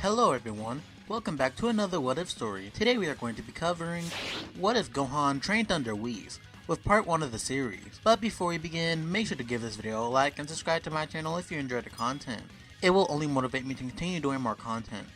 Hello everyone, welcome back to another What If story. Today we are going to be covering What If Gohan Trained Under Whis with part 1 of the series. But before we begin, make sure to give this video a like and subscribe to my channel if you enjoy the content. It will only motivate me to continue doing more content.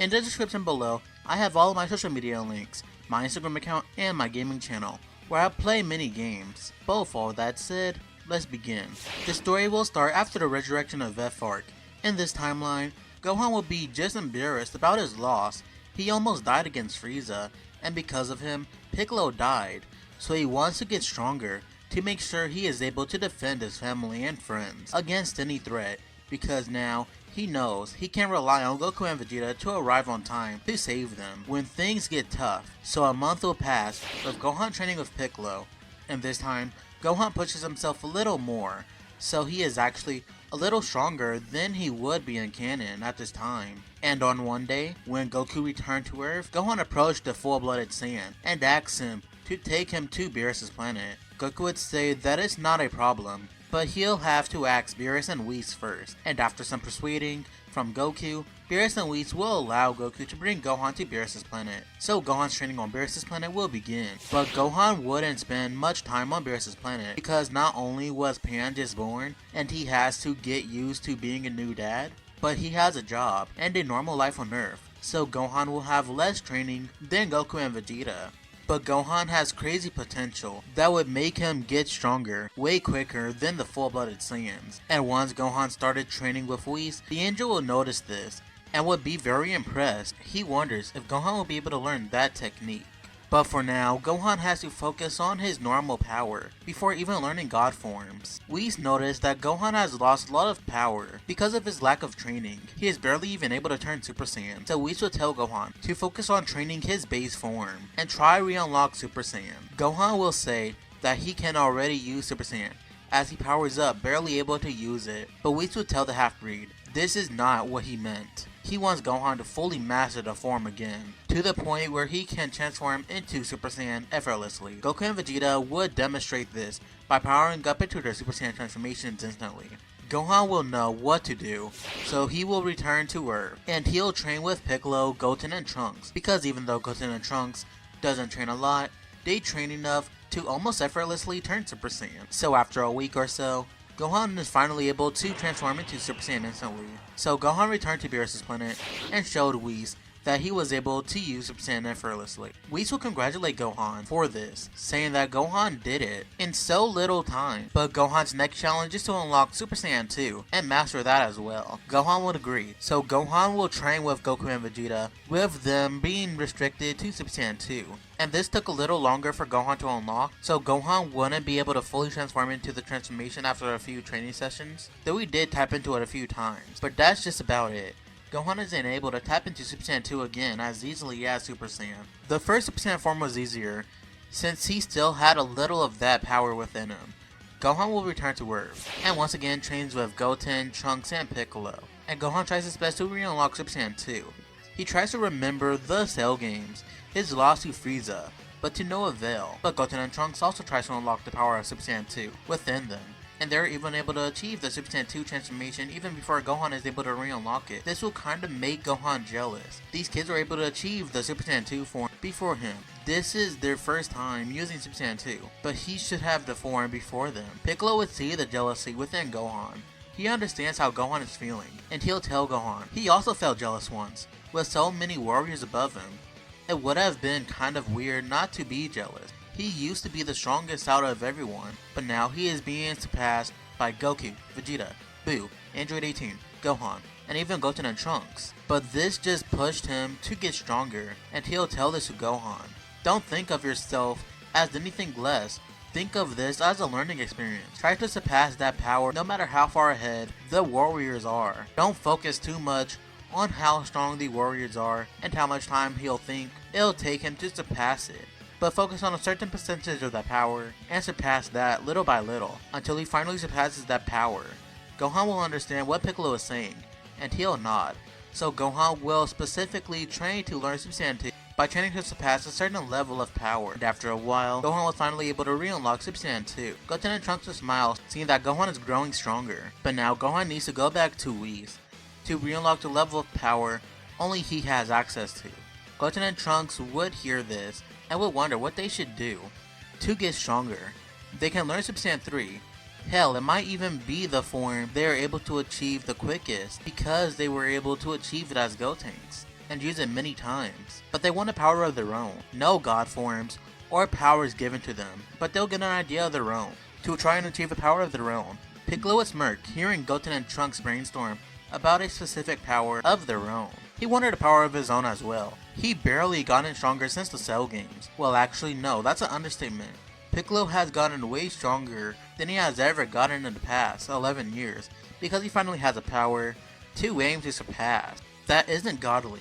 In the description below, I have all of my social media links, my Instagram account, and my gaming channel, where I play many games. But with all that said, let's begin. The story will start after the resurrection of Vegeta Arc. In this timeline, Gohan will be just embarrassed about his loss. He almost died against Frieza, and because of him, Piccolo died. So he wants to get stronger to make sure he is able to defend his family and friends against any threat, because now he knows he can rely on Goku and Vegeta to arrive on time to save them when things get tough. So a month will pass with Gohan training with Piccolo, and this time Gohan pushes himself a little more, so he is actually a little stronger than he would be in canon at this time. And on one day, when Goku returned to Earth, Gohan approached the full-blooded Saiyan and asked him to take him to Beerus' planet. Goku would say that it's not a problem, but he'll have to ask Beerus and Whis first, and after some persuading from Goku, Beerus and Whis will allow Goku to bring Gohan to Beerus' planet. So Gohan's training on Beerus' planet will begin. But Gohan wouldn't spend much time on Beerus' planet, because not only was Pan just born, and he has to get used to being a new dad, but he has a job and a normal life on Earth. So Gohan will have less training than Goku and Vegeta. But Gohan has crazy potential that would make him get stronger way quicker than the full-blooded Saiyans. And once Gohan started training with Whis, the angel will notice this and would be very impressed. He wonders if Gohan will be able to learn that technique. But for now, Gohan has to focus on his normal power before even learning God forms. Whis noticed that Gohan has lost a lot of power because of his lack of training. He is barely even able to turn Super Saiyan, so Whis will tell Gohan to focus on training his base form and try re-unlock Super Saiyan. Gohan will say that he can already use Super Saiyan as he powers up, barely able to use it, but Whis will tell the half-breed this is not what he meant. He wants Gohan to fully master the form again, to the point where he can transform into Super Saiyan effortlessly. Goku and Vegeta would demonstrate this by powering up into their Super Saiyan transformations instantly. Gohan will know what to do, so he will return to Earth, and he'll train with Piccolo, Goten, and Trunks, because even though Goten and Trunks doesn't train a lot, they train enough to almost effortlessly turn Super Saiyan. So after a week or so, Gohan is finally able to transform into Super Saiyan instantly. So Gohan returned to Beerus' planet and showed Whis that he was able to use Super Saiyan effortlessly. Whis will congratulate Gohan for this, saying that Gohan did it in so little time. But Gohan's next challenge is to unlock Super Saiyan 2 and master that as well. Gohan would agree, so Gohan will train with Goku and Vegeta, with them being restricted to Super Saiyan 2. And this took a little longer for Gohan to unlock, so Gohan wouldn't be able to fully transform into the transformation after a few training sessions, though he did tap into it a few times. But that's just about it. Gohan isn't able to tap into Super Saiyan 2 again as easily as Super Saiyan. The first Super Saiyan form was easier, since he still had a little of that power within him. Gohan will return to Earth, and once again trains with Goten, Trunks, and Piccolo. And Gohan tries his best to re-unlock Super Saiyan 2. He tries to remember the Cell games, his loss to Frieza, but to no avail. But Goten and Trunks also tries to unlock the power of Super Saiyan 2 within them, and they're even able to achieve the Super Saiyan 2 transformation even before Gohan is able to re-unlock it. This will kinda make Gohan jealous. These kids are able to achieve the Super Saiyan 2 form before him. This is their first time using Super Saiyan 2, but he should have the form before them. Piccolo would see the jealousy within Gohan. He understands how Gohan is feeling, and he'll tell Gohan he also felt jealous once, with so many warriors above him. It would have been kind of weird not to be jealous. He used to be the strongest out of everyone, but now he is being surpassed by Goku, Vegeta, Boo, Android 18, Gohan, and even Goten and Trunks. But this just pushed him to get stronger, and he'll tell this to Gohan. Don't think of yourself as anything less. Think of this as a learning experience. Try to surpass that power no matter how far ahead the warriors are. Don't focus too much on how strong the warriors are and how much time he'll think it'll take him to surpass it, but focus on a certain percentage of that power and surpass that little by little until he finally surpasses that power. Gohan will understand what Piccolo is saying, and he'll nod. So Gohan will specifically train to learn Super Saiyan 2 by training to surpass a certain level of power. And after a while, Gohan was finally able to re-unlock Super Saiyan 2. Goten and Trunks will smile, seeing that Gohan is growing stronger. But now Gohan needs to go back to Whis to re-unlock the level of power only he has access to. Goten and Trunks would hear this and would wonder what they should do to get stronger. They can learn Super Saiyan 3. Hell, it might even be the form they are able to achieve the quickest because they were able to achieve it as Gotenks and use it many times. But they want a power of their own. No god forms or powers given to them, but they'll get an idea of their own to try and achieve a power of their own. Piccolo would smirk hearing Goten and Trunks brainstorm about a specific power of their own. He wanted a power of his own as well. He barely gotten stronger since the Cell games. Well, actually no, that's an understatement. Piccolo has gotten way stronger than he has ever gotten in the past 11 years because he finally has a power to aim to surpass that isn't godly.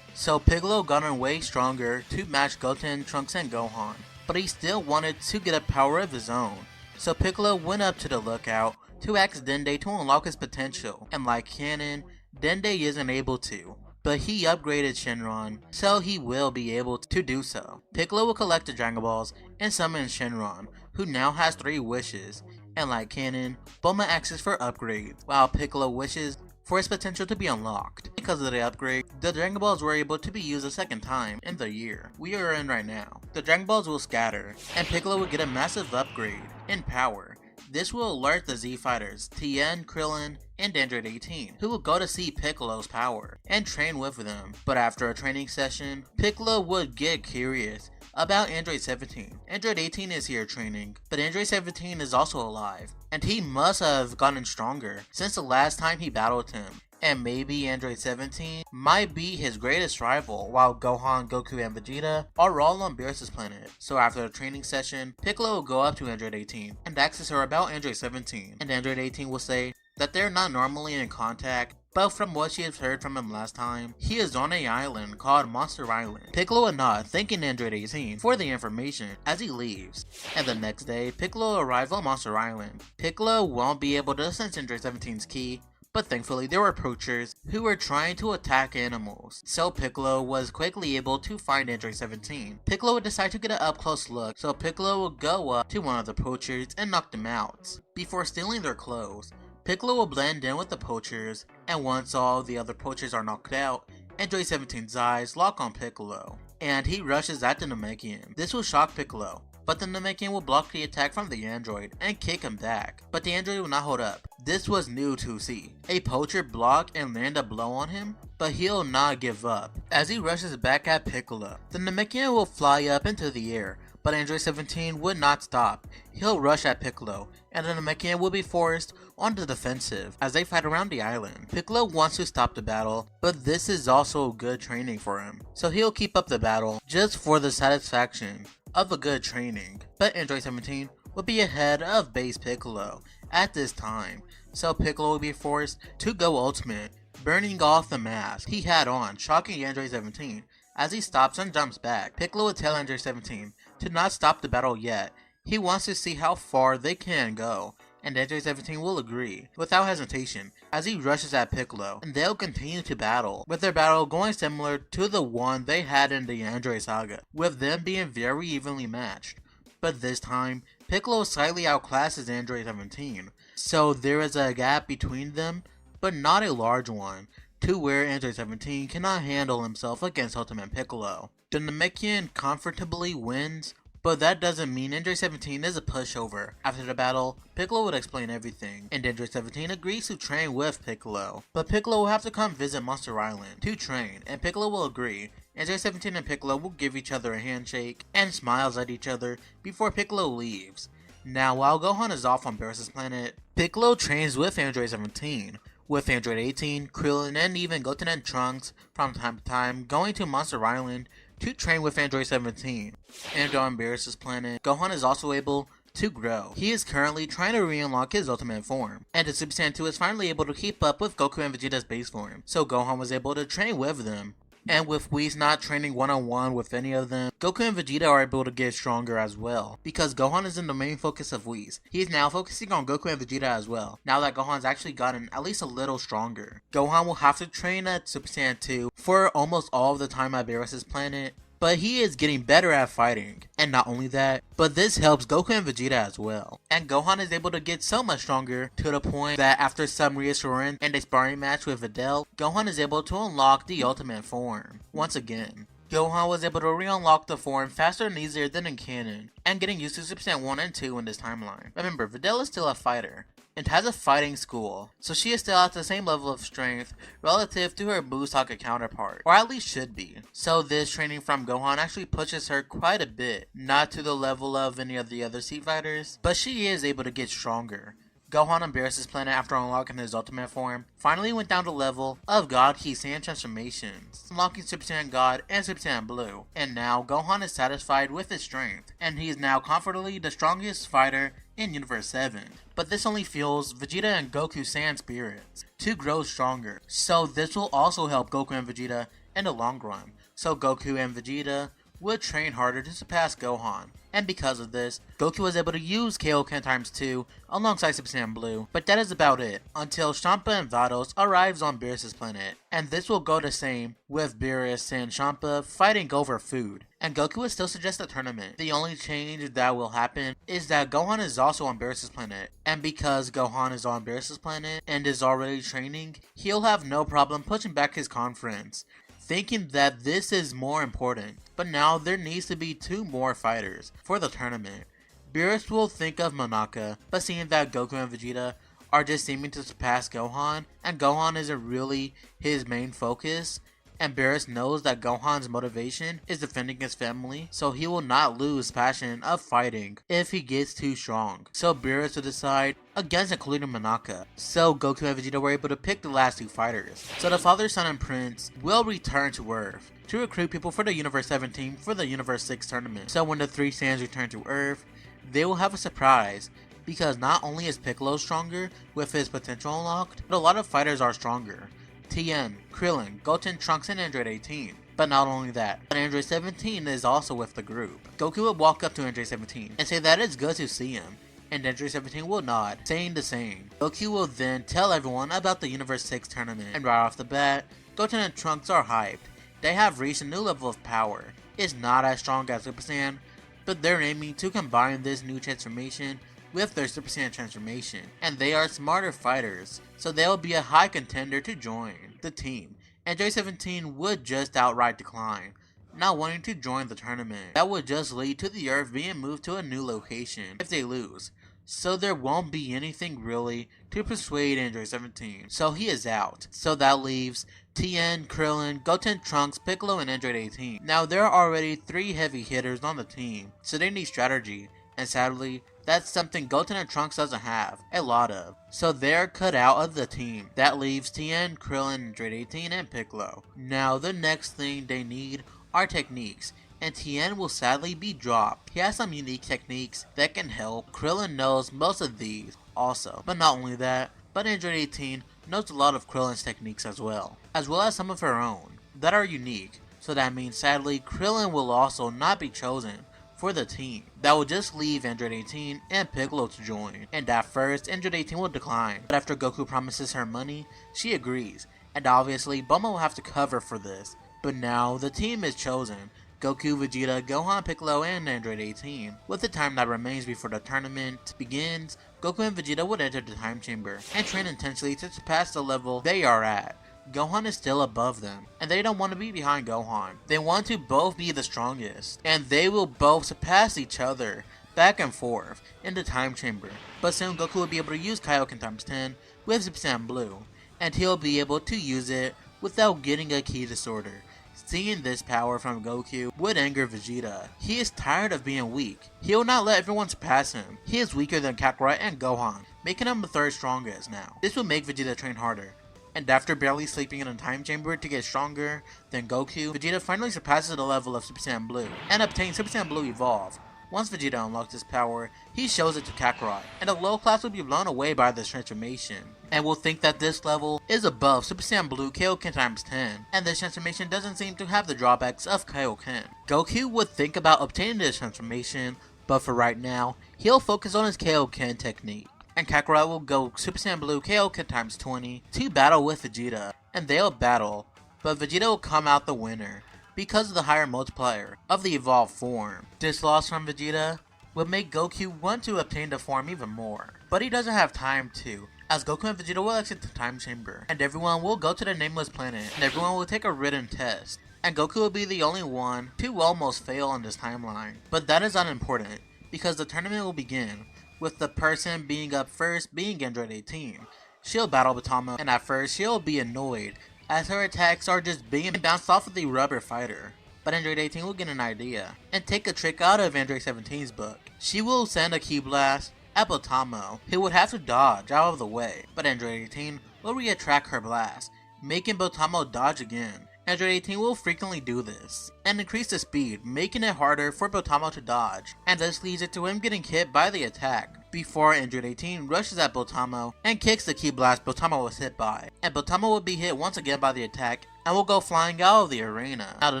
So Piccolo gotten way stronger to match Goten, Trunks, and Gohan, but he still wanted to get a power of his own. So Piccolo went up to the lookout to ask Dende to unlock his potential, and like canon, Dende isn't able to. But he upgraded Shenron, so he will be able to do so. Piccolo will collect the Dragon Balls and summon Shenron, who now has 3 wishes, and like canon, Bulma asks for upgrades, while Piccolo wishes for his potential to be unlocked. Because of the upgrade, the Dragon Balls were able to be used a second time in the year we are in right now. The Dragon Balls will scatter, and Piccolo will get a massive upgrade in power. This will alert the Z Fighters, Tien, Krillin, and Android 18, who will go to see Piccolo's power and train with them. But after a training session, Piccolo would get curious about Android 17. Android 18 is here training, but Android 17 is also alive, and he must have gotten stronger since the last time he battled him. And maybe Android 17 might be his greatest rival, while Gohan, Goku, and Vegeta are all on Beerus' planet. So after the training session, Piccolo will go up to Android 18 and ask her about Android 17, and Android 18 will say that they're not normally in contact, but from what she has heard from him last time, he is on an island called Monster Island. Piccolo will nod, thanking Android 18 for the information as he leaves. And the next day, Piccolo arrives on Monster Island. Piccolo won't be able to sense Android 17's ki, but thankfully there were poachers who were trying to attack animals, so Piccolo was quickly able to find Android 17. Piccolo would decide to get an up-close look, so Piccolo would go up to one of the poachers and knock them out before stealing their clothes. Piccolo will blend in with the poachers, and once all the other poachers are knocked out, Android 17's eyes lock on Piccolo, and he rushes at the Namekian. This will shock Piccolo, but the Namekian will block the attack from the android and kick him back, but the android will not hold up. This was new to see. A poacher block and land a blow on him, but he'll not give up. As he rushes back at Piccolo, the Namekian will fly up into the air, but Android 17 would not stop. He'll rush at Piccolo, and the Namekian will be forced on the defensive as they fight around the island. Piccolo wants to stop the battle, but this is also good training for him, so he'll keep up the battle just for the satisfaction of a good training. But Android 17 will be ahead of base Piccolo at this time, so Piccolo will be forced to go ultimate, burning off the mask he had on, shocking Android 17 as he stops and jumps back. Piccolo will tell Android 17 to not stop the battle yet. He wants to see how far they can go, and Android 17 will agree without hesitation as he rushes at Piccolo, and they'll continue to battle, with their battle going similar to the one they had in the Android saga, with them being very evenly matched. But this time, Piccolo slightly outclasses Android 17, so there is a gap between them, but not a large one, to where Android 17 cannot handle himself against Ultimate Piccolo. The Namekian comfortably wins, but that doesn't mean Android 17 is a pushover. After the battle, Piccolo would explain everything, and Android 17 agrees to train with Piccolo. But Piccolo will have to come visit Monster Island to train, and Piccolo will agree. Android 17 and Piccolo will give each other a handshake and smiles at each other before Piccolo leaves. Now, while Gohan is off on Beerus' planet, Piccolo trains with Android 17, with Android 18, Krillin, and even Goten and Trunks from time to time going to Monster Island to train with Android 17. And on Beerus' planet, Gohan is also able to grow. He is currently trying to re-unlock his ultimate form, and his Super Saiyan 2 is finally able to keep up with Goku and Vegeta's base form, so Gohan was able to train with them. And with Whis not training one-on-one with any of them, Goku and Vegeta are able to get stronger as well, because Gohan isn't the main focus of Whis. He is now focusing on Goku and Vegeta as well, now that Gohan's actually gotten at least a little stronger. Gohan will have to train at Super Saiyan 2 for almost all of the time at Beerus' planet, but he is getting better at fighting. And not only that, but this helps Goku and Vegeta as well. And Gohan is able to get so much stronger to the point that after some reassurance and a sparring match with Videl, Gohan is able to unlock the ultimate form once again. Gohan was able to re-unlock the form faster and easier than in canon, and getting used to Super Saiyan 1 and 2 in this timeline. Remember, Videl is still a fighter, and has a fighting school, so she is still at the same level of strength relative to her Buu Saga counterpart, or at least should be. So this training from Gohan actually pushes her quite a bit, not to the level of any of the other Seed Fighters, but she is able to get stronger. Gohan on Beerus' planet after unlocking his ultimate form finally went down to level of God Ki Saiyan transformations, unlocking Super Saiyan God and Super Saiyan Blue, and now Gohan is satisfied with his strength, and he is now comfortably the strongest fighter in Universe 7. But this only fuels Vegeta and Goku Saiyan spirits to grow stronger, so this will also help Goku and Vegeta in the long run, so Goku and Vegeta would train harder to surpass Gohan. And because of this, Goku was able to use Kaioken times 2 alongside Super Saiyan Blue, but that is about it, until Champa and Vados arrives on Beerus' planet, and this will go the same with Beerus and Champa fighting over food, and Goku would still suggest a tournament. The only change that will happen is that Gohan is also on Beerus' planet, and because Gohan is on Beerus' planet and is already training, he'll have no problem pushing back his conference, thinking that this is more important. But now there needs to be 2 more fighters for the tournament. Beerus will think of Monaka, but seeing that Goku and Vegeta are just seeming to surpass Gohan, and Gohan isn't really his main focus, and Beerus knows that Gohan's motivation is defending his family, so he will not lose passion of fighting if he gets too strong. So Beerus will decide against including Monaka. So Goku and Vegeta were able to pick the last 2 fighters. So the Father, Son, and Prince will return to Earth to recruit people for the Universe 7 team for the Universe 6 tournament. So when the 3 Saiyans return to Earth, they will have a surprise, because not only is Piccolo stronger with his potential unlocked, but a lot of fighters are stronger. Tien, Krillin, Goten, Trunks, and Android 18. But not only that, but Android 17 is also with the group. Goku will walk up to Android 17 and say that it's good to see him, and Android 17 will nod, saying the same. Goku will then tell everyone about the Universe 6 tournament, and right off the bat, Goten and Trunks are hyped. They have reached a new level of power. It's not as strong as Super Saiyan, but they're aiming to combine this new transformation with their Super Saiyan transformation, and they are smarter fighters, so they'll be a high contender to join the team. Android 17 would just outright decline, not wanting to join the tournament. That would just lead to the Earth being moved to a new location if they lose, so there won't be anything really to persuade Android 17, so he is out. So that leaves Tien, Krillin, Goten, Trunks, Piccolo, and Android 18. Now there are already 3 heavy hitters on the team, so they need strategy, and sadly, that's something Goten and Trunks doesn't have a lot of, so they're cut out of the team. That leaves Tien, Krillin, Android 18, and Piccolo. Now the next thing they need are techniques, and Tien will sadly be dropped. He has some unique techniques that can help. Krillin knows most of these also, but not only that, but Android 18 knows a lot of Krillin's techniques as well as some of her own that are unique, so that means sadly Krillin will also not be chosen for the team. That will just leave Android 18 and Piccolo to join, and at first Android 18 will decline, but after Goku promises her money, she agrees, and obviously Bulma will have to cover for this. But now the team is chosen: Goku, Vegeta, Gohan, Piccolo, and Android 18. With the time that remains before the tournament begins, Goku and Vegeta would enter the time chamber and train intensely to surpass the level they are at. Gohan is still above them, and they don't want to be behind Gohan. They want to both be the strongest, and they will both surpass each other back and forth in the time chamber. But soon Goku will be able to use Kaioken times 10 with Super Saiyan Blue, and he'll be able to use it without getting a ki disorder. Seeing this power from Goku would anger Vegeta. He is tired of being weak. He will not let everyone surpass him. He is weaker than Kakarot and Gohan, making him the 3rd strongest now. This will make Vegeta train harder. And after barely sleeping in a time chamber to get stronger than Goku, Vegeta finally surpasses the level of Super Saiyan Blue and obtains Super Saiyan Blue Evolve. Once Vegeta unlocks his power, he shows it to Kakarot, and the low class will be blown away by this transformation, and will think that this level is above Super Saiyan Blue Kaioken times 10, and this transformation doesn't seem to have the drawbacks of Kaioken. Goku would think about obtaining this transformation, but for right now, he'll focus on his Kaioken technique. And Kakarot will go Super Saiyan Blue Kaioken times 20 to battle with Vegeta, and they'll battle, but Vegeta will come out the winner. because of the higher multiplier of the evolved form. This loss from Vegeta would make Goku want to obtain the form even more, but he doesn't have time to, as Goku and Vegeta will exit the time chamber, and everyone will go to the nameless planet, and everyone will take a written test, and Goku will be the only one to almost fail on this timeline. But that is unimportant, because the tournament will begin with the person being up first being Android 18. She'll battle Batama, and at first she'll be annoyed as her attacks are just being bounced off of the rubber fighter. But Android 18 will get an idea and take a trick out of Android 17's book. She will send a Ki Blast at Batama, who would have to dodge out of the way, but Android 18 will re-attract her blast, making Batama dodge again. Android 18 will frequently do this, and increase the speed, making it harder for Batama to dodge, and this leads it to him getting hit by the attack, before Android 18 rushes at Batama and kicks the Ki Blast Batama was hit by, and Batama will be hit once again by the attack, and will go flying out of the arena. Now the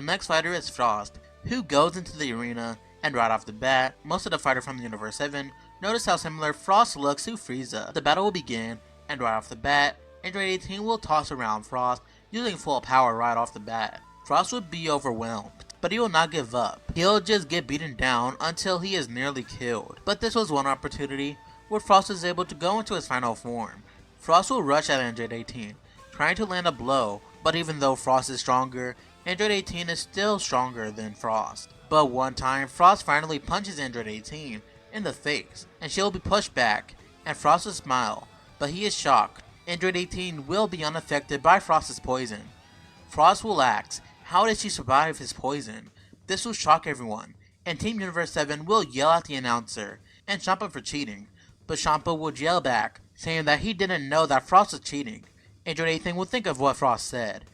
next fighter is Frost, who goes into the arena, and right off the bat, most of the fighters from the Universe 7 notice how similar Frost looks to Frieza. The battle will begin, and right off the bat, Android 18 will toss around Frost, using full power right off the bat. Frost would be overwhelmed, but he will not give up. He'll just get beaten down until he is nearly killed. But this was one opportunity where Frost is able to go into his final form. Frost will rush at Android 18, trying to land a blow, but even though Frost is stronger, Android 18 is still stronger than Frost. But one time, Frost finally punches Android 18 in the face, and she'll be pushed back, and Frost will smile, but he is shocked. Android 18 will be unaffected by Frost's poison. Frost will ask, how did she survive his poison? This will shock everyone, and Team Universe 7 will yell at the announcer and Champa for cheating, but Champa would yell back, saying that he didn't know that Frost was cheating. Android 18 would think of what Frost said,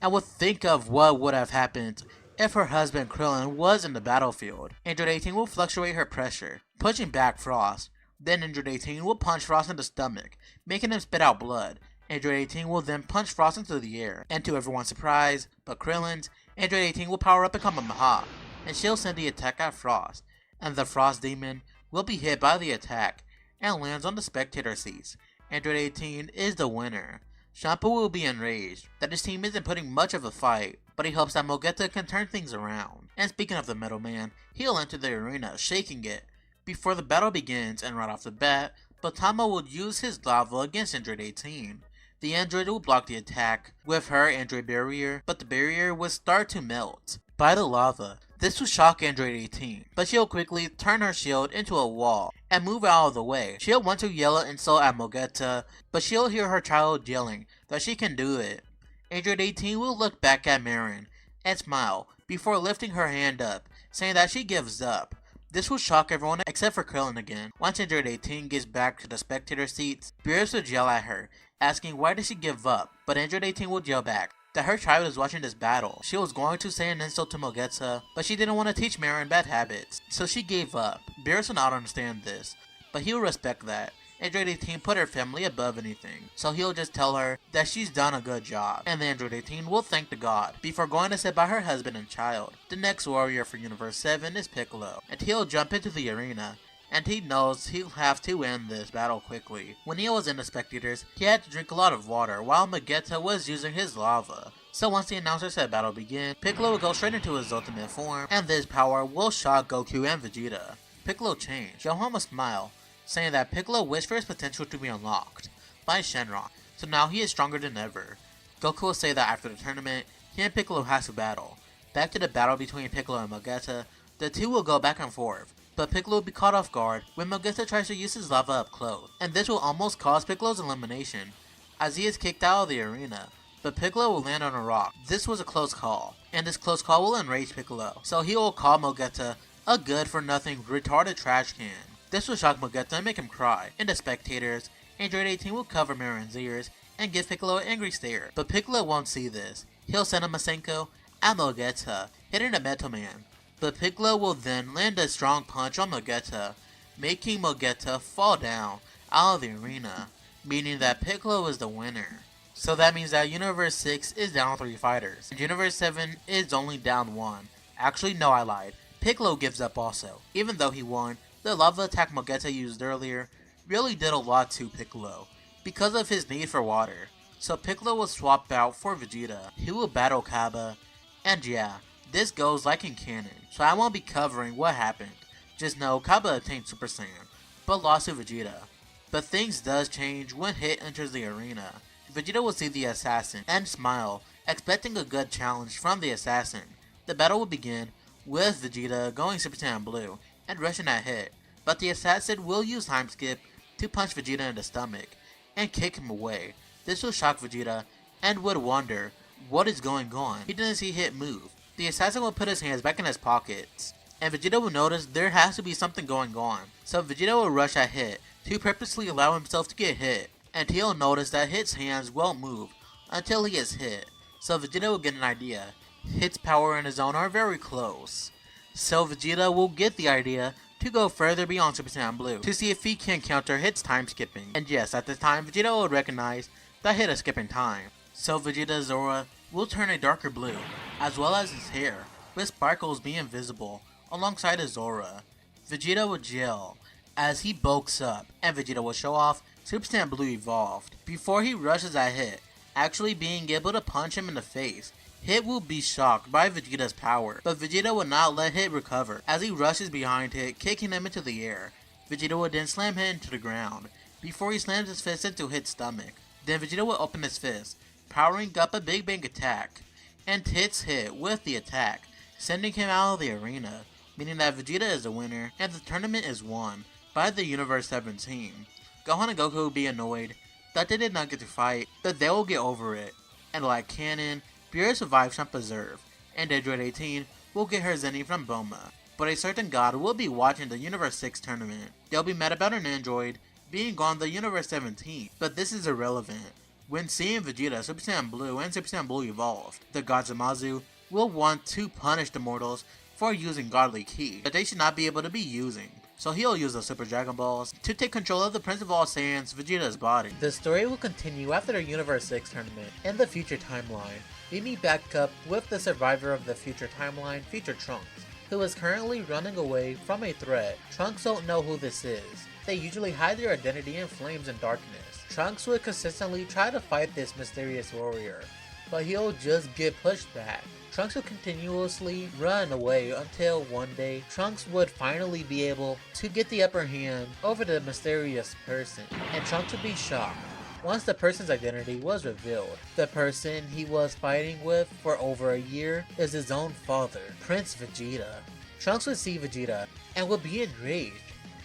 and would think of what would have happened if her husband Krillin was in the battlefield. Android 18 will fluctuate her pressure, pushing back Frost. Then Android 18 will punch Frost in the stomach, making him spit out blood. Android 18 will then punch Frost into the air, and to everyone's surprise, but Krillin's, Android 18 will power up and Kamehameha, and she'll send the attack at Frost, and the Frost Demon will be hit by the attack, and lands on the spectator seats. Android 18 is the winner. Champa will be enraged that his team isn't putting much of a fight, but he hopes that Mogeta can turn things around. And speaking of the Metal Man, he'll enter the arena, shaking it, before the battle begins, and right off the bat, Batama will use his lava against Android 18. The android will block the attack with her android barrier, but the barrier will start to melt by the lava. This will shock Android 18, but she'll quickly turn her shield into a wall and move out of the way. She'll want to yell an insult at Mogeta, but she'll hear her child yelling that she can do it. Android 18 will look back at Marin and smile before lifting her hand up, saying that she gives up. This will shock everyone except for Krillin again. Once Android 18 gets back to the spectator seats, Beerus will yell at her, asking why did she give up, but Android 18 will yell back that her child is watching this battle. She was going to say an insult to Mogeta, but she didn't want to teach Marin bad habits, so she gave up. Beerus will not understand this, but he'll respect that. Android 18 put her family above anything, so he'll just tell her that she's done a good job, and the Android 18 will thank the god before going to sit by her husband and child. The next warrior for Universe 7 is Piccolo, and he'll jump into the arena, and he knows he'll have to end this battle quickly. When he was in the spectators, he had to drink a lot of water while Mogeta was using his lava. So once the announcer said battle begin, Piccolo will go straight into his ultimate form, and this power will shock Goku and Vegeta. Piccolo changed. Gohan will smile, saying that Piccolo wished for his potential to be unlocked by Shenron, so now he is stronger than ever. Goku will say that after the tournament, he and Piccolo has to battle. Back to the battle between Piccolo and Mogeta, the two will go back and forth, but Piccolo will be caught off guard when Mogeta tries to use his lava up close, and this will almost cause Piccolo's elimination, as he is kicked out of the arena, but Piccolo will land on a rock. This was a close call, and this close call will enrage Piccolo, so he will call Mogeta a good-for-nothing retarded trash can. This will shock Mogeta and make him cry. In the spectators, Android 18 will cover Marin's ears and give Piccolo an angry stare, but Piccolo won't see this. He'll send a Masenko at Mogeta, hitting the Metal Man, but Piccolo will then land a strong punch on Mogeta, making Mogeta fall down out of the arena, meaning that Piccolo is the winner. So that means that Universe 6 is down 3 fighters, and Universe 7 is only down 1. Actually, no, I lied. Piccolo gives up also. Even though he won, the lava attack Mogeta used earlier really did a lot to Piccolo because of his need for water. So Piccolo will swap out for Vegeta, who will battle Kaba, and yeah, This goes like in canon, so I won't be covering what happened. Just know Kaba obtained Super Saiyan, but lost to Vegeta. But things does change when Hit enters the arena. Vegeta will see the assassin and smile, expecting a good challenge from the assassin. The battle will begin with Vegeta going Super Saiyan Blue and rushing at Hit, but the assassin will use time skip to punch Vegeta in the stomach and kick him away. This will shock Vegeta and would wonder what is going on. He didn't see Hit move. The assassin will put his hands back in his pockets, and Vegeta will notice there has to be something going on. So Vegeta will rush at Hit to purposely allow himself to get hit, and he'll notice that Hit's hands won't move until he is hit. So Vegeta will get an idea. Hit's power and his own are very close. So Vegeta will get the idea to go further beyond Super Saiyan Blue to see if he can counter Hit's time skipping. And yes, at this time Vegeta will recognize that Hit is skipping time. So Vegeta's aura will turn a darker blue, as well as his hair, with sparkles being visible alongside his aura. Vegeta will gel as he bulks up, and Vegeta will show off Super Saiyan Blue evolved. Before he rushes at Hit, actually being able to punch him in the face, Hit will be shocked by Vegeta's power, but Vegeta will not let Hit recover as he rushes behind Hit, kicking him into the air. Vegeta will then slam Hit into the ground, before he slams his fist into Hit's stomach. Then Vegeta will open his fist, powering up a Big Bang attack, and hits Hit with the attack, sending him out of the arena, meaning that Vegeta is the winner, and the tournament is won by the Universe 7 team. Gohan and Goku will be annoyed that they did not get to fight, but they will get over it, and like canon, Beerus survives from Preserve, and Android 18 will get her Zenny from Bulma. But a certain god will be watching the Universe 6 tournament. They'll be mad about an android being on the Universe 17, but this is irrelevant. When seeing Vegeta, Super Saiyan Blue, and Super Saiyan Blue evolved, the god Zamasu will want to punish the mortals for using godly ki that they should not be able to be using. So he'll use the Super Dragon Balls to take control of the Prince of All Saiyans, Vegeta's body. The story will continue after the Universe 6 tournament in the future timeline. We meet back up with the survivor of the future timeline, Future Trunks, who is currently running away from a threat. Trunks don't know who this is. They usually hide their identity in flames and darkness. Trunks would consistently try to fight this mysterious warrior, but he'll just get pushed back. Trunks would continuously run away until one day, Trunks would finally be able to get the upper hand over the mysterious person, and Trunks would be shocked once the person's identity was revealed. The person he was fighting with for over a year is his own father, Prince Vegeta. Trunks would see Vegeta and would be enraged.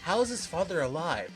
How is his father alive?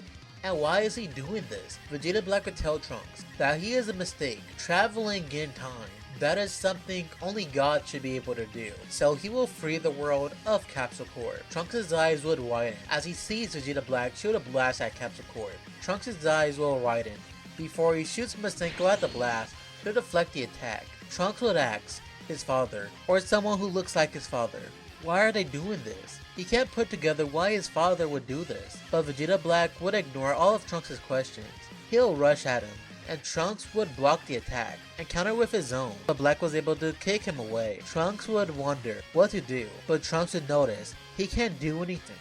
And why is he doing this? Vegeta Black would tell Trunks that he is a mistake, traveling in time. That is something only God should be able to do. So he will free the world of Capsule Corp. Trunks' eyes would widen as he sees Vegeta Black shoot a blast at Capsule Corp. Trunks' eyes will widen before he shoots Masenko at the blast to deflect the attack. Trunks would ask his father, or someone who looks like his father, why are they doing this? He can't put together why his father would do this, but Vegeta Black would ignore all of Trunks' questions. He'll rush at him, and Trunks would block the attack and counter with his own, but Black was able to kick him away. Trunks would wonder what to do, but Trunks would notice he can't do anything.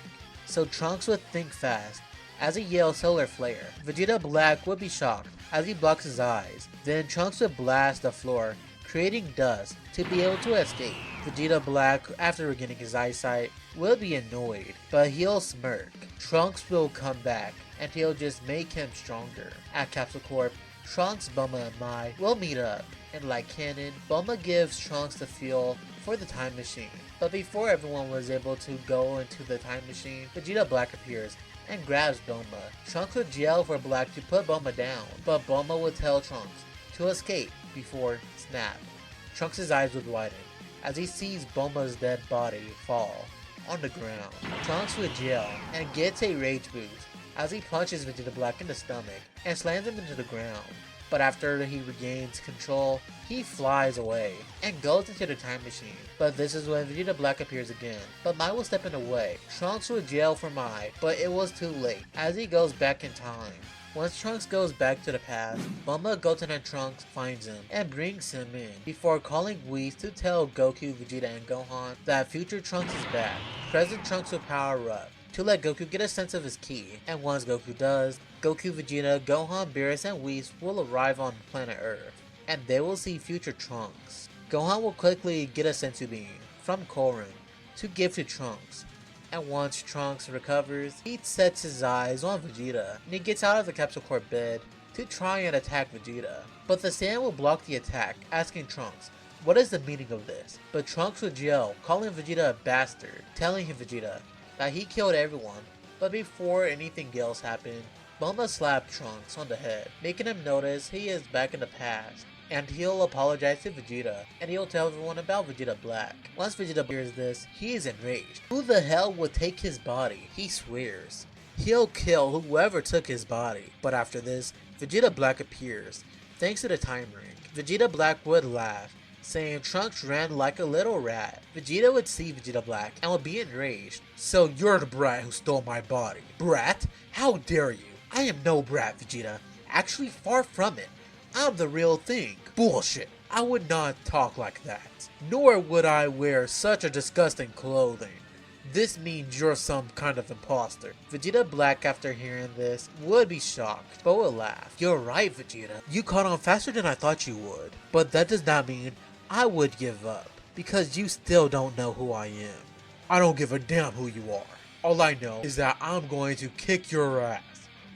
So Trunks would think fast as he yells Solar Flare. Vegeta Black would be shocked as he blocks his eyes. Then Trunks would blast the floor, creating dust to be able to escape. Vegeta Black, after regaining his eyesight, will be annoyed, but he'll smirk. Trunks will come back, and he'll just make him stronger. At Capsule Corp, Trunks, Bulma, and Mai will meet up, and like canon, Bulma gives Trunks the fuel for the time machine. But before everyone was able to go into the time machine, Vegeta Black appears and grabs Bulma. Trunks would yell for Black to put Bulma down, but Bulma would tell Trunks to escape before snap. Trunks' eyes would widen as he sees Bulma's dead body fall on the ground. Trunks would yell and gets a rage boost as he punches Vegeta Black in the stomach and slams him into the ground. But after he regains control, he flies away and goes into the time machine. But this is when Vegeta Black appears again, but Mai will step in the way. Trunks would yell for Mai, but it was too late as he goes back in time. Once Trunks goes back to the past, Bulma, Goten, and Trunks finds him and brings him in before calling Whis to tell Goku, Vegeta, and Gohan that future Trunks is back. Present Trunks will power up to let Goku get a sense of his ki, and once Goku does, Goku, Vegeta, Gohan, Beerus, and Whis will arrive on planet Earth, and they will see future Trunks. Gohan will quickly get a sensu bean from Korin to give to Trunks. And once Trunks recovers, he sets his eyes on Vegeta, and he gets out of the Capsule Corp bed to try and attack Vegeta. But the Saiyan will block the attack, asking Trunks, what is the meaning of this? But Trunks would yell, calling Vegeta a bastard, telling him Vegeta that he killed everyone. But before anything else happened, Bulma slapped Trunks on the head, making him notice he is back in the past. And he'll apologize to Vegeta, and he'll tell everyone about Vegeta Black. Once Vegeta hears this, he is enraged. Who the hell would take his body? He swears he'll kill whoever took his body. But after this, Vegeta Black appears, thanks to the time ring. Vegeta Black would laugh, saying Trunks ran like a little rat. Vegeta would see Vegeta Black and would be enraged. So you're the brat who stole my body. Brat? How dare you? I am no brat, Vegeta. Actually, far from it. I'm the real thing. Bullshit. I would not talk like that. Nor would I wear such a disgusting clothing. This means you're some kind of imposter. Vegeta Black, after hearing this, would be shocked, but would laugh. You're right, Vegeta. You caught on faster than I thought you would. But that does not mean I would give up, because you still don't know who I am. I don't give a damn who you are. All I know is that I'm going to kick your ass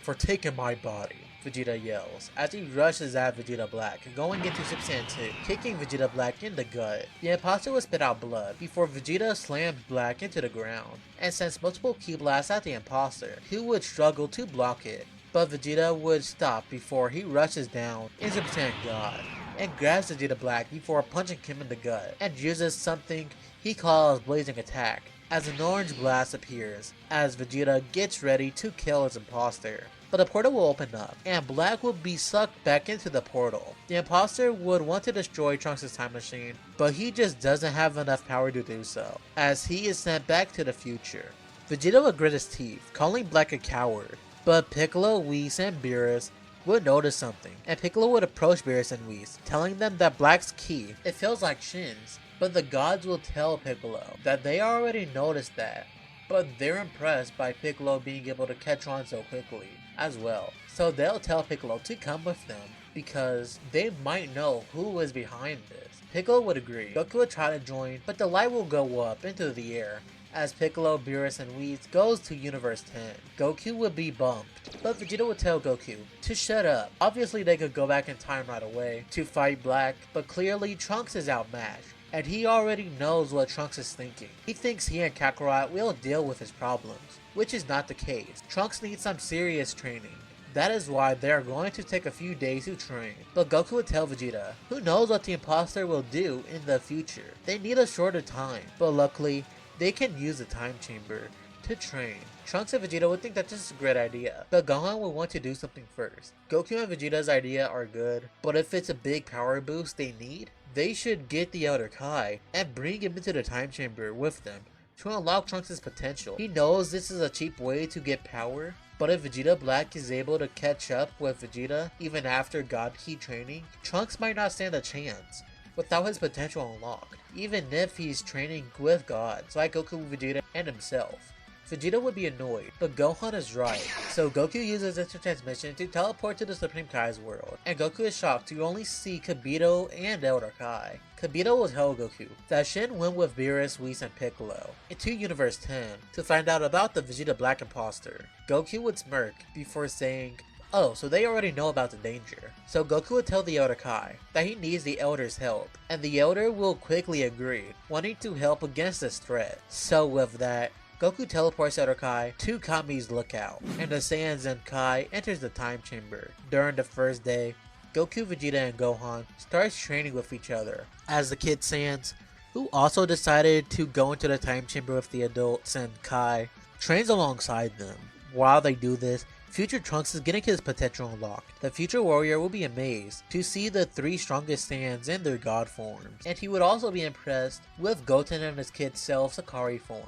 for taking my body, Vegeta yells, as he rushes at Vegeta Black, going into Super Saiyan 2, kicking Vegeta Black in the gut. The imposter would spit out blood before Vegeta slammed Black into the ground, and sends multiple ki blasts at the imposter, who would struggle to block it. But Vegeta would stop before he rushes down in Super Saiyan God, and grabs Vegeta Black before punching him in the gut, and uses something he calls Blazing Attack, as an orange blast appears, as Vegeta gets ready to kill his imposter. But the portal will open up, and Black will be sucked back into the portal. The imposter would want to destroy Trunks' time machine, but he just doesn't have enough power to do so, as he is sent back to the future. Vegeta would grit his teeth, calling Black a coward, but Piccolo, Whis, and Beerus would notice something, and Piccolo would approach Beerus and Whis, telling them that Black's ki, it feels like Shin's, but the gods will tell Piccolo that they already noticed that, but they're impressed by Piccolo being able to catch on so quickly as well. So they'll tell Piccolo to come with them because they might know who is behind this. Piccolo would agree. Goku would try to join, but the light will go up into the air as Piccolo, Beerus, and Whis goes to Universe 10. Goku would be bumped, but Vegeta would tell Goku to shut up. Obviously they could go back in time right away to fight Black, but clearly Trunks is outmatched. And he already knows what Trunks is thinking. He thinks he and Kakarot will deal with his problems, which is not the case. Trunks needs some serious training. That is why they are going to take a few days to train. But Goku would tell Vegeta, who knows what the imposter will do in the future. They need a shorter time, but luckily, they can use the time chamber to train. Trunks and Vegeta would think that this is a great idea, but Gohan would want to do something first. Goku and Vegeta's idea are good, but if it's a big power boost they need, they should get the Elder Kai and bring him into the time chamber with them to unlock Trunks' potential. He knows this is a cheap way to get power, but if Vegeta Black is able to catch up with Vegeta even after God Ki training, Trunks might not stand a chance without his potential unlocked, even if he's training with gods like Goku, Vegeta, and himself. Vegeta would be annoyed, but Gohan is right, so Goku uses instant transmission to teleport to the Supreme Kai's world, and Goku is shocked to only see Kibito and Elder Kai. Kibito will tell Goku that Shin went with Beerus, Whis, and Piccolo into Universe 10 to find out about the Vegeta Black imposter. Goku would smirk before saying, oh, so they already know about the danger. So Goku would tell the Elder Kai that he needs the Elder's help, and the Elder will quickly agree, wanting to help against this threat. So with that, Goku teleports Elder Kai to Kami's lookout, and the Saiyan Zen Kai enters the time chamber. During the first day, Goku, Vegeta, and Gohan starts training with each other, as the kid Saiyans, who also decided to go into the time chamber with the adult Zen Kai, trains alongside them. While they do this, future Trunks is getting his potential unlocked. The future warrior will be amazed to see the 3 strongest Saiyans in their god forms, and he would also be impressed with Goten and his kid self Sakari form.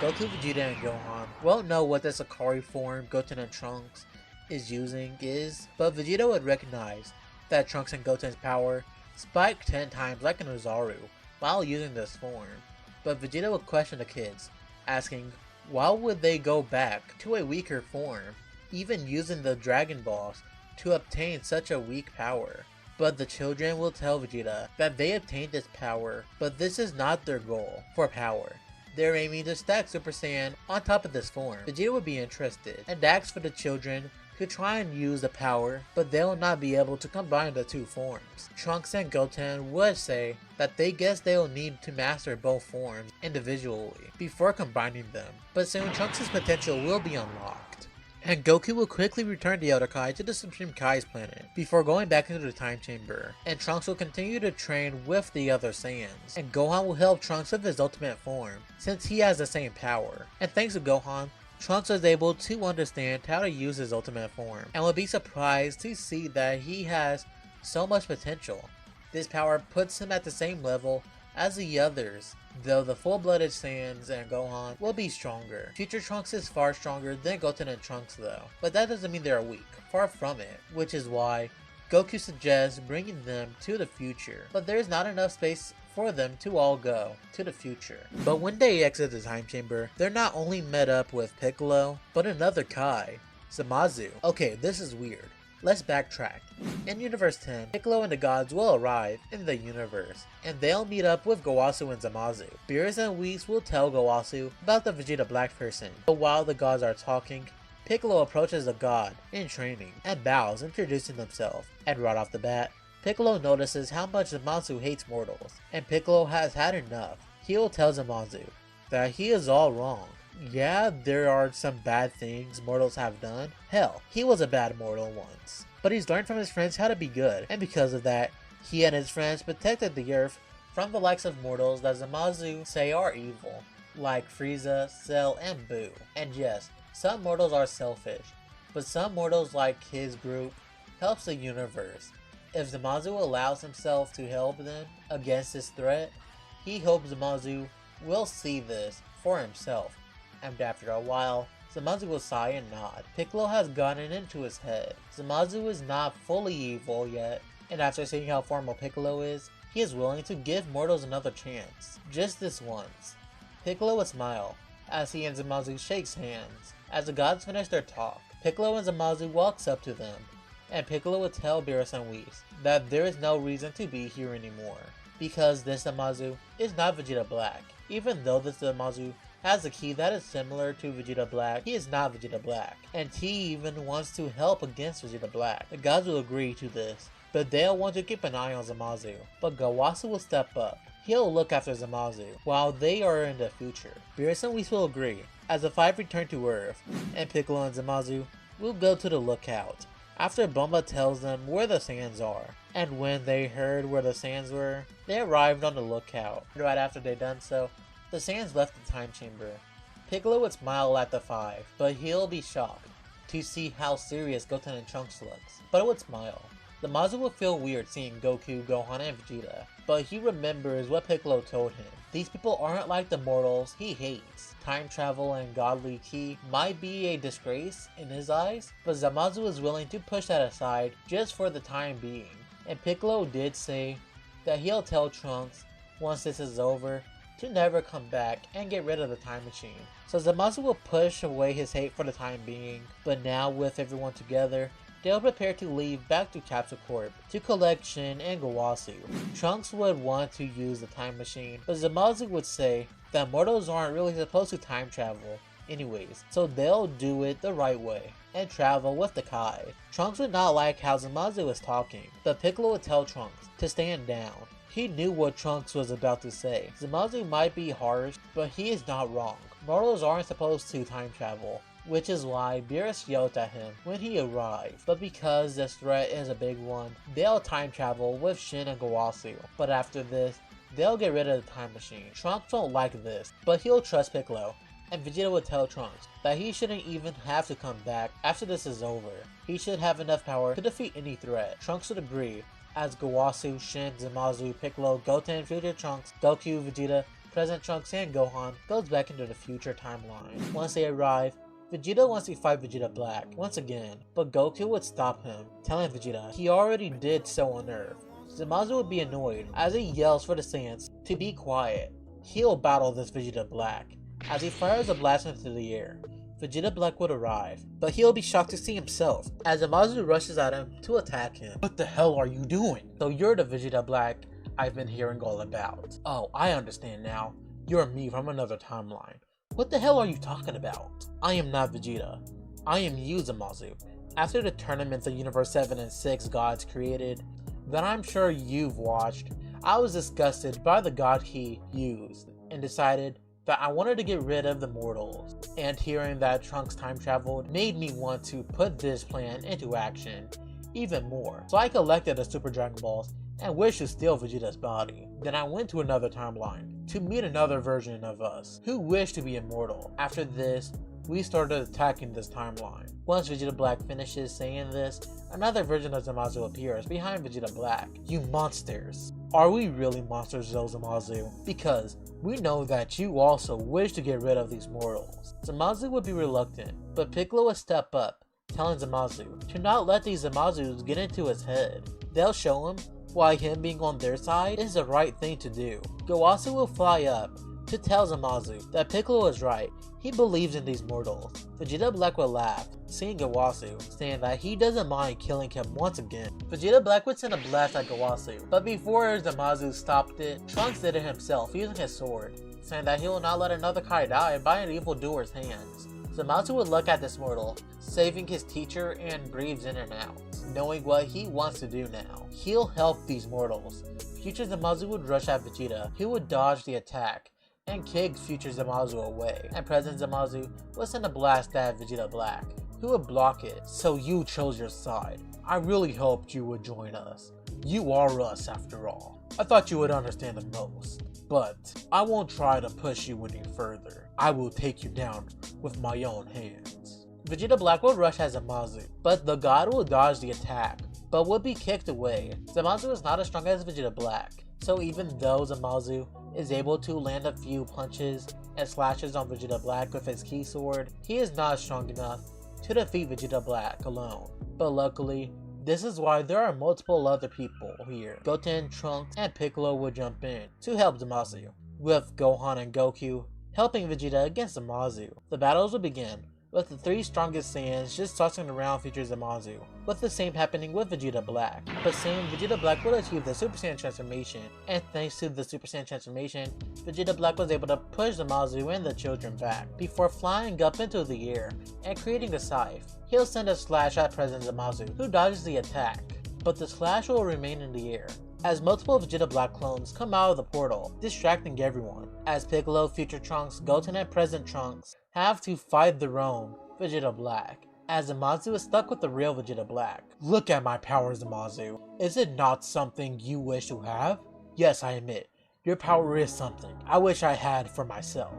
Goku, Vegeta, and Gohan won't know what the Sakari form Goten and Trunks is using is, but Vegeta would recognize that Trunks and Goten's power spiked 10 times like an Ozaru while using this form. But Vegeta would question the kids, asking why would they go back to a weaker form, even using the Dragon Balls to obtain such a weak power. But the children will tell Vegeta that they obtained this power, but this is not their goal for power. They're aiming to stack Super Saiyan on top of this form. Vegeta would be interested and asks for the children to try and use the power, but they'll not be able to combine the two forms. Trunks and Goten would say that they guess they'll need to master both forms individually before combining them, but soon Trunks' potential will be unlocked. And Goku will quickly return the Elder Kai to the Supreme Kai's planet before going back into the time chamber, and Trunks will continue to train with the other Saiyans, and Gohan will help Trunks with his ultimate form since he has the same power. And thanks to Gohan, Trunks was able to understand how to use his ultimate form and will be surprised to see that he has so much potential. This power puts him at the same level as the others, though the full-blooded Saiyans and Gohan will be stronger. Future Trunks is far stronger than Goten and Trunks though, but that doesn't mean they're weak, far from it, which is why Goku suggests bringing them to the future, but there's not enough space for them to all go to the future. But when they exit the time chamber, they're not only met up with Piccolo, but another Kai, Zamasu. Okay, this is weird. Let's backtrack. In Universe 10, Piccolo and the gods will arrive in the universe, and they'll meet up with Gowasu and Zamasu. Beerus and Whis will tell Gowasu about the Vegeta Black person, but while the gods are talking, Piccolo approaches the god in training and bows, introducing himself, and right off the bat, Piccolo notices how much Zamasu hates mortals, and Piccolo has had enough. He'll tell Zamasu that he is all wrong. Yeah, there are some bad things mortals have done. Hell, he was a bad mortal once. But he's learned from his friends how to be good, and because of that, he and his friends protected the Earth from the likes of mortals that Zamasu say are evil, like Frieza, Cell, and Boo. And yes, some mortals are selfish, but some mortals like his group helps the universe. If Zamasu allows himself to help them against this threat, he hopes Zamasu will see this for himself. And after a while, Zamasu will sigh and nod. Piccolo has gotten into his head. Zamasu is not fully evil yet, and after seeing how formal Piccolo is, he is willing to give mortals another chance. Just this once. Piccolo would smile as he and Zamasu shakes hands. As the gods finish their talk, Piccolo and Zamasu walks up to them, and Piccolo would tell Beerus and Whis that there is no reason to be here anymore, because this Zamasu is not Vegeta Black. Even though this Zamasu has a key that is similar to Vegeta Black, he is not Vegeta Black, and he even wants to help against Vegeta Black. The gods will agree to this, but they'll want to keep an eye on Zamasu. But Gowasu will step up. He'll look after Zamasu while they are in the future. Beerus and Whis will agree, as the five return to Earth, and Piccolo and Zamasu will go to the lookout after Bomba tells them where the Saiyans are. And when they heard where the Saiyans were, they arrived on the lookout. Right after they done so, the Saiyans left the time chamber. Piccolo would smile at the five, but he'll be shocked to see how serious Goten and Trunks looks, but would smile. Zamasu will feel weird seeing Goku, Gohan, and Vegeta, but he remembers what Piccolo told him. These people aren't like the mortals he hates. Time travel and godly ki might be a disgrace in his eyes, but Zamasu is willing to push that aside just for the time being. And Piccolo did say that he'll tell Trunks once this is over to never come back and get rid of the time machine. So Zamasu will push away his hate for the time being, but now with everyone together, they'll prepare to leave back to Capsule Corp to collect Shin and Gowasu. Trunks would want to use the time machine, but Zamasu would say that mortals aren't really supposed to time travel anyways, so they'll do it the right way and travel with the Kai. Trunks would not like how Zamasu was talking, but Piccolo would tell Trunks to stand down. He knew what Trunks was about to say. Zamasu might be harsh, but he is not wrong. Mortals aren't supposed to time travel, which is why Beerus yelled at him when he arrived. But because this threat is a big one, they'll time travel with Shin and Gowasu. But after this, they'll get rid of the time machine. Trunks won't like this, but he'll trust Piccolo. And Vegeta would tell Trunks that he shouldn't even have to come back after this is over. He should have enough power to defeat any threat. Trunks would agree, as Gowasu, Shin, Zamasu, Piccolo, Goten, future Trunks, Goku, Vegeta, present Trunks, and Gohan goes back into the future timeline. Once they arrive, Vegeta wants to fight Vegeta Black once again, but Goku would stop him, telling Vegeta he already did so on Earth. Zamasu would be annoyed as he yells for the Saiyans to be quiet. He'll battle this Vegeta Black as he fires a blast into the air. Vegeta Black would arrive, but he'll be shocked to see himself as Zamasu rushes at him to attack him. What the hell are you doing? So you're the Vegeta Black I've been hearing all about. Oh, I understand now. You're me from another timeline. What the hell are you talking about? I am not Vegeta. I am you, Zamasu. After the tournament the Universe 7 and 6 gods created, that I'm sure you've watched, I was disgusted by the god he used and decided that I wanted to get rid of the mortals, and hearing that Trunks time traveled made me want to put this plan into action even more. So I collected the Super Dragon Balls and wished to steal Vegeta's body. Then I went to another timeline to meet another version of us who wished to be immortal. After this, we started attacking this timeline. Once Vegeta Black finishes saying this, another version of Zamasu appears behind Vegeta Black. You monsters! Are we really monsters though, Zamasu? Because we know that you also wish to get rid of these mortals. Zamasu would be reluctant, but Piccolo would step up, telling Zamasu to not let these Zamasus get into his head. They'll show him why him being on their side is the right thing to do. Gowasu will fly up to tell Zamasu that Piccolo is right. He believes in these mortals. Vegeta Black would laugh, seeing Gowasu, saying that he doesn't mind killing him once again. Vegeta Black would send a blast at Gowasu, but before Zamasu stopped it, Trunks did it himself using his sword, saying that he will not let another Kai die by an evildoer's hands. Zamasu would look at this mortal, saving his teacher, and breathes in and out, knowing what he wants to do now. He'll help these mortals. Future Zamasu would rush at Vegeta, who would dodge the attack and kick Future Zamasu away, and Present Zamasu would send a blast at Vegeta Black, who would block it. So you chose your side. I really hoped you would join us. You are us after all. I thought you would understand the most, but I won't try to push you any further. I will take you down with my own hands. Vegeta Black will rush at Zamasu, but the god will dodge the attack, but would be kicked away. Zamasu is not as strong as Vegeta Black, so even though Zamasu is able to land a few punches and slashes on Vegeta Black with his key sword, he is not strong enough to defeat Vegeta Black alone. But luckily, this is why there are multiple other people here. Goten, Trunks, and Piccolo will jump in to help Zamasu, with Gohan and Goku helping Vegeta against Zamasu. The battles will begin with the three strongest Saiyans just tossing around Future Zamasu, with the same happening with Vegeta Black. But soon, Vegeta Black will achieve the Super Saiyan transformation, and thanks to the Super Saiyan transformation, Vegeta Black was able to push Zamasu and the children back, before flying up into the air and creating a scythe. He'll send a slash at President Zamasu, who dodges the attack, but the slash will remain in the air, as multiple Vegeta Black clones come out of the portal, distracting everyone, as Piccolo, Future Trunks, Goten, and Present Trunks have to fight their own Vegeta Black, as Zamasu is stuck with the real Vegeta Black. Look at my power, Zamasu. Is it not something you wish to have? Yes, I admit, your power is something I wish I had for myself,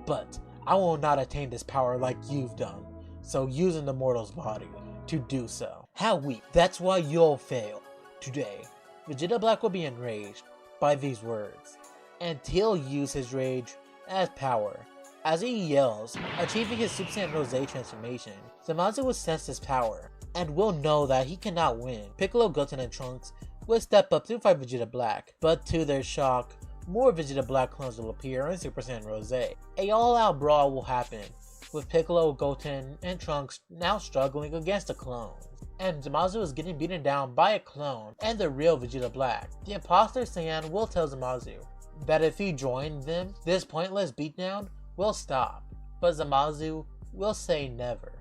but I will not attain this power like you've done, so using the mortal's body to do so. How weak. That's why you'll fail. Today, Vegeta Black will be enraged by these words, and he'll use his rage as power. As he yells, achieving his Super Saiyan Rose transformation, Zamasu will sense his power, and will know that he cannot win. Piccolo, Goten, and Trunks will step up to fight Vegeta Black, but to their shock, more Vegeta Black clones will appear in Super Saiyan Rose. A all-out brawl will happen, with Piccolo, Goten, and Trunks now struggling against the clones, and Zamasu is getting beaten down by a clone and the real Vegeta Black. The imposter Saiyan will tell Zamasu that if he joined them, this pointless beatdown will stop, but Zamasu will say never,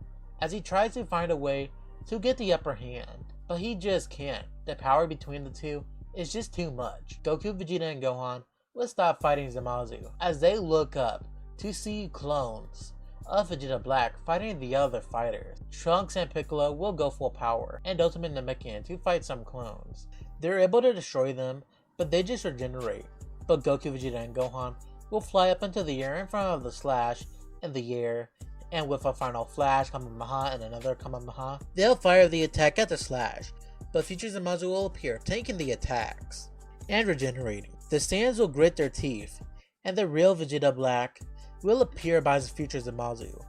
as he tries to find a way to get the upper hand, but he just can't. The power between the two is just too much. Goku, Vegeta, and Gohan will stop fighting Zamasu, as they look up to see clones of Vegeta Black fighting the other fighters. Trunks and Piccolo will go full power, and Ultimate Namekian to fight some clones. They're able to destroy them, but they just regenerate. But Goku, Vegeta, and Gohan will fly up into the air in front of the slash in the air, and with a final flash, Kamehameha, and another Kamehameha, they'll fire the attack at the slash, but Future Zamasu will appear, tanking the attacks and regenerating. The Saiyans will grit their teeth, and the real Vegeta Black will appear by Future Zamasu,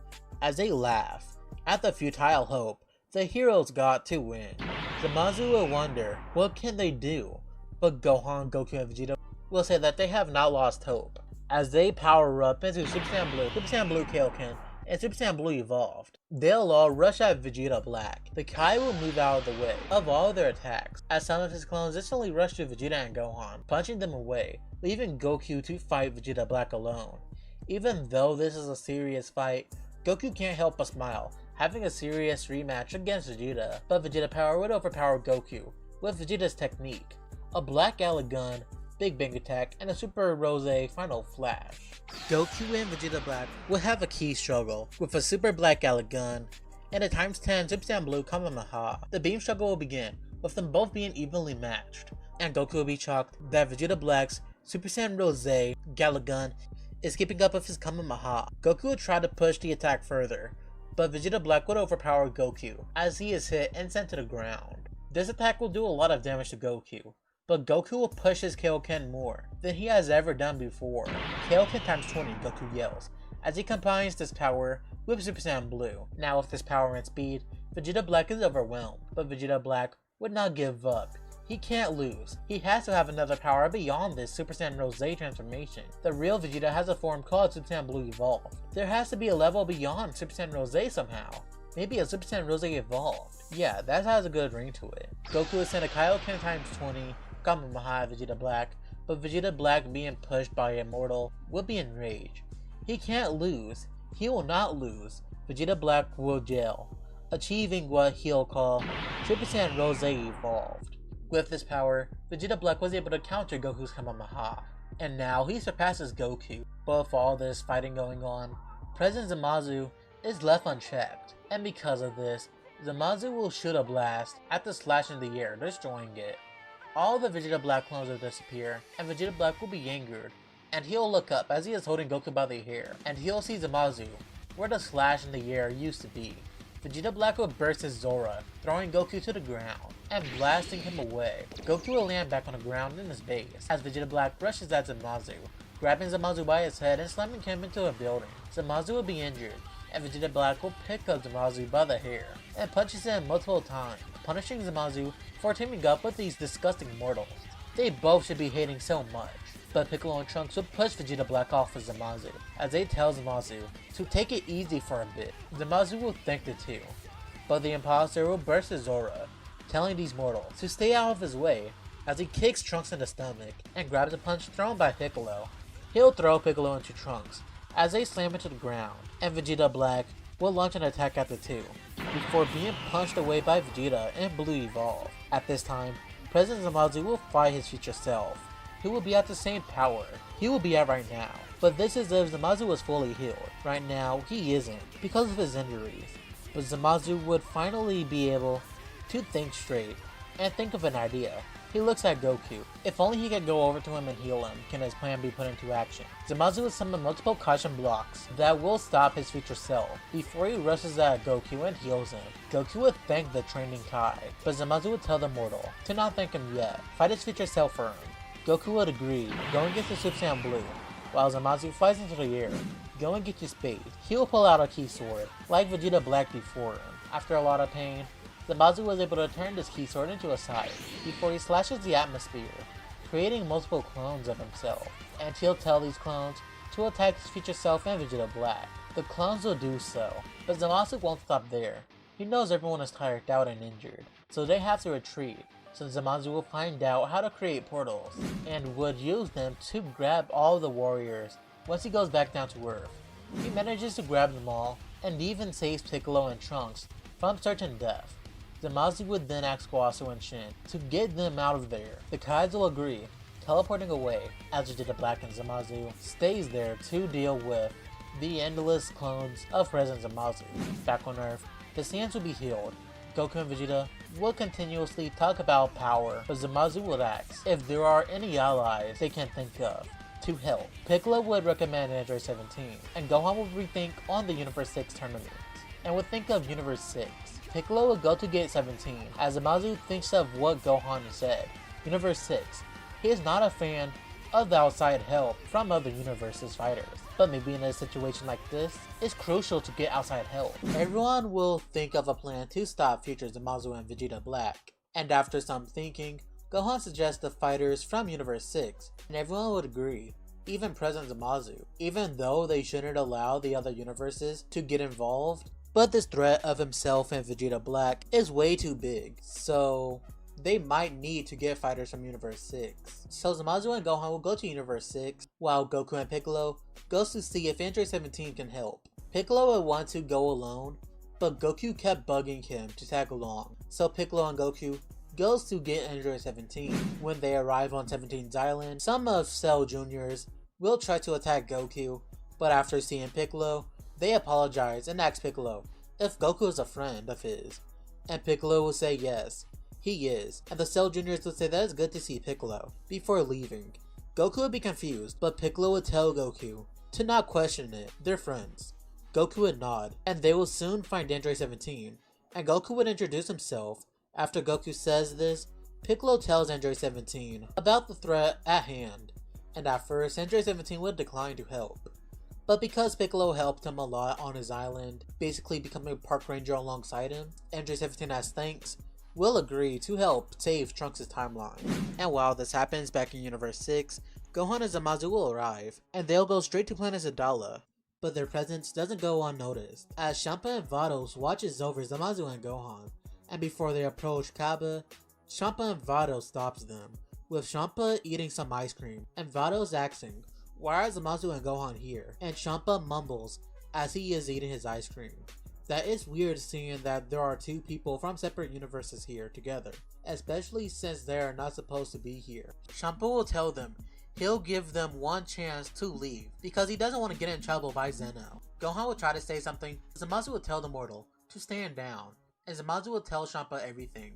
as they laugh at the futile hope the heroes got to win. Zamasu will wonder what can they do, but Gohan, Goku, and Vegeta will say that they have not lost hope, as they power up into Super Saiyan Blue Kaioken and Super Saiyan Blue evolved. They'll all rush at Vegeta Black. The Kai will move out of the way of all their attacks, as some of his clones instantly rush to Vegeta and Gohan, punching them away, leaving Goku to fight Vegeta Black alone. Even though this is a serious fight, Goku can't help but smile, having a serious rematch against Vegeta, but Vegeta Power would overpower Goku with Vegeta's technique, a Black Alley Gun, Big Bang Attack, and a Super Rose Final Flash. Goku and Vegeta Black would have a key struggle with a Super Black Alley Gun and a ×10 Super Saiyan Blue Kamehameha. The beam struggle will begin with them both being evenly matched, and Goku will be shocked that Vegeta Black's Super Saiyan Rose Gala Gun is keeping up with his Kamehameha. Goku would try to push the attack further, but Vegeta Black would overpower Goku as he is hit and sent to the ground. This attack will do a lot of damage to Goku, but Goku will push his Kaioken more than he has ever done before. Kaioken ×20, Goku yells, as he combines this power with Super Saiyan Blue. Now with this power and speed, Vegeta Black is overwhelmed, but Vegeta Black would not give up. He can't lose. He has to have another power beyond this Super Saiyan Rose transformation. The real Vegeta has a form called Super Saiyan Blue Evolved. There has to be a level beyond Super Saiyan Rose somehow. Maybe a Super Saiyan Rose Evolved. Yeah, that has a good ring to it. Goku would send a Kaioken ×20 Kamehameha Vegeta Black, but Vegeta Black being pushed by Immortal would be enraged. He can't lose. He will not lose. Vegeta Black will jail, achieving what he'll call Super Saiyan Rose Evolved. With this power, Vegeta Black was able to counter Goku's Kamehameha, and now he surpasses Goku. But with all this fighting going on, President Zamasu is left unchecked, and because of this, Zamasu will shoot a blast at the Slash in the air, destroying it. All the Vegeta Black clones will disappear, and Vegeta Black will be angered, and he'll look up as he is holding Goku by the hair, and he'll see Zamasu, where the Slash in the air used to be. Vegeta Black will burst his Zora, throwing Goku to the ground, and blasting him away. Goku will land back on the ground in his base, as Vegeta Black rushes at Zamasu, grabbing Zamasu by his head and slamming him into a building. Zamasu will be injured, and Vegeta Black will pick up Zamasu by the hair, and punches him multiple times, punishing Zamasu for teaming up with these disgusting mortals. They both should be hating so much, but Piccolo and Trunks would push Vegeta Black off of Zamasu, as they tell Zamasu to take it easy for a bit. Zamasu will think the two, but the imposter will burst his Zora, telling these mortals to stay out of his way, as he kicks Trunks in the stomach and grabs a punch thrown by Piccolo. He'll throw Piccolo into Trunks as they slam into the ground, and Vegeta Black will launch an attack at the two, before being punched away by Vegeta and Blue Evolve. At this time, President Zamasu will fight his future self, who will be at the same power he will be at right now. But this is if Zamasu was fully healed. Right now, he isn't, because of his injuries. But Zamasu would finally be able to think straight, and think of an idea. He looks at Goku. If only he could go over to him and heal him, can his plan be put into action? Zamasu will summon multiple caution blocks that will stop his future self before he rushes at Goku and heals him. Goku would thank the training Kai, but Zamasu would tell the mortal to not thank him yet, fight his future self for him. Goku would agree, going into Super Saiyan Blue, while Zamasu flies into the air, going into space. He will pull out a key sword, like Vegeta Black before him. After a lot of pain, Zamasu was able to turn this key sword into a scythe before he slashes the atmosphere, creating multiple clones of himself, and he'll tell these clones to attack his future self and Vegeta Black. The clones will do so, but Zamasu won't stop there. He knows everyone is tired out and injured, so they have to retreat, since Zamasu will find out how to create portals, and would use them to grab all the warriors once he goes back down to Earth. He manages to grab them all, and even saves Piccolo and Trunks from certain death. Zamasu would then ask Guasu and Shin to get them out of there. The Kaids will agree, teleporting away, as Vegeta Black and Zamasu stays there to deal with the endless clones of President Zamasu. Back on Earth, the Saiyans will be healed. Goku and Vegeta will continuously talk about power, but Zamasu would ask if there are any allies they can think of to help. Piccolo would recommend Android 17, and Gohan would rethink on the Universe 6 tournament, and would think of Universe 6. Piccolo would go to Gate 17, as Zamasu thinks of what Gohan said. Universe 6. He is not a fan of the outside help from other universes' fighters, but maybe in a situation like this, it's crucial to get outside help. Everyone will think of a plan to stop future Zamasu and Vegeta Black, and after some thinking, Gohan suggests the fighters from Universe 6, and everyone would agree. even President Zamasu, even though they shouldn't allow the other universes to get involved. But this threat of himself and Vegeta Black is way too big, so they might need to get fighters from Universe 6. So Zamasu and Gohan will go to Universe 6, while Goku and Piccolo goes to see if Android 17 can help. Piccolo would want to go alone, but Goku kept bugging him to tag along, so Piccolo and Goku goes to get Android 17. When they arrive on 17's island, some of Cell Jr.'s will try to attack Goku, but after seeing Piccolo, they apologize and ask Piccolo if Goku is a friend of his, and Piccolo will say yes, he is, and the Cell Jr.'s would say that it's good to see Piccolo. Before leaving, Goku would be confused, but Piccolo would tell Goku to not question it, they're friends. Goku would nod, and they will soon find Android 17, and Goku would introduce himself. After Goku says this, Piccolo tells Android 17 about the threat at hand, and at first Android 17 would decline to help. But because Piccolo helped him a lot on his island, basically becoming a park ranger alongside him, Android 17 as thanks will agree to help save Trunks' timeline. And while this happens back in Universe 6, Gohan and Zamasu will arrive, and they'll go straight to Planet Zadala. But their presence doesn't go unnoticed, as Champa and Vados watches over Zamasu and Gohan, and before they approach Kaba, Champa and Vados stops them, with Champa eating some ice cream, and Vados asking, why are Zamasu and Gohan here? And Champa mumbles as he is eating his ice cream. That is weird seeing that there are two people from separate universes here together, especially since they are not supposed to be here. Champa will tell them he'll give them one chance to leave because he doesn't want to get in trouble by Zeno. Gohan will try to say something, Zamasu will tell the mortal to stand down, and Zamasu will tell Champa everything.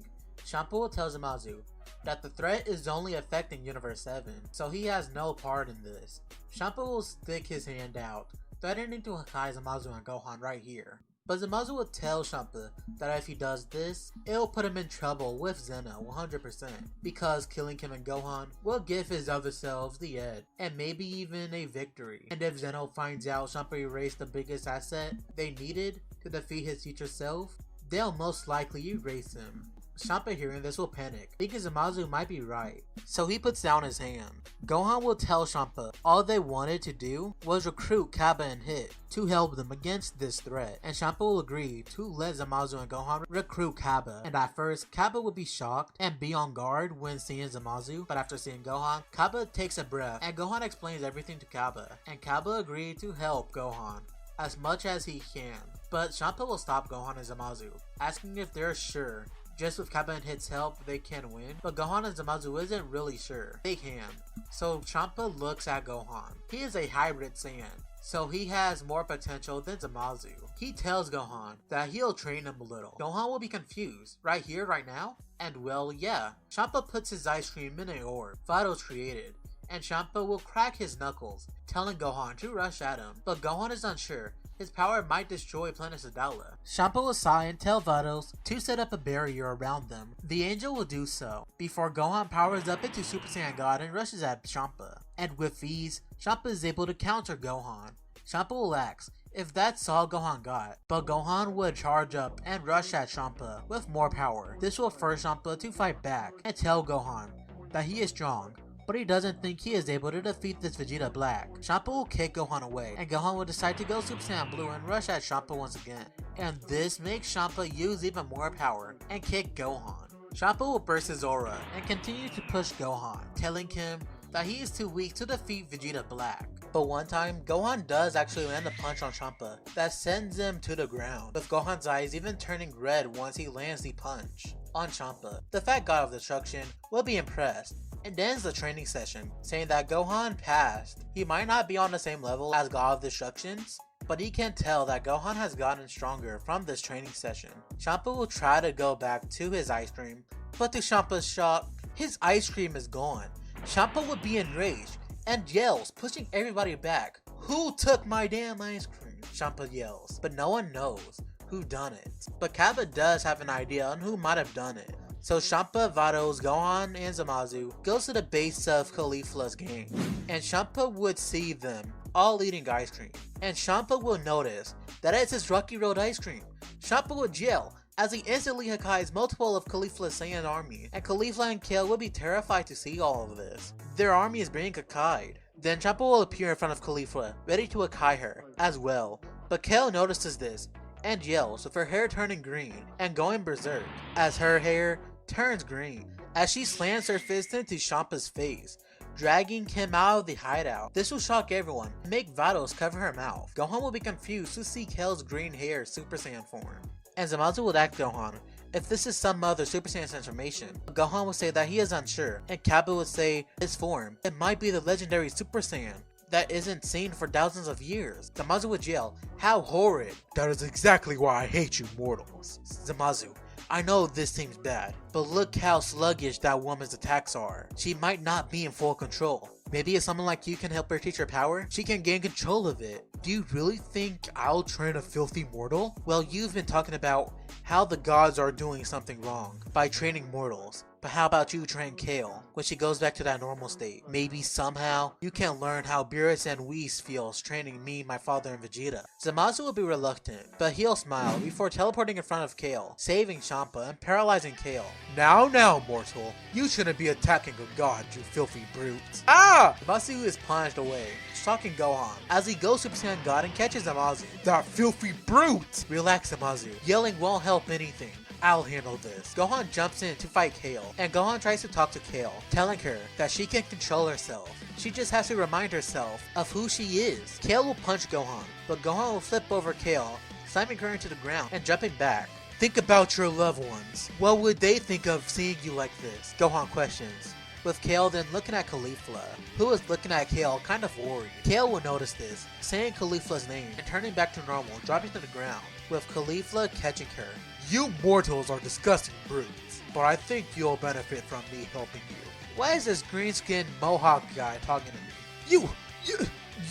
Champa will tell Zamasu that the threat is only affecting Universe 7, so he has no part in this. Champa will stick his hand out, threatening to Hakai Zamasu and Gohan right here. But Zamasu will tell Champa that if he does this, it'll put him in trouble with Zeno 100%, because killing him and Gohan will give his other selves the edge, and maybe even a victory. And if Zeno finds out Champa erased the biggest asset they needed to defeat his future self, they'll most likely erase him. Champa hearing this will panic, thinking Zamasu might be right, so he puts down his hand. Gohan will tell Champa all they wanted to do was recruit Kaba and Hit to help them against this threat, and Champa will agree to let Zamasu and Gohan recruit Kaba. And at first, Kaba would be shocked and be on guard when seeing Zamasu, but after seeing Gohan, Kaba takes a breath and Gohan explains everything to Kaba, and Kaba agreed to help Gohan as much as he can. But Champa will stop Gohan and Zamasu, asking if they're sure just with Kaba and Hit's help they can win, but Gohan and Zamasu isn't really sure they can. So Champa looks at Gohan. He is a hybrid Saiyan, so he has more potential than Zamasu. He tells Gohan that he'll train him a little. Gohan will be confused, right here, right now? And well, yeah. Champa puts his ice cream in an orb Vados created, and Champa will crack his knuckles, telling Gohan to rush at him, but Gohan is unsure. His power might destroy Planet Zadala. Champa will sigh and tell Vados to set up a barrier around them. The angel will do so, before Gohan powers up into Super Saiyan God and rushes at Champa. And with ease, Champa is able to counter Gohan. Champa will ask if that's all Gohan got, but Gohan would charge up and rush at Champa with more power. This will force Champa to fight back and tell Gohan that he is strong, but he doesn't think he is able to defeat this Vegeta Black. Champa will kick Gohan away, and Gohan will decide to go Super Saiyan Blue and rush at Champa once again. And this makes Champa use even more power and kick Gohan. Champa will burst his aura and continue to push Gohan, telling him that he is too weak to defeat Vegeta Black. But one time, Gohan does actually land a punch on Champa that sends him to the ground, with Gohan's eyes even turning red once he lands the punch on Champa. The Fat God of Destruction will be impressed and ends the training session, saying that Gohan passed. He might not be on the same level as God of Destructions, but he can tell that Gohan has gotten stronger from this training session. Champa will try to go back to his ice cream, but to Champa's shock, his ice cream is gone. Champa would be enraged and yells, pushing everybody back. "Who took my damn ice cream?" Champa yells, but no one knows who done it. But Kaba does have an idea on who might have done it. So Champa, Vados, Gohan, and Zamasu goes to the base of Caulifla's gang, and Champa would see them all eating ice cream, and Champa will notice that it's his Rocky Road ice cream. Champa would yell as he instantly Hakai's multiple of Caulifla's Saiyan army, and Caulifla and Kale would be terrified to see all of this. Their army is being Hakai'd, Then Champa will appear in front of Caulifla, ready to Akai her as well. But Kale notices this and yells, with her hair turning green and going berserk as her hair turns green as she slams her fist into Champa's face, dragging him out of the hideout. This will shock everyone and make Vados cover her mouth. Gohan will be confused to see Kale's green hair Super Saiyan form, and Zamasu will ask Gohan if this is some other Super Saiyan transformation. Gohan will say that he is unsure, and Kappa would say his form, it might be the legendary Super Saiyan that isn't seen for thousands of years. Zamasu would yell, "How horrid! That is exactly why I hate you mortals." Zamasu, I know this seems bad, but look how sluggish that woman's attacks are. She might not be in full control. Maybe if someone like you can help her teach her power, she can gain control of it. Do you really think I'll train a filthy mortal? Well, you've been talking about how the gods are doing something wrong by training mortals. But how about you train Kale when she goes back to that normal state? Maybe somehow you can learn how Beerus and Whis feels training me, my father, and Vegeta. Zamasu will be reluctant, but he'll smile before teleporting in front of Kale, saving Champa and paralyzing Kale. Now, mortal, you shouldn't be attacking a god, you filthy brute. Ah! Zamasu is plunged away, shocking Gohan as he goes Super Saiyan God and catches Zamasu. That filthy brute! Relax, Zamasu. Yelling won't help anything. I'll handle this. Gohan jumps in to fight Kale, and Gohan tries to talk to Kale, telling her that she can control herself. She just has to remind herself of who she is. Kale will punch Gohan, but Gohan will flip over Kale, slamming her into the ground and jumping back. Think about your loved ones. What would they think of seeing you like this? Gohan questions, with Kale then looking at Caulifla, who is looking at Kale kind of worried. Kale will notice this, saying Caulifla's name and turning back to normal, dropping to the ground, with Caulifla catching her. You mortals are disgusting brutes, but I think you'll benefit from me helping you. Why is this green-skinned mohawk guy talking to me?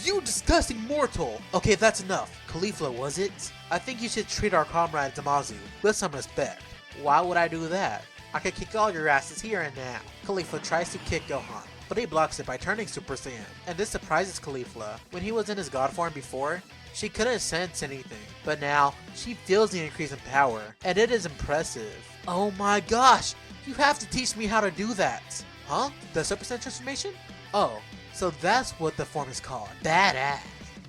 You disgusting mortal! Okay, that's enough. Caulifla, was it? I think you should treat our comrade Zamasu with some respect. Why would I do that? I could kick all your asses here and now. Caulifla tries to kick Gohan, but he blocks it by turning Super Saiyan, and this surprises Caulifla. When he was in his god form before, she couldn't sense anything, but now she feels the increase in power, and it is impressive. Oh my gosh, you have to teach me how to do that. Huh? The Super Saiyan transformation? Oh, so that's what the form is called. Badass.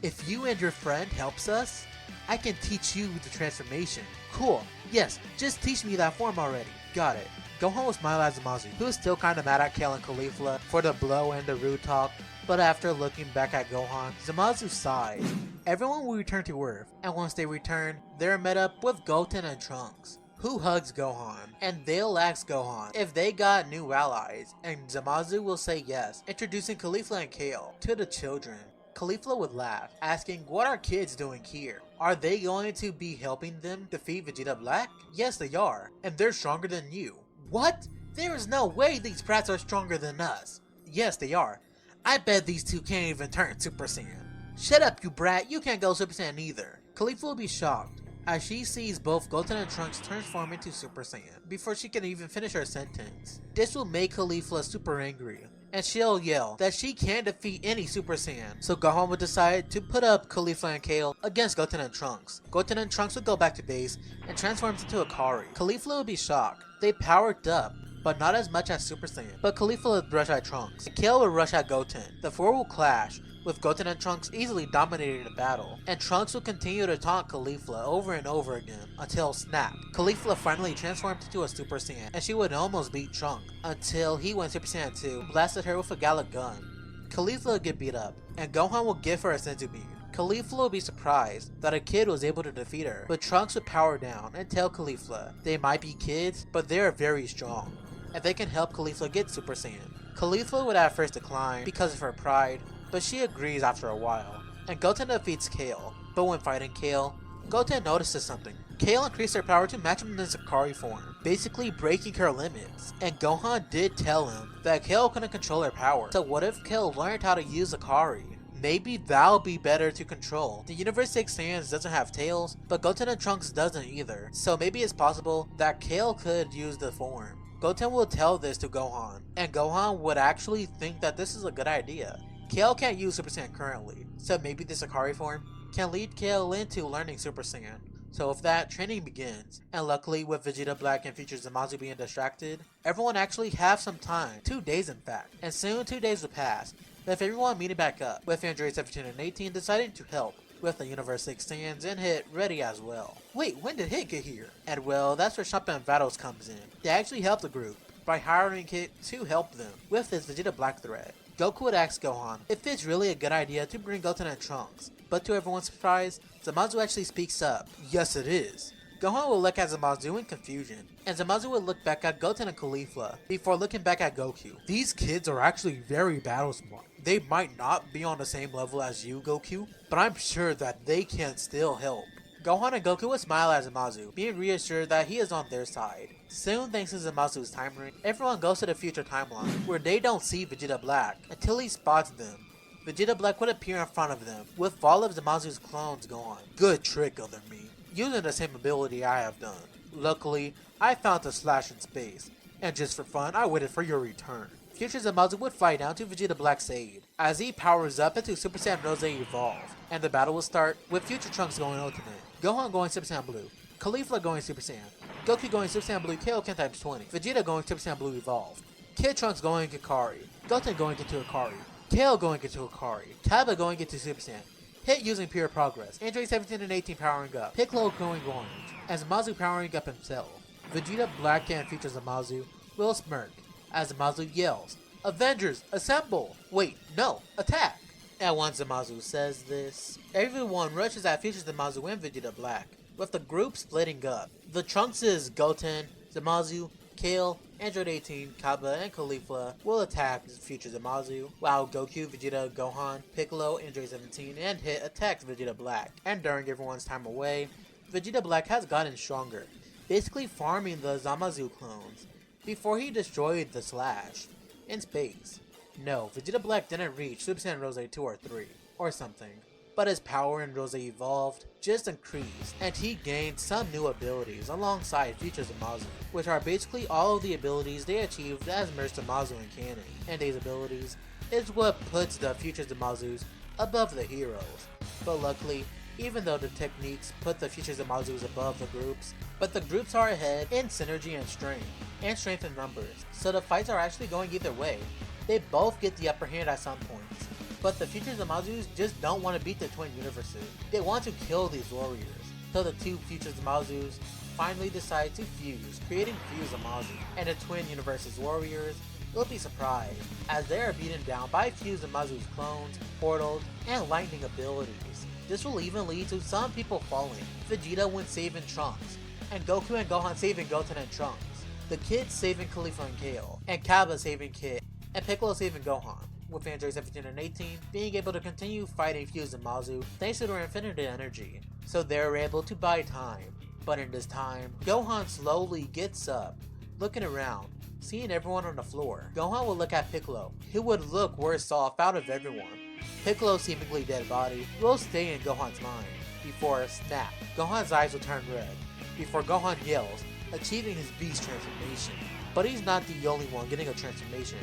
If you and your friend helps us, I can teach you the transformation. Cool. Yes, just teach me that form already. Got it. Gohan will smile at Zamasu, who is still kinda mad at Kale and Caulifla for the blow and the rude talk, but after looking back at Gohan, Zamasu sighs. Everyone will return to Earth, and once they return, they're met up with Goten and Trunks, who hugs Gohan, and they'll ask Gohan if they got new allies, and Zamasu will say yes, introducing Caulifla and Kale to the children. Caulifla would laugh, asking what are kids doing here? Are they going to be helping them defeat Vegeta Black? Yes, they are, and they're stronger than you. What? There is no way these brats are stronger than us. Yes, they are. I bet these two can't even turn Super Saiyan. Shut up, you brat, you can't go Super Saiyan either. Caulifla will be shocked as she sees both Goten and Trunks transform into Super Saiyan before she can even finish her sentence. This will make Caulifla super angry, and she'll yell that she can't defeat any Super Saiyan. So Gohan would decide to put up Caulifla and Kale against Goten and Trunks. Goten and Trunks would go back to base and transforms into Akari. Caulifla would be shocked. They powered up, but not as much as Super Saiyan. But Caulifla would rush at Trunks, and Kale would rush at Goten. The four will clash, with Goten and Trunks easily dominating the battle, and Trunks will continue to taunt Caulifla over and over again until snap. Caulifla finally transformed into a Super Saiyan, and she would almost beat Trunks until he went Super Saiyan 2 and blasted her with a Gallic gun. Caulifla would get beat up, and Gohan will give her a senzu bean. Caulifla will be surprised that a kid was able to defeat her, but Trunks would power down and tell Caulifla they might be kids, but they are very strong, and they can help Caulifla get Super Saiyan. Caulifla would at first decline because of her pride, but she agrees after a while, and Goten defeats Kale. But when fighting Kale, Goten notices something. Kale increased her power to match him in his Akari form, basically breaking her limits, and Gohan did tell him that Kale couldn't control her power. So what if Kale learned how to use Akari? Maybe that'll be better to control. The Universe 6 Saiyans doesn't have tails, but Goten and Trunks doesn't either, so maybe it's possible that Kale could use the form. Goten will tell this to Gohan, and Gohan would actually think that this is a good idea. Kale can't use Super Saiyan currently, so maybe this Akari form can lead Kale into learning Super Saiyan. So with that, training begins, and luckily with Vegeta Black and future Zamasu being distracted, everyone actually have some time, 2 days in fact, and soon 2 days will pass, with everyone meeting back up, with Android 17 and 18 deciding to help, with the Universe 6 stands and Hit ready as well. Wait, when did Hit get here? And well, that's where Champion Battles comes in. They actually help the group by hiring Hit to help them with this Vegeta Black thread. Goku would ask Gohan if it's really a good idea to bring Goten and Trunks, but to everyone's surprise, Zamasu actually speaks up. Yes, it is. Gohan will look at Zamasu in confusion, and Zamasu will look back at Goten and Caulifla before looking back at Goku. These kids are actually very battle smart. They might not be on the same level as you, Goku, but I'm sure that they can still help. Gohan and Goku will smile at Zamasu, being reassured that he is on their side. Soon, thanks to Zamasu's time ring, everyone goes to the future timeline, where they don't see Vegeta Black until he spots them. Vegeta Black would appear in front of them, with all of Zamasu's clones gone. Good trick, other me. Using the same ability I have done. Luckily, I found the slash in space, and just for fun, I waited for your return. Future Zamasu would fly down to Vegeta Black's aid, as he powers up into Super Saiyan Rose Evolve, and the battle will start with Future Trunks going Ultimate, Gohan going Super Saiyan Blue, Caulifla going Super Saiyan, Goku going Super Saiyan Blue Kaioken times 20, Vegeta going Super Saiyan Blue Evolve, Kid Trunks going Hikari, Goten going into Hikari, Kale going into Hikari, Kaba going into Super Saiyan, Hit using Pure Progress, Android 17 and 18 powering up, Piccolo going orange, and Zamasu powering up himself. Vegeta Black and Future Zamasu will smirk as Zamasu yells, "Avengers, assemble!" Wait, no, attack! And once Zamasu says this, everyone rushes at Future Zamasu and Vegeta Black, with the group splitting up. The Trunkses Goten, Zamasu, Kale, Android 18, Kaba, and Caulifla will attack Future Zamasu, while Goku, Vegeta, Gohan, Piccolo, Android 17, and Hit attacks Vegeta Black. And during everyone's time away, Vegeta Black has gotten stronger, basically farming the Zamasu clones, before he destroyed the Slash in space. No, Vegeta Black didn't reach Super Saiyan Rose 2 or 3, or something, but his power in Rose Evolved just increased, and he gained some new abilities alongside Future Zamasu, which are basically all of the abilities they achieved as Merged Zamasu in canon. And these abilities is what puts the Future Zamasus above the heroes. But luckily, even though the techniques put the Future Zamasus above the groups, but the groups are ahead in synergy and strength in numbers, so the fights are actually going either way. They both get the upper hand at some points. But the Future Zamasus just don't want to beat the twin universes. They want to kill these warriors. So the two Future Zamasus finally decide to fuse, creating Fuse Zamasu. And the twin universes warriors will be surprised, as they are beaten down by Fuse Zamasu's clones, portals, and lightning abilities. This will even lead to some people falling. Vegeta when saving Trunks, and Goku and Gohan saving Goten and Trunks. The kids saving Caulifla and Kale, and Kaba saving Kid, and Piccolo saving Gohan, with Android 17 and 18 being able to continue fighting Fuse Zamasu thanks to their infinite energy, so they're able to buy time. But in this time, Gohan slowly gets up, looking around, seeing everyone on the floor. Gohan will look at Piccolo, who would look worse off out of everyone. Piccolo's seemingly dead body will stay in Gohan's mind, before a snap. Gohan's eyes will turn red, before Gohan yells, achieving his beast transformation. But he's not the only one getting a transformation,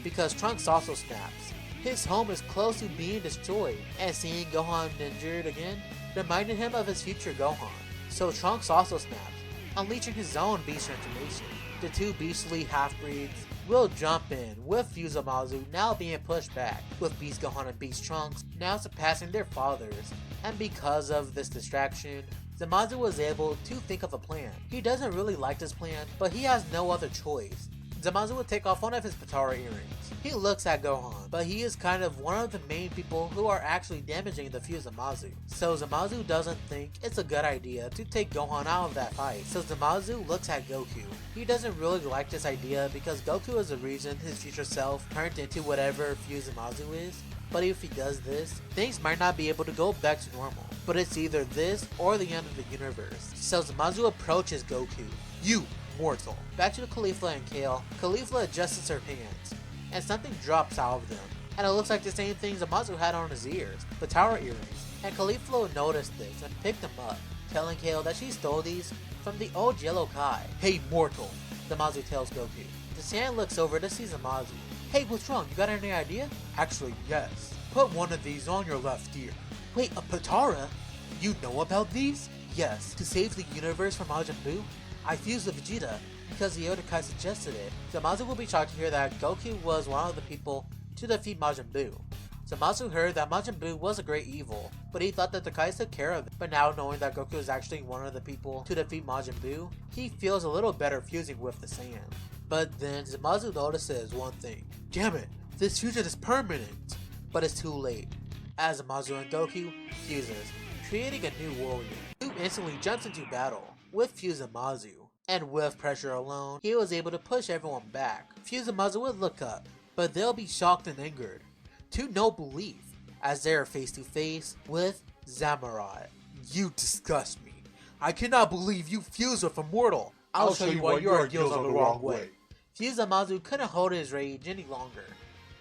because Trunks also snaps. His home is close to being destroyed, and seeing Gohan injured again reminded him of his future Gohan. So Trunks also snaps, unleashing his own beast transformation. The two beastly half-breeds will jump in, with Fuse Zamasu now being pushed back, with Beast Gohan and Beast Trunks now surpassing their fathers. And because of this distraction, Zamasu was able to think of a plan. He doesn't really like this plan, but he has no other choice. Zamasu will take off one of his Potara earrings. He looks at Gohan, but he is kind of one of the main people who are actually damaging the Fuse Zamasu. So Zamasu doesn't think it's a good idea to take Gohan out of that fight. So Zamasu looks at Goku. He doesn't really like this idea because Goku is the reason his future self turned into whatever Fuse Zamasu is. But if he does this, things might not be able to go back to normal. But it's either this or the end of the universe. So Zamasu approaches Goku. "You, mortal." Back to the Caulifla and Kale, Caulifla adjusts her hands, and something drops out of them. And it looks like the same thing Zamasu had on his ears, the tower earrings. And Caulifla noticed this and picked them up, telling Kale that she stole these from the old Yellow Kai. "Hey mortal," Zamasu tells Goku. The Saiyan looks over to see Zamasu. "Hey, what's wrong? You got any idea?" "Actually, yes. Put one of these on your left ear." "Wait, a Potara? You know about these?" "Yes. To save the universe from Majin Buu, I fused with Vegeta because the Yellow Kai suggested it." Zamasu will be shocked to hear that Goku was one of the people to defeat Majin Buu. Zamasu heard that Majin Buu was a great evil, but he thought that the Kais took care of it. But now knowing that Goku is actually one of the people to defeat Majin Buu, he feels a little better fusing with the sand. But then Zamasu notices one thing. Damn it, this fusion is permanent! But it's too late, as Zamasu and Goku fuses, creating a new warrior, who instantly jumps into battle with Fuse-Zamasu. And with pressure alone, he was able to push everyone back. Fuse-Zamasu would look up, but they'll be shocked and angered to no belief as they're face to face with Zamurai. You disgust me. I cannot believe you fused with a mortal. I'll show you why your ideals are the wrong way. Fuse-Zamasu couldn't hold his rage any longer.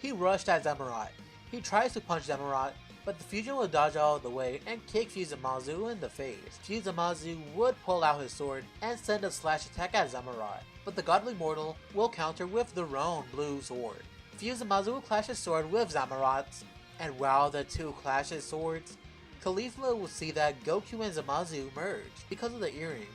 He rushed at Zamurai. He tries to punch Zamurai, but the fusion would dodge out of the way and kick Fuse-Zamasu in the face. Fuse-Zamasu would pull out his sword and send a slash attack at Zamurai, but the godly mortal will counter with their own blue sword. Fuse-Zamasu will clash his sword with Zamurat's, and while the two clash his swords, Caulifla will see that Goku and Zamasu merge because of the earrings,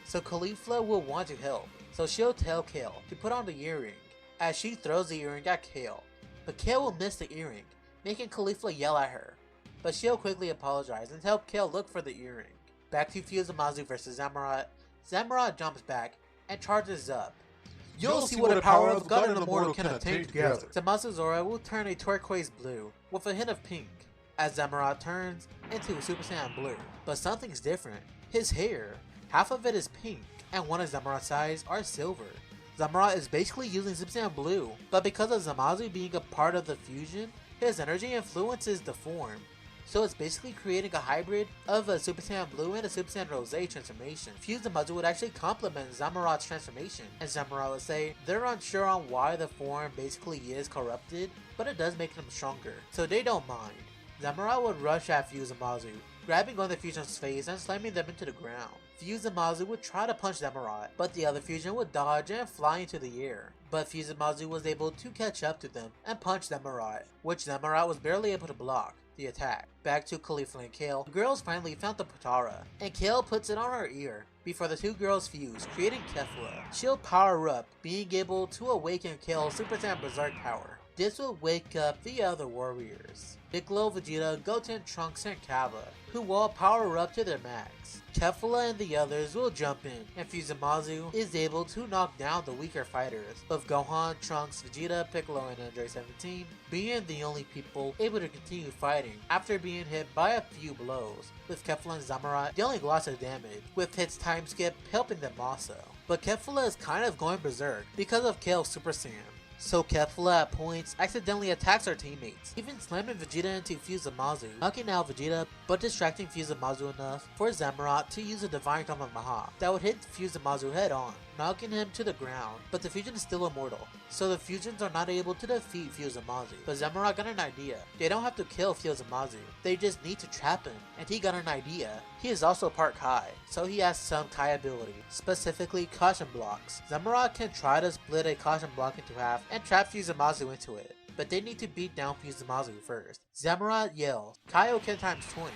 so Caulifla will want to help. So she'll tell Kale to put on the earring, as she throws the earring at Kale. But Kale will miss the earring, making Caulifla yell at her. But she'll quickly apologize and help Kale look for the earring. Back to Fuse-Zamasu vs Zamurai. Zamurai jumps back and charges up. You'll see what the power of God and the Immortal can attain together. Zamasu's aura will turn a turquoise blue with a hint of pink, as Zamurai turns into Super Saiyan blue. But something's different. His hair, half of it is pink, and one of Zamurai's sides are silver. Zamurai is basically using Super Saiyan blue, but because of Zamasu being a part of the fusion, his energy influences the form. So it's basically creating a hybrid of a Super Saiyan Blue and a Super Saiyan Rose transformation. Fuse-Zamasu would actually complement Zamurai's transformation, and Zamurai would say they're unsure on why the form basically is corrupted, but it does make them stronger, so they don't mind. Zamurai would rush at Fuse-Zamasu, grabbing on the fusion's face and slamming them into the ground. Fuse-Zamasu would try to punch Zamurai, but the other fusion would dodge and fly into the air. But Fuse-Zamasu was able to catch up to them and punch Zamurai, which Zamurai was barely able to block the attack. Back to Caulifla and Kale, the girls finally found the Potara, and Kale puts it on her ear before the two girls fuse, creating Kefla. She'll power up, being able to awaken Kale's Super Saiyan Berserk power. This will wake up the other warriors, Piccolo, Vegeta, Goten, Trunks, and Kaba, who will power up to their max. Kefla and the others will jump in, and Fuse-Zamasu is able to knock down the weaker fighters, with Gohan, Trunks, Vegeta, Piccolo, and Android 17 being the only people able to continue fighting after being hit by a few blows, with Kefla and Zamurai dealing lots of damage, with hits time skip helping them also. But Kefla is kind of going berserk because of Kale's Super Saiyan. So Kefla at points accidentally attacks her teammates, even slamming Vegeta into Fuse-Zamasu, knocking out Vegeta but distracting Fuse-Zamasu enough for Zamurai to use a Divine Kamehameha that would hit Fuse-Zamasu head on, knocking him to the ground, but the fusion is still immortal, so the fusions are not able to defeat Fuse-Zamasu. But Zamurai got an idea. They don't have to kill Fuse-Zamasu, they just need to trap him, and he got an idea. He is also part Kai, so he has some Kai ability, specifically caution blocks. Zamurai can try to split a caution block into half and trap Fuse-Zamasu into it, but they need to beat down Fuse-Zamasu first. Zamurai yells, Kaioken times 20,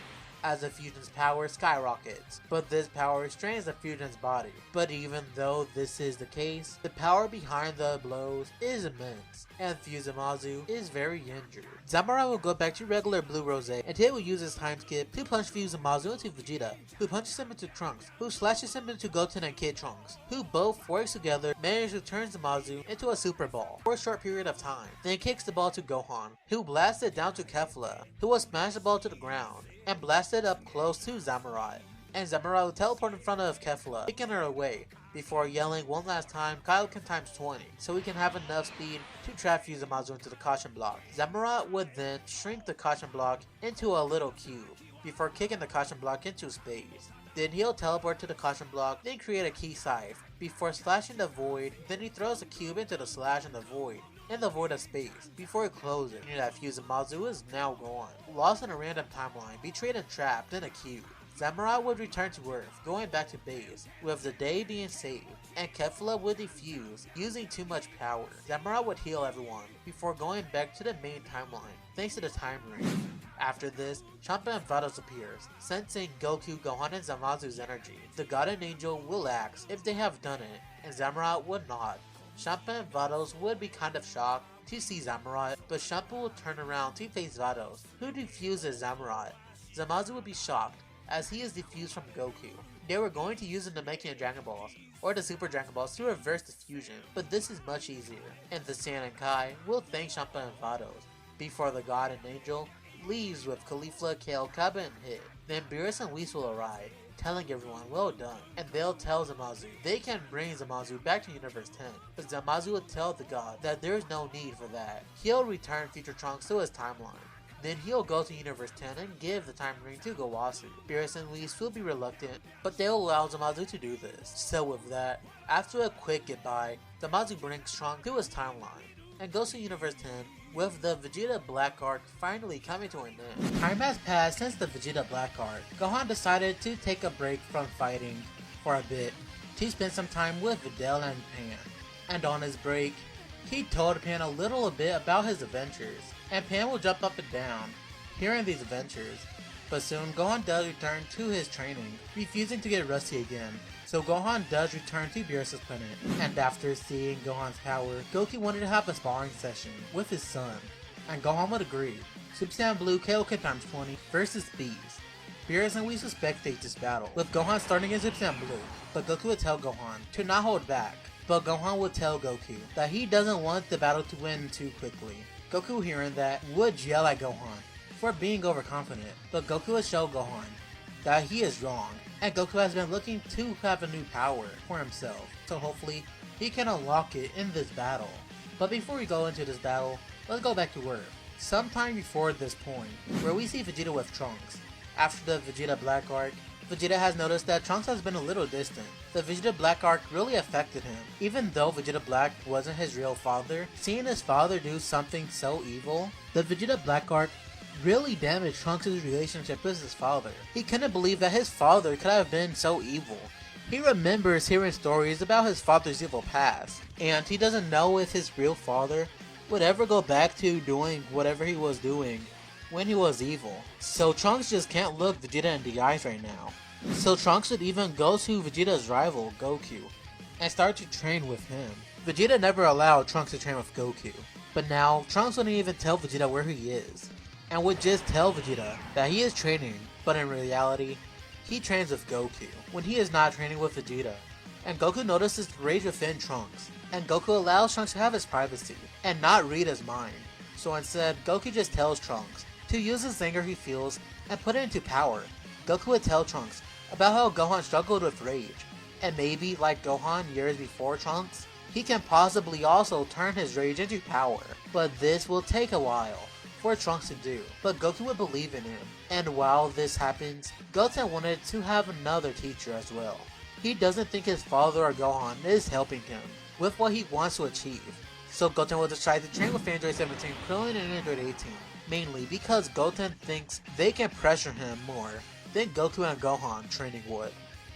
as the fusion's power skyrockets, but this power strains the fusion's body. But even though this is the case, the power behind the blows is immense, and Fuse-Zamasu is very injured. Zamurai will go back to regular Blue Rose, and he will use his time skip to punch Fuse-Zamasu into Vegeta, who punches him into Trunks, who slashes him into Goten and Kid Trunks, who both works together manage to turn Zamasu into a Super Ball for a short period of time, then kicks the ball to Gohan, who blasts it down to Kefla, who will smash the ball to the ground, and blast it up close to Zamurai. And Zamurai will teleport in front of Kefla, taking her away, before yelling one last time Kaioken times 20, so he can have enough speed to trap Fuse-Zamasu into the caution block. Zamurai would then shrink the caution block into a little cube, before kicking the caution block into space. Then he'll teleport to the caution block, then create a key scythe, before slashing the void, then he throws the cube into the slash in the void of space, before he closes it, and that Fuse-Zamasu is now gone. Lost in a random timeline, betrayed and trapped in a cube. Zamurai would return to Earth, going back to base, with the day being saved, and Kefla would defuse, using too much power. Zamurai would heal everyone, before going back to the main timeline, thanks to the time ring. After this, Champa and Vados appears, sensing Goku, Gohan, and Zamasu's energy. The God and Angel will ask if they have done it, and Zamurai would not. Champa and Vados would be kind of shocked to see Zamorot, but Champa will turn around to face Vados, who defuses Zamorot. Zamasu would be shocked, as he is defused from Goku. They were going to use the Namekian Dragon Balls, or the Super Dragon Balls, to reverse the fusion, but this is much easier, and the Saiyan and Kai will thank Champa and Vados, before the God and Angel leaves with Caulifla, Kale, Kaba, and Hit. Then Beerus and Whis will arrive, telling everyone well done, and they'll tell Zamasu they can bring Zamasu back to Universe 10, but Zamasu will tell the God that there's no need for that. He'll return Future Trunks to his timeline. Then he'll go to Universe 10 and give the Time Ring to Gowasu. Beerus and Whis will be reluctant, but they'll allow Zamasu to do this. So with that, after a quick goodbye, Zamasu brings Trunks to his timeline, and goes to Universe 10 with the Vegeta Black Arc finally coming to an end. Time has passed since the Vegeta Black Arc. Gohan decided to take a break from fighting for a bit to spend some time with Videl and Pan. And on his break, he told Pan a little bit about his adventures, and Pan will jump up and down hearing these adventures. But soon Gohan does return to his training, refusing to get rusty again. So Gohan does return to Beerus' planet, and after seeing Gohan's power, Goku wanted to have a sparring session with his son, and Gohan would agree. Super Saiyan Blue Kaioken times 20 versus Bees. Beerus and Whis spectate this battle, with Gohan starting in Super Saiyan Blue, but Goku would tell Gohan to not hold back. But Gohan would tell Goku that he doesn't want the battle to win too quickly. Goku, hearing that, would yell at Gohan for being overconfident, but Goku would show Gohan that he is wrong, and Goku has been looking to have a new power for himself, so hopefully he can unlock it in this battle. But before we go into this battle, let's go back to Earth. Sometime before this point, where we see Vegeta with Trunks. After the Vegeta Black Arc, Vegeta has noticed that Trunks has been a little distant. The Vegeta Black Arc really affected him. Even though Vegeta Black wasn't his real father, seeing his father do something so evil, the Vegeta Black Arc really damaged Trunks' relationship with his father. He couldn't believe that his father could have been so evil. He remembers hearing stories about his father's evil past, and he doesn't know if his real father would ever go back to doing whatever he was doing when he was evil. So Trunks just can't look Vegeta in the eyes right now. So Trunks would even go to Vegeta's rival, Goku, and start to train with him. Vegeta never allowed Trunks to train with Goku, but now Trunks wouldn't even tell Vegeta where he is, and would just tell Vegeta that he is training, but in reality, he trains with Goku when he is not training with Vegeta. And Goku notices the rage within Trunks, and Goku allows Trunks to have his privacy and not read his mind. So instead, Goku just tells Trunks to use his anger he feels and put it into power. Goku would tell Trunks about how Gohan struggled with rage, and maybe, like Gohan years before Trunks, he can possibly also turn his rage into power. But this will take a while for Trunks to do, but Goku would believe in him. And while this happens, Goten wanted to have another teacher as well. He doesn't think his father or Gohan is helping him with what he wants to achieve. So Goten will decide to train with Android 17, Krillin, and Android 18, mainly because Goten thinks they can pressure him more than Goku and Gohan training would.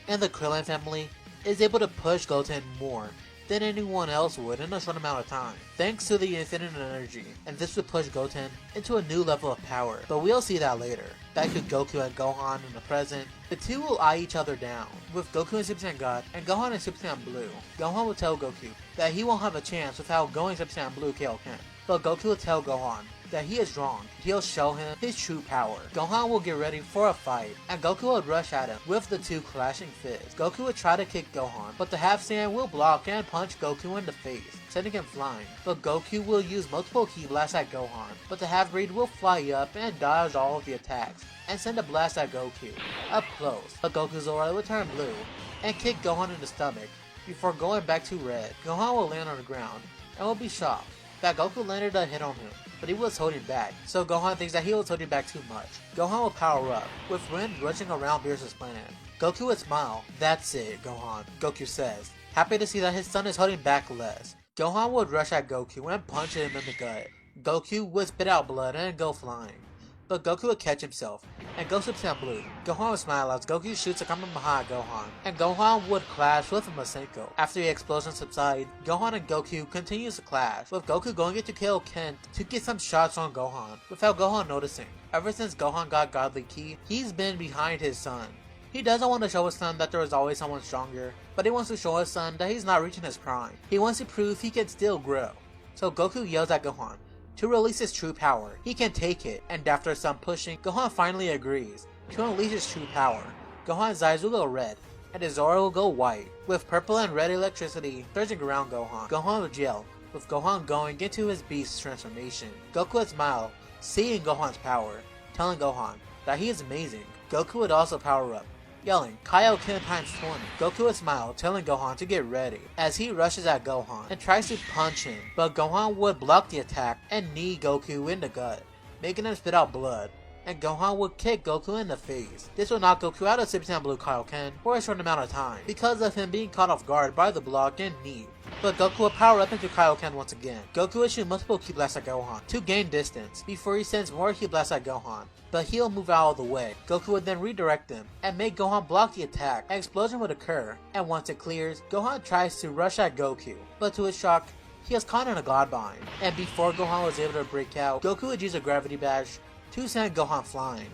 And the Krillin family is able to push Goten more than anyone else would in a short amount of time, thanks to the infinite energy, and this would push Goten into a new level of power, but we'll see that later. Back to Goku and Gohan in the present, the two will eye each other down, with Goku and Super Saiyan God and Gohan and Super Saiyan Blue. Gohan will tell Goku that he won't have a chance without going Super Saiyan Blue Kaioken, but Goku will tell Gohan that he is wrong. He'll show him his true power. Gohan will get ready for a fight, and Goku will rush at him with the two clashing fists. Goku will try to kick Gohan, but the Half Saiyan will block and punch Goku in the face, sending him flying. But Goku will use multiple ki blasts at Gohan, but the half-breed will fly up and dodge all of the attacks, and send a blast at Goku, up close. But Goku's aura will turn blue, and kick Gohan in the stomach, before going back to red. Gohan will land on the ground, and will be shocked that Goku landed a hit on him, but he was holding back, so Gohan thinks that he was holding back too much. Gohan will power up, with Rin rushing around Beerus' planet. Goku would smile. "That's it, Gohan," Goku says, happy to see that his son is holding back less. Gohan would rush at Goku and punch him in the gut. Goku would spit out blood and go flying, but Goku would catch himself and go Super Saiyan Blue. Gohan would smile as Goku shoots a Kamehameha at Gohan, and Gohan would clash with a Masenko. After the explosion subsides, Gohan and Goku continues to clash, with Goku going in to kill Kent to get some shots on Gohan, without Gohan noticing. Ever since Gohan got Godly Ki, he's been behind his son. He doesn't want to show his son that there is always someone stronger, but he wants to show his son that he's not reaching his prime. He wants to prove he can still grow. So Goku yells at Gohan to release his true power. He can take it, and after some pushing, Gohan finally agrees to unleash his true power. Gohan's eyes will go red, and his aura will go white, with purple and red electricity surging around Gohan. Gohan will yell, with Gohan going into his beast transformation. Goku would smile, seeing Gohan's power, telling Gohan that he is amazing. Goku would also power up, yelling, Kaioken times 20. Goku would smile, telling Gohan to get ready, as he rushes at Gohan and tries to punch him, but Gohan would block the attack and knee Goku in the gut, making him spit out blood, and Gohan would kick Goku in the face. This would knock Goku out of Super Saiyan Blue Kaioken for a short amount of time, because of him being caught off guard by the block and knee. But Goku would power up into Kaioken once again. Goku would shoot multiple Ki Blasts at Gohan to gain distance, before he sends more Ki Blasts at Gohan, but he'll move out of the way. Goku would then redirect them, and make Gohan block the attack. An explosion would occur, and once it clears, Gohan tries to rush at Goku, but to his shock, he is caught in a God Bind, and before Gohan was able to break out, Goku would use a gravity badge to send Gohan flying.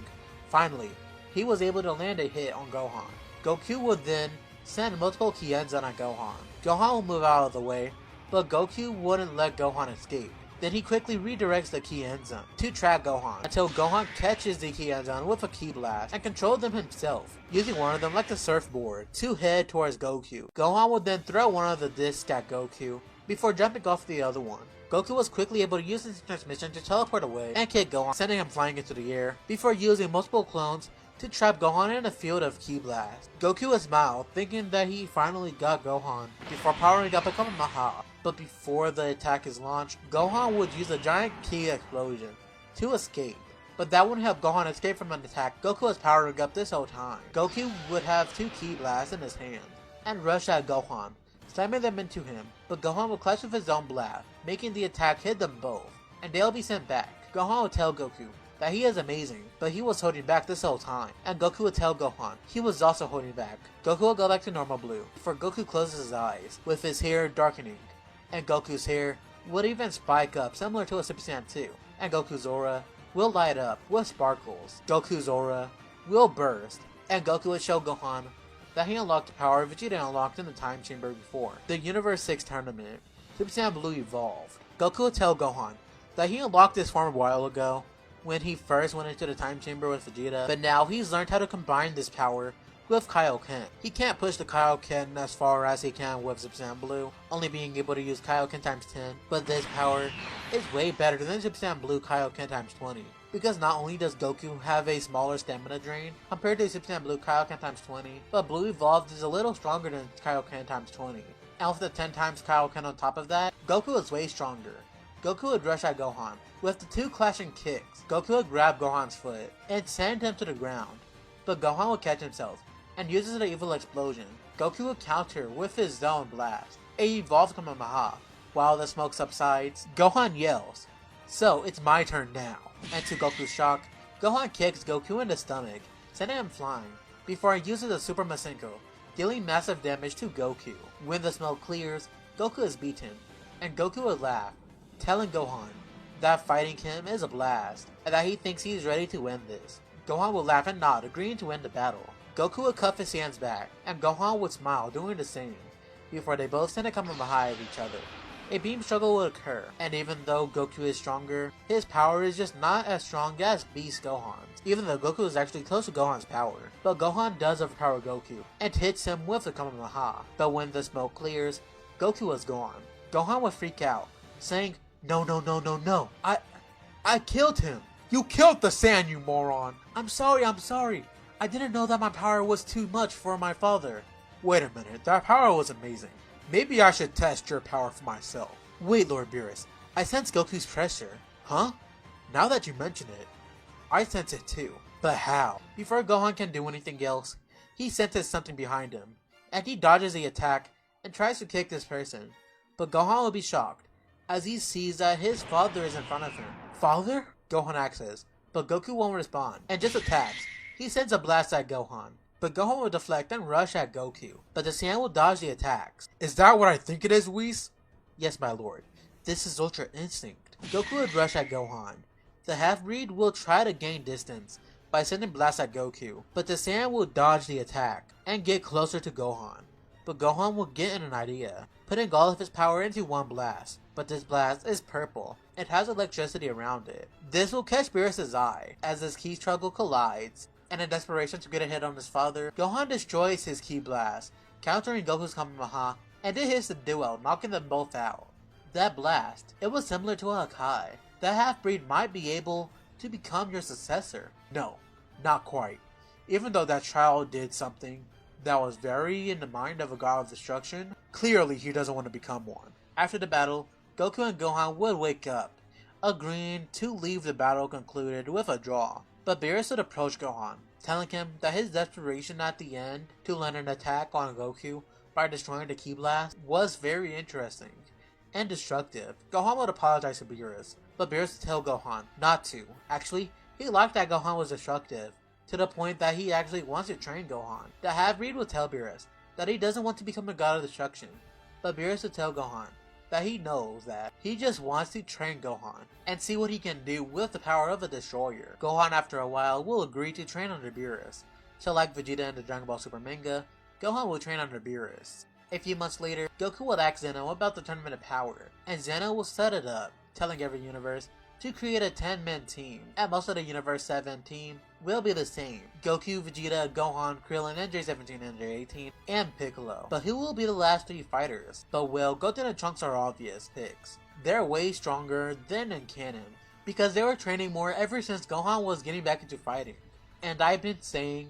Finally, he was able to land a hit on Gohan. Goku would then send multiple Kienzan at Gohan. Gohan will move out of the way, but Goku wouldn't let Gohan escape. Then he quickly redirects the Kienzan to track Gohan, until Gohan catches the Kienzan with a Ki Blast and controls them himself, using one of them like a surfboard to head towards Goku. Gohan would then throw one of the discs at Goku before jumping off the other one. Goku was quickly able to use his transmission to teleport away and kick Gohan, sending him flying into the air, before using multiple clones to trap Gohan in a field of Ki Blast. Goku would smile, thinking that he finally got Gohan, before powering up a Kamehameha. But before the attack is launched, Gohan would use a giant Ki explosion to escape. But that wouldn't help Gohan escape from an attack Goku was powering up this whole time. Goku would have 2 Ki Blasts in his hand, and rush at Gohan, slamming them into him, but Gohan would clash with his own blast, making the attack hit them both, and they'll be sent back. Gohan would tell Goku that he is amazing, but he was holding back this whole time, and Goku would tell Gohan he was also holding back. Goku will go back to normal blue, before Goku closes his eyes, with his hair darkening, and Goku's hair would even spike up similar to a Super Saiyan 2, and Goku's aura will light up with sparkles. Goku's aura will burst, and Goku would show Gohan that he unlocked the power Vegeta unlocked in the time chamber before the Universe 6 tournament. Super Saiyan Blue evolved. Goku would tell Gohan that he unlocked this form a while ago when he first went into the time chamber with Vegeta, but now he's learned how to combine this power with Kaioken. He can't push the Kaioken as far as he can with Super Saiyan Blue, only being able to use Kaioken times 10, but this power is way better than Super Saiyan Blue Kaioken times 20. Because not only does Goku have a smaller stamina drain compared to Super Saiyan Blue Kaioken times 20, but Blue Evolved is a little stronger than Kaioken times 20. And with the 10 times Kaioken on top of that, Goku is way stronger. Goku would rush at Gohan. With the 2 clashing kicks, Goku would grab Gohan's foot and send him to the ground, but Gohan would catch himself and uses the evil explosion. Goku would counter with his own blast, a evolved Kamehameha. While the smoke subsides, Gohan yells, "So it's my turn now." And to Goku's shock, Gohan kicks Goku in the stomach, sending him flying, before he uses a Super Masenko, dealing massive damage to Goku. When the smoke clears, Goku is beaten, and Goku would laugh, telling Gohan that fighting him is a blast, and that he thinks he is ready to win this. Gohan would laugh and nod, agreeing to win the battle. Goku would cuff his hands back, and Gohan would smile, doing the same, before they both send a Kamehameha at each other. A beam struggle would occur, and even though Goku is stronger, his power is just not as strong as Beast Gohan's, even though Goku is actually close to Gohan's power. But Gohan does overpower Goku, and hits him with the Kamehameha. But when the smoke clears, Goku is gone. Gohan would freak out, saying, "No, no, no, no, no, I killed him! You killed the Saiyan, you moron! I'm sorry, I didn't know that my power was too much for my father." "Wait a minute, that power was amazing. Maybe I should test your power for myself." "Wait, Lord Beerus, I sense Goku's pressure." "Huh? Now that you mention it, I sense it too. But how?" Before Gohan can do anything else, he senses something behind him, and he dodges the attack and tries to kick this person. But Gohan will be shocked, as he sees that his father is in front of him. "Father?" Gohan asks, but Goku won't respond, and just attacks. He sends a blast at Gohan, but Gohan will deflect and rush at Goku, but the Saiyan will dodge the attacks. "Is that what I think it is, Whis?" "Yes, my lord. This is Ultra Instinct." Goku would rush at Gohan. The half-breed will try to gain distance by sending blasts at Goku, but the Saiyan will dodge the attack and get closer to Gohan. But Gohan will get an idea, putting all of his power into one blast. but this blast is purple. It has electricity around it. This will catch Beerus' eye as his ki struggle collides, and in desperation to get a hit on his father, Gohan destroys his ki blast, countering Goku's Kamehameha, and it hits the duo, knocking them both out. That blast, it was similar to a Hakai. That half-breed might be able to become your successor. No, not quite. Even though that child did something that was very in the mind of a god of destruction, clearly he doesn't want to become one. After the battle, Goku and Gohan would wake up, agreeing to leave the battle concluded with a draw. But Beerus would approach Gohan, telling him that his desperation at the end to land an attack on Goku by destroying the Ki Blast was very interesting and destructive. Gohan would apologize to Beerus, but Beerus would tell Gohan not to. Actually, he liked that Gohan was destructive, to the point that he actually wants to train Gohan. The half-breed would tell Beerus that he doesn't want to become a god of destruction, but Beerus would tell Gohan that he knows that he just wants to train Gohan and see what he can do with the power of a destroyer. Gohan, after a while, will agree to train under Beerus. So like Vegeta in the Dragon Ball Super manga, Gohan will train under Beerus. A few months later, Goku will ask Zeno about the Tournament of Power, and Zeno will set it up, telling every universe to create a 10-man team, and most of the Universe 7 team will be the same. Goku, Vegeta, Gohan, Krillin, NJ17, NJ18, and Piccolo. But who will be the last 3 fighters? But well, Goten and Trunks are obvious picks. They're way stronger than in canon, because they were training more ever since Gohan was getting back into fighting. And I've been saying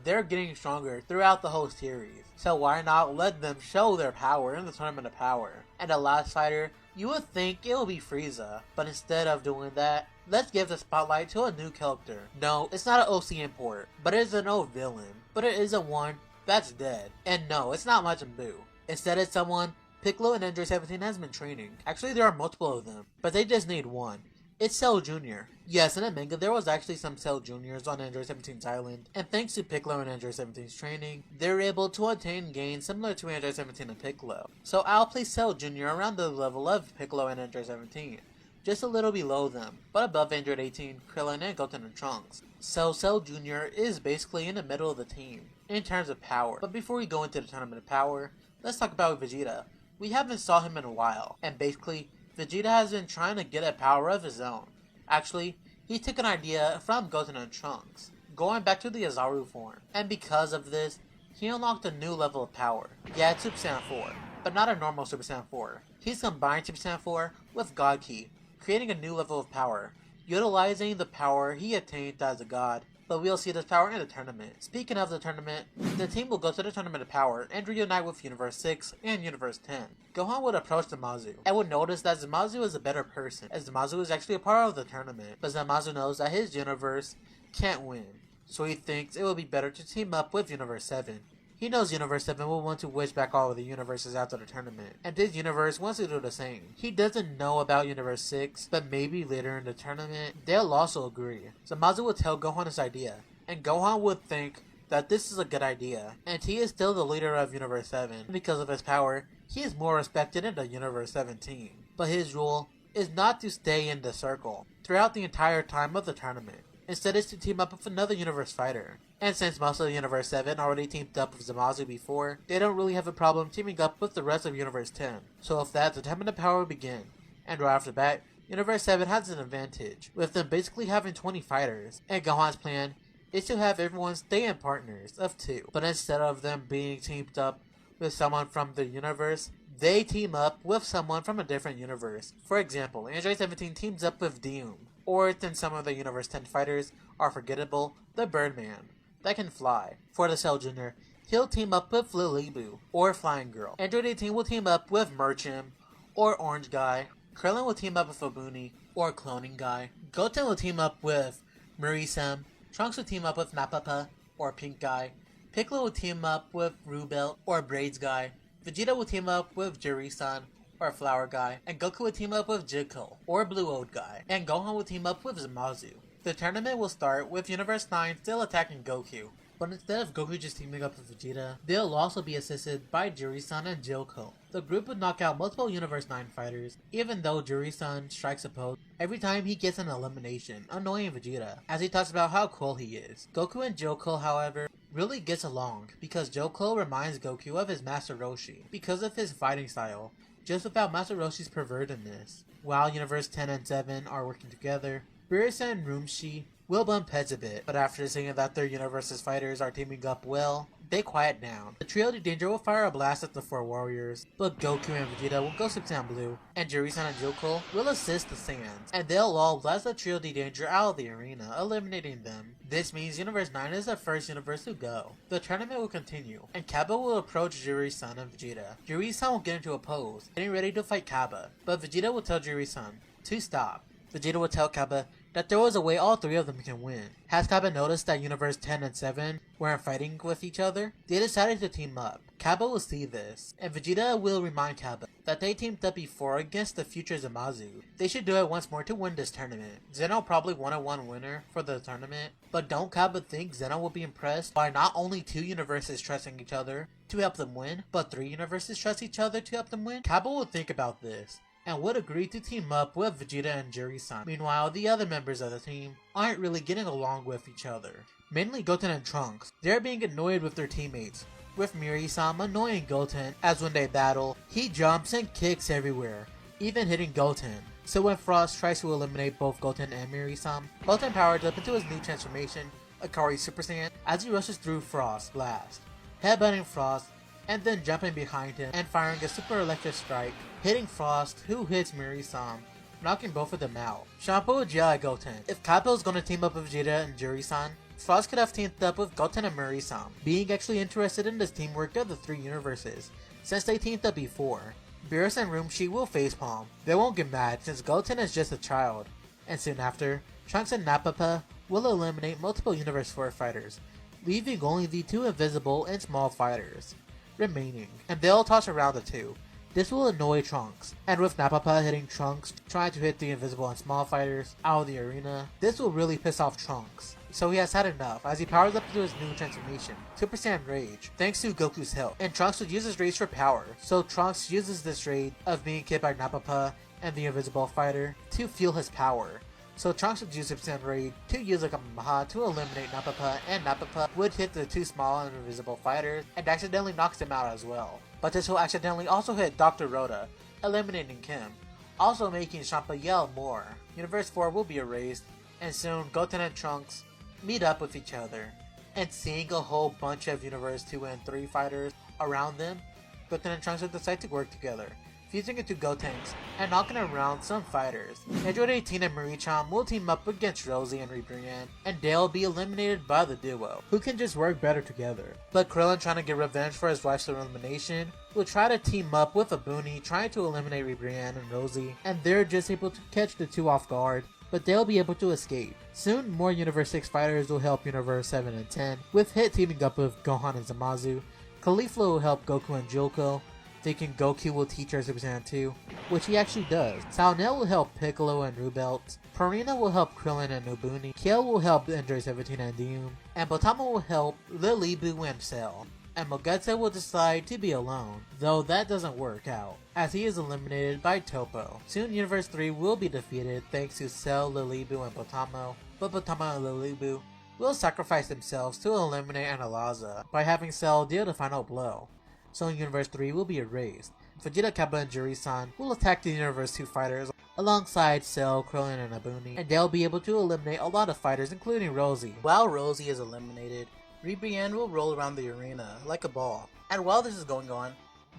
they're getting stronger throughout the whole series, so why not let them show their power in the Tournament of Power? And the last fighter, you would think it will be Frieza, but instead of doing that, let's give the spotlight to a new character. No, it's not an OC import, but it is an old villain, but it isn't one that's dead. And no, it's not Majin Buu. Instead it's someone Piccolo and NJ17 has been training. Actually, there are multiple of them, but they just need one. It's Cell Jr. Yes, in the manga, there was actually some Cell Juniors on NJ17's island, and thanks to Piccolo and NJ17's training, they're able to attain gains similar to NJ17 and Piccolo. So I'll place Cell Jr. around the level of Piccolo and NJ17, just a little below them, but above NJ18, Krillin, and Goten and Trunks. So Cell Jr. is basically in the middle of the team, in terms of power. But before we go into the Tournament of Power, let's talk about Vegeta. We haven't saw him in a while, and basically, Vegeta has been trying to get a power of his own. Actually, he took an idea from Goten and Trunks, going back to the Azaru form. And because of this, he unlocked a new level of power. Yeah, it's Super Saiyan 4, but not a normal Super Saiyan 4. He's combined Super Saiyan 4 with God Ki, creating a new level of power, utilizing the power he attained as a god. But we'll see this power in the tournament. Speaking of the tournament, the team will go to the Tournament of Power and reunite with Universe 6 and Universe 10. Gohan would approach Zamasu and would notice that Zamasu is a better person, as Zamasu is actually a part of the tournament, but Zamasu knows that his universe can't win, so he thinks it would be better to team up with Universe 7. He knows Universe 7 will want to wish back all of the universes after the tournament, and his universe wants to do the same. He doesn't know about Universe 6, but maybe later in the tournament, they'll also agree. Zamasu would tell Gohan his idea, and Gohan would think that this is a good idea, and he is still the leader of Universe 7. Because of his power, he is more respected in the Universe 7 team. But his rule is not to stay in the circle throughout the entire time of the tournament. Instead is to team up with another universe fighter. And since most of the Universe 7 already teamed up with Zamasu before, they don't really have a problem teaming up with the rest of Universe 10. So if that, the Tournament of Power will begin. And right off the bat, Universe 7 has an advantage, with them basically having 20 fighters. And Gohan's plan is to have everyone stay in partners of 2. But instead of them being teamed up with someone from the universe, they team up with someone from a different universe. For example, NJ17 teams up with Doom. Or then some of the Universe 10 fighters are forgettable, the Birdman, that can fly. For the Cell Jr., he'll team up with Lilibu, or Flying Girl. Android 18 will team up with Merchim, or Orange Guy. Krillin will team up with Obuni, or Cloning Guy. Goten will team up with Murisem. Trunks will team up with Napapa, or Pink Guy. Piccolo will team up with Rubel, or Braids Guy. Vegeta will team up with Jiri-san, or Flower Guy, and Goku would team up with Jidko, or Blue Old Guy, and Gohan would team up with Zamasu. The tournament will start with Universe 9 still attacking Goku, but instead of Goku just teaming up with Vegeta, they'll also be assisted by Jiri-san and Jidko. The group would knock out multiple Universe 9 fighters, even though Jiri-san strikes a pose every time he gets an elimination, annoying Vegeta, as he talks about how cool he is. Goku and Jidko, however, really gets along, because Jidko reminds Goku of his master Roshi. Because of his fighting style, just without Master Roshi's pervertedness. While Universe 10 and 7 are working together, Beerus and Rumshi will bump heads a bit, but after seeing that their universe's fighters are teaming up well, they quiet down. The Trio de Danger will fire a blast at the four warriors, but Goku and Vegeta will go Super Saiyan Blue, and Jiri-san and Joko will assist the Saiyans, and they'll all blast the Trio de Danger out of the arena, eliminating them. This means Universe 9 is the first universe to go. The tournament will continue, and Kaba will approach Jiri-san and Vegeta. Jiri-san will get into a pose, getting ready to fight Kaba, but Vegeta will tell Jiri-san to stop. Vegeta will tell Kaba that there was a way all three of them can win. Has Kaba noticed that Universe 10 and 7 weren't fighting with each other? They decided to team up. Kaba will see this, and Vegeta will remind Kaba that they teamed up before against the future Zamasu. They should do it once more to win this tournament. Zeno probably won a one winner for the tournament, but don't Kaba think Zeno will be impressed by not only two universes trusting each other to help them win, but three universes trust each other to help them win? Kaba will think about this, and would agree to team up with Vegeta and Jiri-san. Meanwhile, the other members of the team aren't really getting along with each other. Mainly Goten and Trunks. They're being annoyed with their teammates, with Miri-san annoying Goten as when they battle, he jumps and kicks everywhere, even hitting Goten. So when Frost tries to eliminate both Goten and Miri-san, Goten powers up into his new transformation, Akari Super Saiyan, as he rushes through Frost Blast, headbutting Frost, and then jumping behind him and firing a super electric strike, hitting Frost, who hits Miri-san, knocking both of them out. Shampoo would yell at Goten. If Kaito is going to team up with Vegeta and Jiri-san, Frost could have teamed up with Goten and Miri-san, being actually interested in this teamwork of the three universes, since they teamed up before. Beerus and Rumshi will facepalm. They won't get mad since Goten is just a child. And soon after, Trunks and Nappa will eliminate multiple Universe 4 fighters, leaving only the two invisible and small fighters remaining, and they'll toss around the two. This will annoy Trunks, and with Nappa hitting Trunks trying to hit the invisible and small fighters out of the arena, this will really piss off Trunks. So he has had enough as he powers up into his new transformation, Super Saiyan Rage, thanks to Goku's help, and Trunks would use his rage for power. So Trunks uses this rage of being hit by Nappa and the invisible fighter to fuel his power. So Trunks would use Super Saiyan Rage to use a Kamehameha to eliminate Nappa, and Nappa would hit the two small and invisible fighters and accidentally knocks them out as well. But this will accidentally also hit Dr. Rhoda, eliminating Kim, also making Champa yell more. Universe 4 will be erased, and soon Goten and Trunks meet up with each other. And seeing a whole bunch of Universe 2 and 3 fighters around them, Goten and Trunks will decide to work together, fusing into Gotenks and knocking around some fighters. Android 18 and Marie-chan will team up against Rosie and Ribrianne, and they'll be eliminated by the duo, who can just work better together. But Krillin, trying to get revenge for his wife's elimination, will try to team up with Abuni, trying to eliminate Ribrianne and Rosie, and they're just able to catch the two off guard, but they'll be able to escape. Soon, more Universe 6 fighters will help Universe 7 and 10, with Hit teaming up with Gohan and Zamasu. Caulifla will help Goku and Joko, thinking Goku will teach her Super Saiyan 2, which he actually does. Saunel will help Piccolo and Rubelt. Purina will help Krillin and Nobuni. Kale will help Android 17 and Dium. And Botama will help Lilibu and Cell. And Mogetsu will decide to be alone, though that doesn't work out, as he is eliminated by Topo. Soon Universe 3 will be defeated thanks to Cell, Lilibu, and Botamo, but Botama and Lilibu will sacrifice themselves to eliminate Analaza by having Cell deal the final blow. So Universe 3 will be erased. Vegeta, Kappa, and Jiri-san will attack the Universe 2 fighters alongside Cell, Krillin, and Abuni, and they'll be able to eliminate a lot of fighters including Rosie. While Rosie is eliminated, Ribrianne will roll around the arena like a ball. And while this is going on,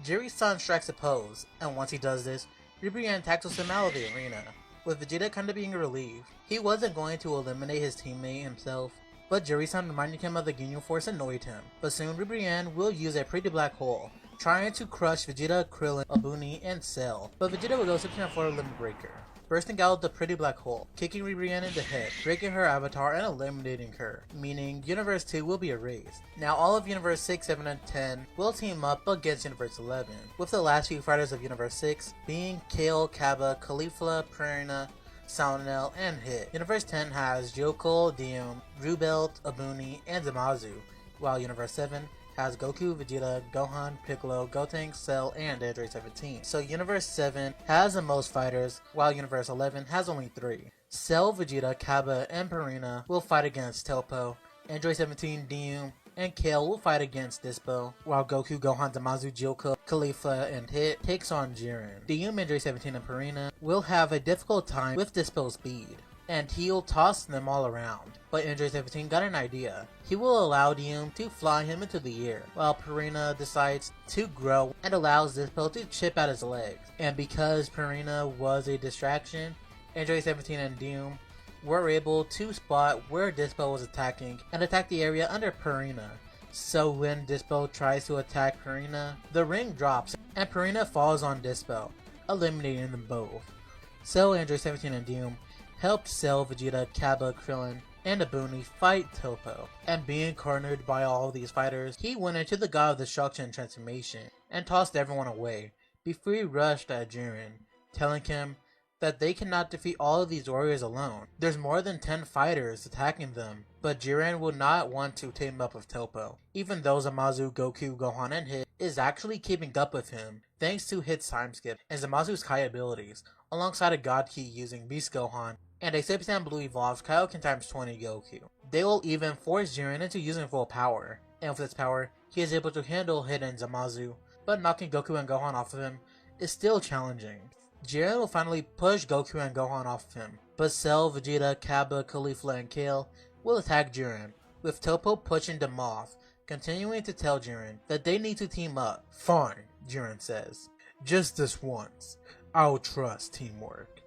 Jiri-san strikes a pose, and once he does this, Ribrianne tackles him out of the arena, with Vegeta kinda being relieved. He wasn't going to eliminate his teammate himself, but Jiri-san reminding him of the Ginyu Force annoyed him. But soon Ribrianne will use a pretty black hole, trying to crush Vegeta, Krillin, Abuni, and Cell. But Vegeta will go Super Saiyan 4 Limit Breaker, bursting out the pretty black hole, kicking Ribrianne in the head, breaking her avatar and eliminating her, meaning Universe 2 will be erased. Now all of Universe 6, 7, and 10 will team up against Universe 11, with the last few fighters of Universe 6 being Kale, Kaba, Caulifla, Purina, Saunel, and Hit. Universe 10 has Joko, Dium, Rubelt, Abuni, and Zamazu, while Universe 7 has Goku, Vegeta, Gohan, Piccolo, Gotenks, Cell, and Android 17. So Universe 7 has the most fighters, while Universe 11 has only 3. Cell, Vegeta, Kaba, and Purina will fight against Topo, Android 17, Dium, and Kale will fight against Dispo, while Goku, Gohan, Zamasu, Jilko, Khalifa, and Hit takes on Jiren. Dyum, Android 17, and Purina will have a difficult time with Dispo's speed, and he'll toss them all around. But Android 17 got an idea. He will allow Dyum to fly him into the air, while Purina decides to grow and allows Dispo to chip out his legs. And because Purina was a distraction, Android 17 and Dyum were able to spot where Dispo was attacking and attack the area under Purina. So when Dispo tries to attack Purina, the ring drops and Purina falls on Dispo, eliminating them both. So Android 17 and Dyum helped Cell, Vegeta, Kappa, Krillin, and Abuni fight Topo. And being cornered by all of these fighters, he went into the God of Destruction transformation and tossed everyone away before he rushed at Jiren, telling him that they cannot defeat all of these warriors alone. There's more than 10 fighters attacking them, but Jiren will not want to team up with Topo, even though Zamasu, Goku, Gohan, and Hit is actually keeping up with him thanks to Hit's time skip and Zamasu's Kai abilities, alongside a God Key using Beast Gohan and a Super Saiyan Blue evolved Kaioken times 20 Goku. They will even force Jiren into using full power, and with its power, he is able to handle Hit and Zamasu, but knocking Goku and Gohan off of him is still challenging. Jiren will finally push Goku and Gohan off of him, but Cell, Vegeta, Kappa, Khalifa, and Kale will attack Jiren, with Topo pushing them off, continuing to tell Jiren that they need to team up. Fine, Jiren says. Just this once. I'll trust teamwork.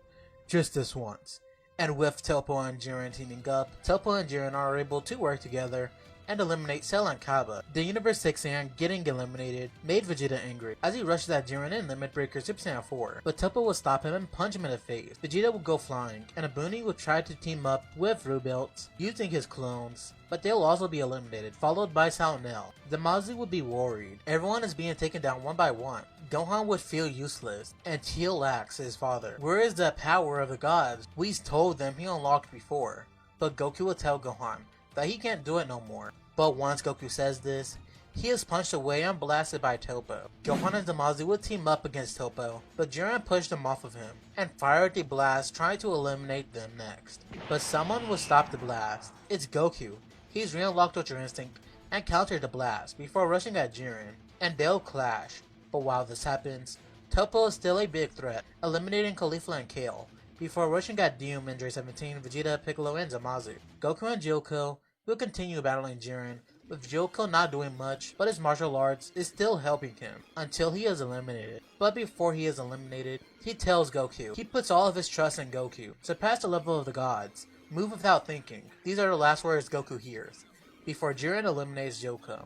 Just this once. And with Topo and Jiren teaming up, Topo and Jiren are able to work together and eliminate Cell and Kaba. The Universe 6 Saiyan getting eliminated made Vegeta angry as he rushes at Jiren in Limit Breaker Super Saiyan 4, but Topo will stop him and punch him in the face. Vegeta will go flying, and Abuni will try to team up with Rubilt using his clones, but they'll also be eliminated, followed by Salnell. Zamasu would be worried. Everyone is being taken down one by one. Gohan would feel useless, and he'll ask his father, where is the power of the gods Whis told them he unlocked before? But Goku will tell Gohan that he can't do it no more. But once Goku says this, he is punched away and blasted by Topo. Gohan and Zamasu would team up against Topo, but Jiren pushed them off of him and fired a blast trying to eliminate them next. But someone would stop the blast. It's Goku. He's re-unlocked Ultra Instinct and countered the blast before rushing at Jiren, and they'll clash. But while this happens, Topo is still a big threat, eliminating Khalifa and Kale, before rushing at Dyum, Android 17, Vegeta, Piccolo, and Zamasu. Goku and Jilko will continue battling Jiren, with Jilko not doing much, but his martial arts is still helping him, until he is eliminated. But before he is eliminated, he tells Goku he puts all of his trust in Goku. Surpass the level of the gods. Move without thinking. These are the last words Goku hears, before Jiren eliminates Jilko,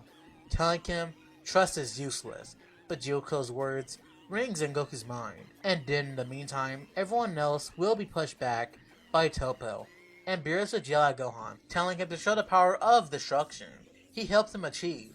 telling him trust is useless. But Jilko's words rings in Goku's mind. And then in the meantime, everyone else will be pushed back by Topo, and Beerus will yell at Gohan, telling him to show the power of destruction he helps him achieve.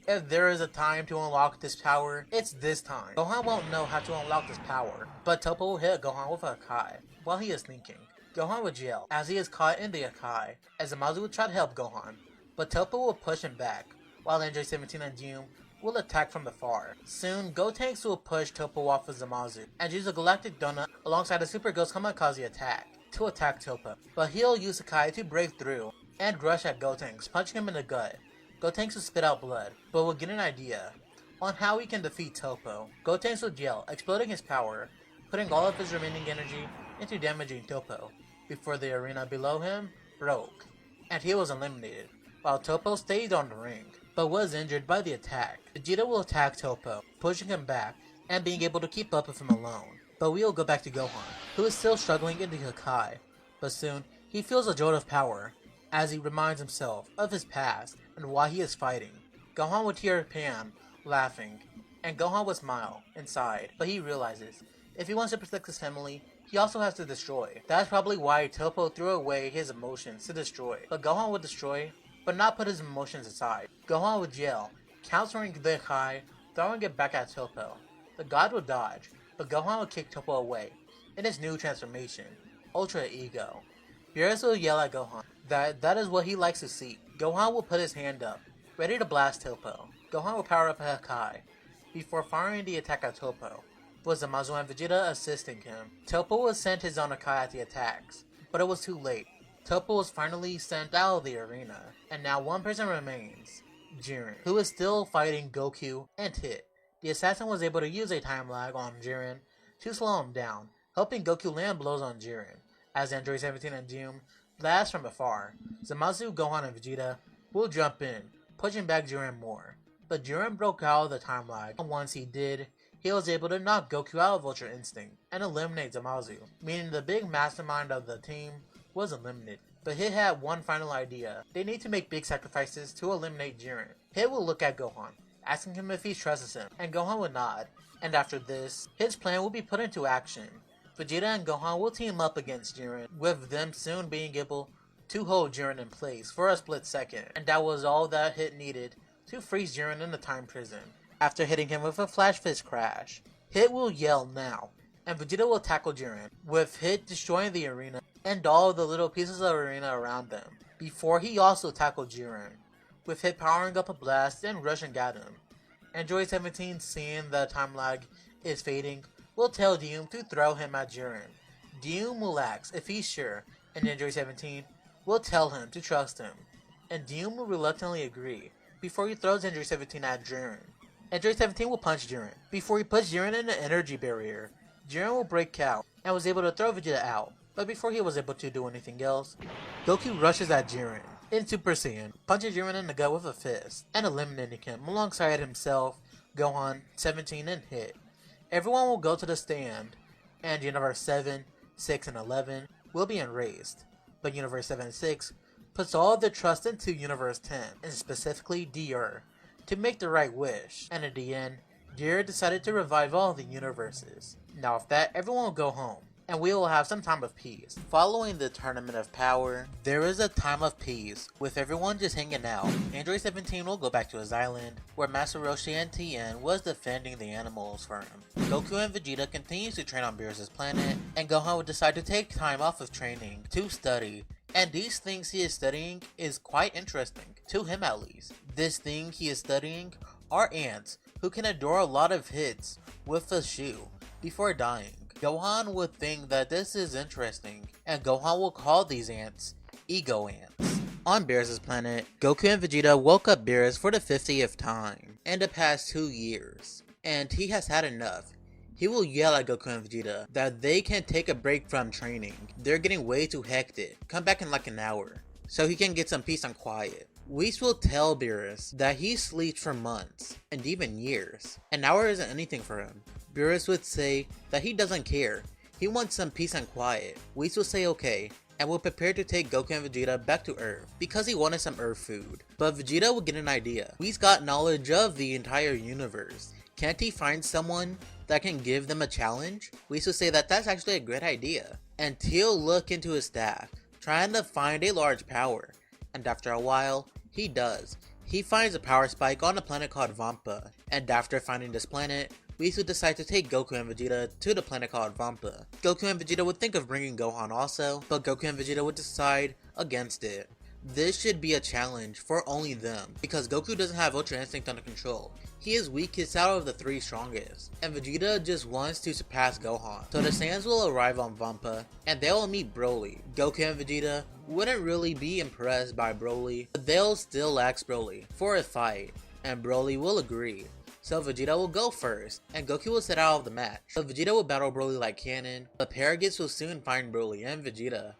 If there is a time to unlock this power, it's this time. Gohan won't know how to unlock this power, but Topo will hit Gohan with a Kai while he is thinking. Gohan would yell as he is caught in the Akai, as Zamasu would try to help Gohan, but Topo will push him back, while Android 17 and Dyum will attack from the far. Soon, Gotenks will push Topo off of Zamasu, and use a Galactic Donut alongside a Super Ghost Kamikaze attack to attack Topo, but he'll use Akai to break through and rush at Gotenks, punching him in the gut. Gotenks will spit out blood, but will get an idea on how he can defeat Topo. Gotenks will yell, exploding his power, putting all of his remaining energy into damaging Topo, before the arena below him broke, and he was eliminated, while Topo stayed on the ring, but was injured by the attack. Vegeta will attack Topo, pushing him back, and being able to keep up with him alone. But we'll go back to Gohan, who is still struggling in the Hakai, but soon he feels a jolt of power, as he reminds himself of his past and why he is fighting. Gohan would hear Pan laughing, and Gohan would smile inside, but he realizes if he wants to protect his family, he also has to destroy. That's probably why Topo threw away his emotions to destroy, but Gohan would destroy, but not put his emotions aside. Gohan would yell, countering the Kai, throwing it back at Topo. The god would dodge, but Gohan would kick Topo away in his new transformation, Ultra Ego. Beerus will yell at Gohan that is what he likes to see. Gohan will put his hand up, ready to blast Topo. Gohan will power up a Hakai, before firing the attack at Topo, with Zamasu and Vegeta assisting him. Topo was sent his own Hakai at the attacks, but it was too late. Topo was finally sent out of the arena, and now one person remains, Jiren, who is still fighting Goku and Hit. The assassin was able to use a time lag on Jiren to slow him down, helping Goku land blows on Jiren, as Android 17 and Doom blast from afar. Zamasu, Gohan, and Vegeta will jump in, pushing back Jiren more. But Jiren broke out of the time lag, and once he did, he was able to knock Goku out of Ultra Instinct and eliminate Zamasu, meaning the big mastermind of the team was eliminated. But Hit had one final idea. They need to make big sacrifices to eliminate Jiren. Hit will look at Gohan, asking him if he trusts him, and Gohan would nod. And after this, his plan will be put into action. Vegeta and Gohan will team up against Jiren, with them soon being able to hold Jiren in place for a split second. And that was all that Hit needed to freeze Jiren in the time prison. After hitting him with a Flash Fist crash, Hit will yell now, and Vegeta will tackle Jiren, with Hit destroying the arena and all the little pieces of arena around them, before he also tackled Jiren, with Hit powering up a blast and rushing at him. Android 17, seeing the time lag is fading, will tell Doom to throw him at Jiren. Doom will ask if he's sure, and Android 17 will tell him to trust him, and Doom will reluctantly agree, before he throws Android 17 at Jiren. Android 17 will punch Jiren. Before he puts Jiren in the energy barrier, Jiren will break out and was able to throw Vegeta out. But before he was able to do anything else, Goku rushes at Jiren in Super Saiyan, punches Jiren in the gut with a fist, and eliminating him alongside himself, Gohan, 17, and Hit. Everyone will go to the stand, and Universe 7, 6, and 11 will be erased. But Universe 7 and 6 puts all their trust into Universe 10, and specifically Dr. to make the right wish, and in the end, Dr. decided to revive all the universes. Now with that, everyone will go home, and we will have some time of peace. Following the Tournament of Power, there is a time of peace, with everyone just hanging out. Android 17 will go back to his island, where Master Roshi and Tien was defending the animals for him. Goku and Vegeta continues to train on Beerus' planet, and Gohan would decide to take time off of training to study. And these things he is studying is quite interesting, to him at least. This thing he is studying are ants, who can endure a lot of hits with a shoe before dying. Gohan would think that this is interesting, and Gohan will call these ants Ego Ants. On Beerus' planet, Goku and Vegeta woke up Beerus for the 50th time in the past 2 years, and he has had enough. He will yell at Goku and Vegeta that they can take a break from training. They're getting way too hectic. Come back in like an hour, so he can get some peace and quiet. Whis will tell Beerus that he sleeps for months, and even years. An hour isn't anything for him. Beerus would say that he doesn't care. He wants some peace and quiet. Whis will say okay, and will prepare to take Goku and Vegeta back to Earth, because he wanted some Earth food. But Vegeta will get an idea. Whis got knowledge of the entire universe. Can't he find someone that can give them a challenge? Whis will say that that's actually a great idea. And he'll look into his staff, trying to find a large power. And after a while, he does. He finds a power spike on a planet called Vampa. And after finding this planet, Whis would decide to take Goku and Vegeta to the planet called Vampa. Goku and Vegeta would think of bringing Gohan also, but Goku and Vegeta would decide against it. This should be a challenge for only them, because Goku doesn't have Ultra Instinct under control. He is weakest out of the 3 strongest, and Vegeta just wants to surpass Gohan. So the Saiyans will arrive on Vampa, and they will meet Broly. Goku and Vegeta wouldn't really be impressed by Broly, but they'll still ask Broly for a fight, and Broly will agree. So Vegeta will go first, and Goku will set out of the match. So Vegeta will battle Broly like cannon, but Paragus will soon find Broly and Vegeta.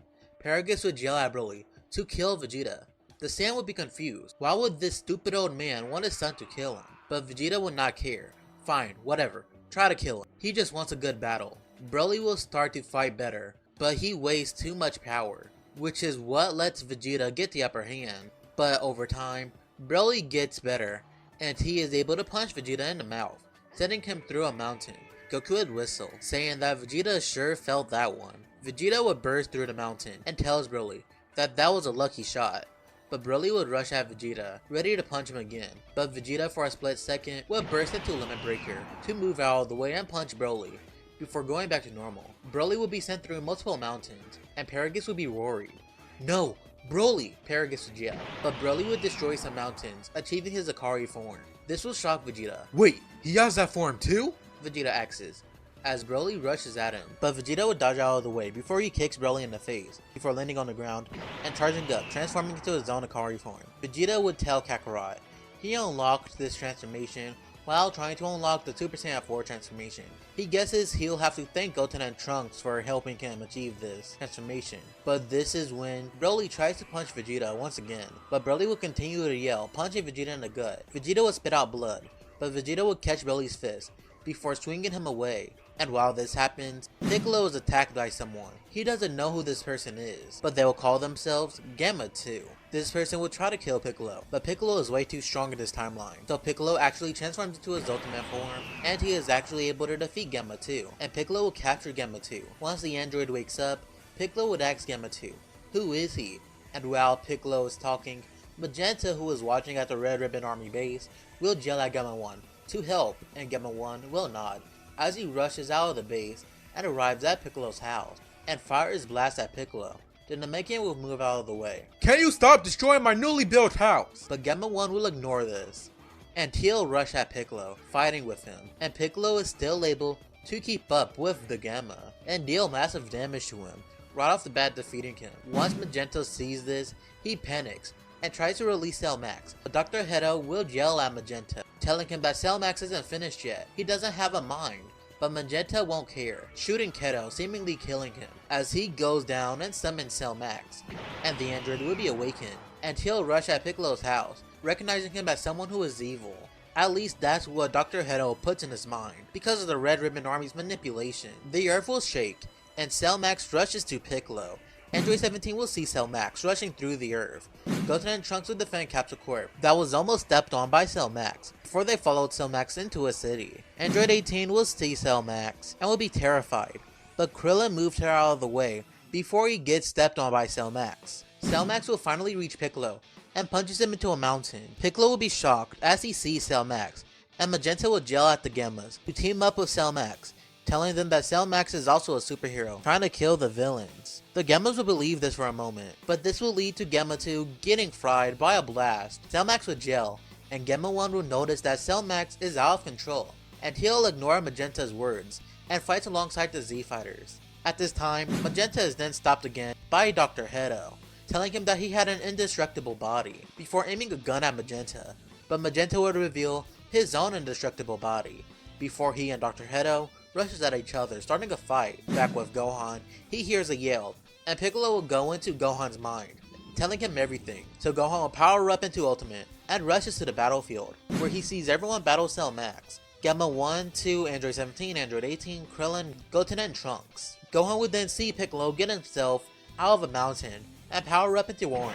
Paragus would yell at Broly to kill Vegeta. The Saiyan would be confused. Why would this stupid old man want his son to kill him? But Vegeta would not care. Fine, whatever. Try to kill him. He just wants a good battle. Broly will start to fight better, but he wastes too much power, which is what lets Vegeta get the upper hand. But over time, Broly gets better, and he is able to punch Vegeta in the mouth, sending him through a mountain. Goku would whistle, saying that Vegeta sure felt that one. Vegeta would burst through the mountain and tells Broly that that was a lucky shot. But Broly would rush at Vegeta, ready to punch him again. But Vegeta for a split second would burst into Limit Breaker to move out of the way and punch Broly, before going back to normal. Broly would be sent through multiple mountains, and Paragus would be worried. No! Broly! Paragus would yell. But Broly would destroy some mountains, achieving his Akari form. This will shock Vegeta. Wait, he has that form too? Vegeta axes, as Broly rushes at him. But Vegeta would dodge out of the way before he kicks Broly in the face, before landing on the ground and charging up, transforming into his own Akari form. Vegeta would tell Kakarot He unlocked this transformation while trying to unlock the Super Saiyan 4 transformation. He guesses he'll have to thank Goten and Trunks for helping him achieve this transformation. But this is when Broly tries to punch Vegeta once again, but Broly will continue to yell, punching Vegeta in the gut. Vegeta would spit out blood, but Vegeta would catch Broly's fist before swinging him away. And while this happens, Piccolo is attacked by someone. He doesn't know who this person is, but they will call themselves Gamma 2. This person will try to kill Piccolo, but Piccolo is way too strong in this timeline. So Piccolo actually transforms into his Ultimate form, and he is actually able to defeat Gamma 2. And Piccolo will capture Gamma 2. Once the android wakes up, Piccolo would ask Gamma 2, who is he? And while Piccolo is talking, Magenta, who is watching at the Red Ribbon Army base, will yell at Gamma 1 to help, and Gamma 1 will nod as he rushes out of the base and arrives at Piccolo's house and fires blast at Piccolo. Then the Namekian will move out of the way. Can you stop destroying my newly built house? But Gamma 1 will ignore this, and he'll rush at Piccolo, fighting with him, and Piccolo is still able to keep up with the Gamma and deal massive damage to him, right off the bat defeating him. Once Magenta sees this, he panics and tries to release Cell Max, but Dr. Hedo will yell at Magenta, telling him that Cell Max isn't finished yet. He doesn't have a mind, but Magenta won't care, shooting Keto, seemingly killing him, as he goes down and summons Cell Max, and the android will be awakened, and he'll rush at Piccolo's house, recognizing him as someone who is evil. At least that's what Dr. Hedo puts in his mind, because of the Red Ribbon Army's manipulation. The earth will shake, and Cell Max rushes to Piccolo. Android 17 will see Cell Max rushing through the earth. Goten and Trunks will defend Capsule Corp that was almost stepped on by Cell Max before they followed Cell Max into a city. Android 18 will see Cell Max and will be terrified, but Krillin moved her out of the way before he gets stepped on by Cell Max. Cell Max will finally reach Piccolo and punches him into a mountain. Piccolo will be shocked as he sees Cell Max, and Magenta will yell at the Gammas to team up with Cell Max, telling them that Cell Max is also a superhero, trying to kill the villains. The Gammas will believe this for a moment, but this will lead to Gamma 2 getting fried by a blast. Cell Max will yell, and Gamma 1 will notice that Cell Max is out of control, and he'll ignore Magenta's words, and fights alongside the Z Fighters. At this time, Magenta is then stopped again by Dr. Hedo, telling him that he had an indestructible body, before aiming a gun at Magenta, but Magenta would reveal his own indestructible body, before he and Dr. Hedo rushes at each other, starting a fight. Back with Gohan, he hears a yell, and Piccolo will go into Gohan's mind, telling him everything. So Gohan will power up into Ultimate, and rushes to the battlefield, where he sees everyone battle Cell Max. Gamma 1, 2, Android 17, Android 18, Krillin, Goten, and Trunks. Gohan would then see Piccolo get himself out of a mountain, and power up into Orange,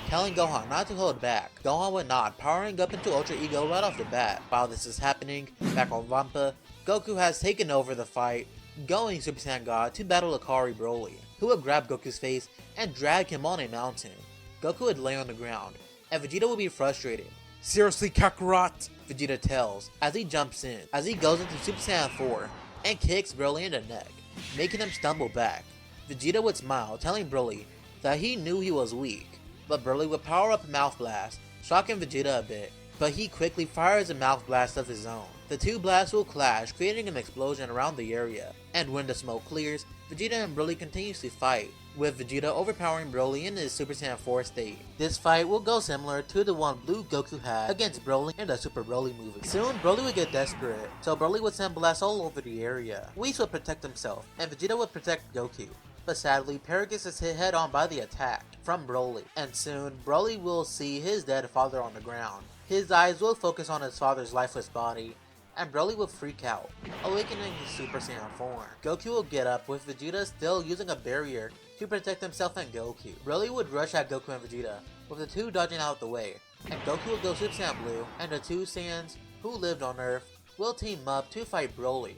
telling Gohan not to hold back. Gohan would not, powering up into Ultra Ego right off the bat. While this is happening, back on Vampa, Goku has taken over the fight, going Super Saiyan God to battle Akari Broly, who would grab Goku's face and drag him on a mountain. Goku would lay on the ground, and Vegeta would be frustrated. Seriously, Kakarot? Vegeta tells, as he jumps in, as he goes into Super Saiyan 4, and kicks Broly in the neck, making him stumble back. Vegeta would smile, telling Broly that he knew he was weak, but Broly would power up a Mouth Blast, shocking Vegeta a bit, but he quickly fires a Mouth Blast of his own. The two blasts will clash, creating an explosion around the area, and when the smoke clears, Vegeta and Broly continues to fight, with Vegeta overpowering Broly in his Super Saiyan 4 state. This fight will go similar to the one Blue Goku had against Broly in the Super Broly movie. Soon, Broly would get desperate, so Broly would send blasts all over the area. Whis would protect himself, and Vegeta would protect Goku. But sadly, Paragus is hit head on by the attack from Broly, and soon, Broly will see his dead father on the ground. His eyes will focus on his father's lifeless body, and Broly will freak out, awakening his Super Saiyan form. Goku will get up, with Vegeta still using a barrier to protect himself and Goku. Broly would rush at Goku and Vegeta, with the two dodging out of the way, and Goku will go Super Saiyan Blue, and the two Saiyans who lived on Earth will team up to fight Broly.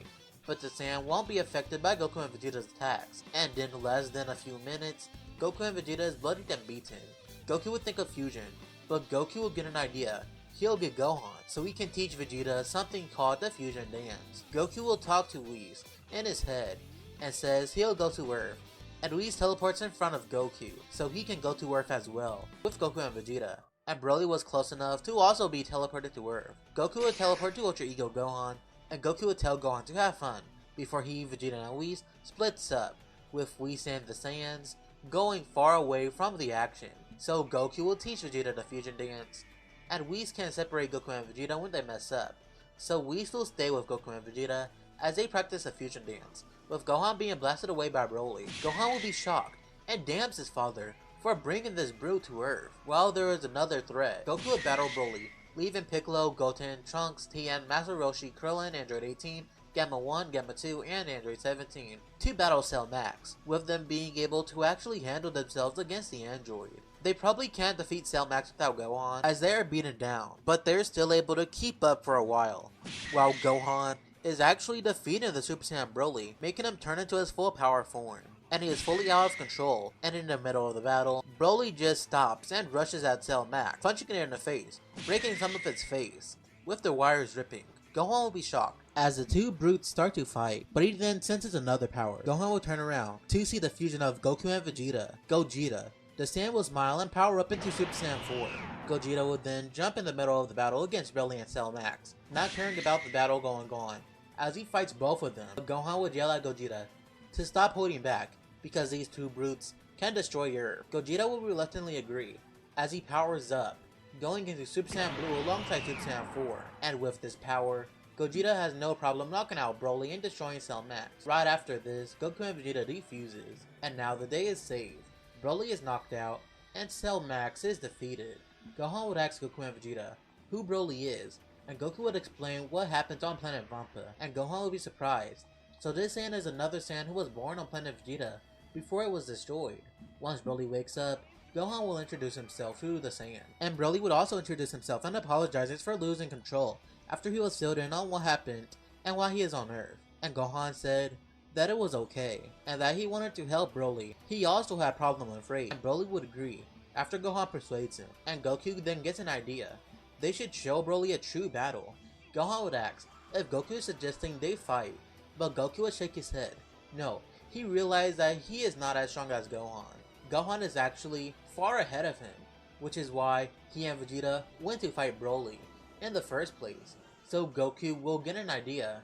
But the Saiyan won't be affected by Goku and Vegeta's attacks, and in less than a few minutes, Goku and Vegeta is bloodied and beaten. Goku would think of fusion, but Goku will get an idea. He'll get Gohan, so he can teach Vegeta something called the Fusion Dance. Goku will talk to Whis in his head, and says he'll go to Earth, and Whis teleports in front of Goku, so he can go to Earth as well, with Goku and Vegeta. And Broly was close enough to also be teleported to Earth. Goku would teleport to Ultra Ego Gohan, and Goku would tell Gohan to have fun, before he, Vegeta, and Whis splits up, with Whis and the Saiyans going far away from the action. So Goku will teach Vegeta the Fusion Dance, and Whis can't separate Goku and Vegeta when they mess up, so Whis will stay with Goku and Vegeta as they practice a fusion dance. With Gohan being blasted away by Broly, Gohan will be shocked and damns his father for bringing this brute to Earth. While there is another threat, Goku will battle Broly, leaving Piccolo, Goten, Trunks, Tien, Master Roshi, Krillin, Android 18, Gamma 1, Gamma 2, and Android 17 to battle Cell Max, with them being able to actually handle themselves against the android. They probably can't defeat Cell Max without Gohan, as they are beaten down, but they're still able to keep up for a while, while Gohan is actually defeating the Super Saiyan Broly, making him turn into his full power form. And he is fully out of control, and in the middle of the battle, Broly just stops and rushes at Cell Max, punching it in the face, breaking some of its face, with the wires ripping. Gohan will be shocked as the two brutes start to fight, but he then senses another power. Gohan will turn around to see the fusion of Goku and Vegeta, Gogeta. The Saiyan will smile and power up into Super Saiyan 4. Gogeta would then jump in the middle of the battle against Broly and Cell Max, not caring about the battle going on, as he fights both of them. Gohan would yell at Gogeta to stop holding back, because these two brutes can destroy Earth. Gogeta will reluctantly agree, as he powers up, going into Super Saiyan Blue alongside Super Saiyan 4, and with this power, Gogeta has no problem knocking out Broly and destroying Cell Max. Right after this, Goku and Vegeta defuses, and now the day is saved. Broly is knocked out, and Cell Max is defeated. Gohan would ask Goku and Vegeta who Broly is, and Goku would explain what happens on planet Vampa, and Gohan would be surprised. So this Saiyan is another Saiyan who was born on planet Vegeta before it was destroyed. Once Broly wakes up, Gohan will introduce himself to the Saiyan, and Broly would also introduce himself and apologizes for losing control after he was filled in on what happened and why he is on Earth. And Gohan said that it was okay, and that he wanted to help Broly. He also had problems with rage, and Broly would agree after Gohan persuades him, and Goku then gets an idea. They should show Broly a true battle. Gohan would ask if Goku is suggesting they fight, but Goku would shake his head. No, he realized that he is not as strong as Gohan. Gohan is actually far ahead of him, which is why he and Vegeta went to fight Broly in the first place. So Goku will get an idea.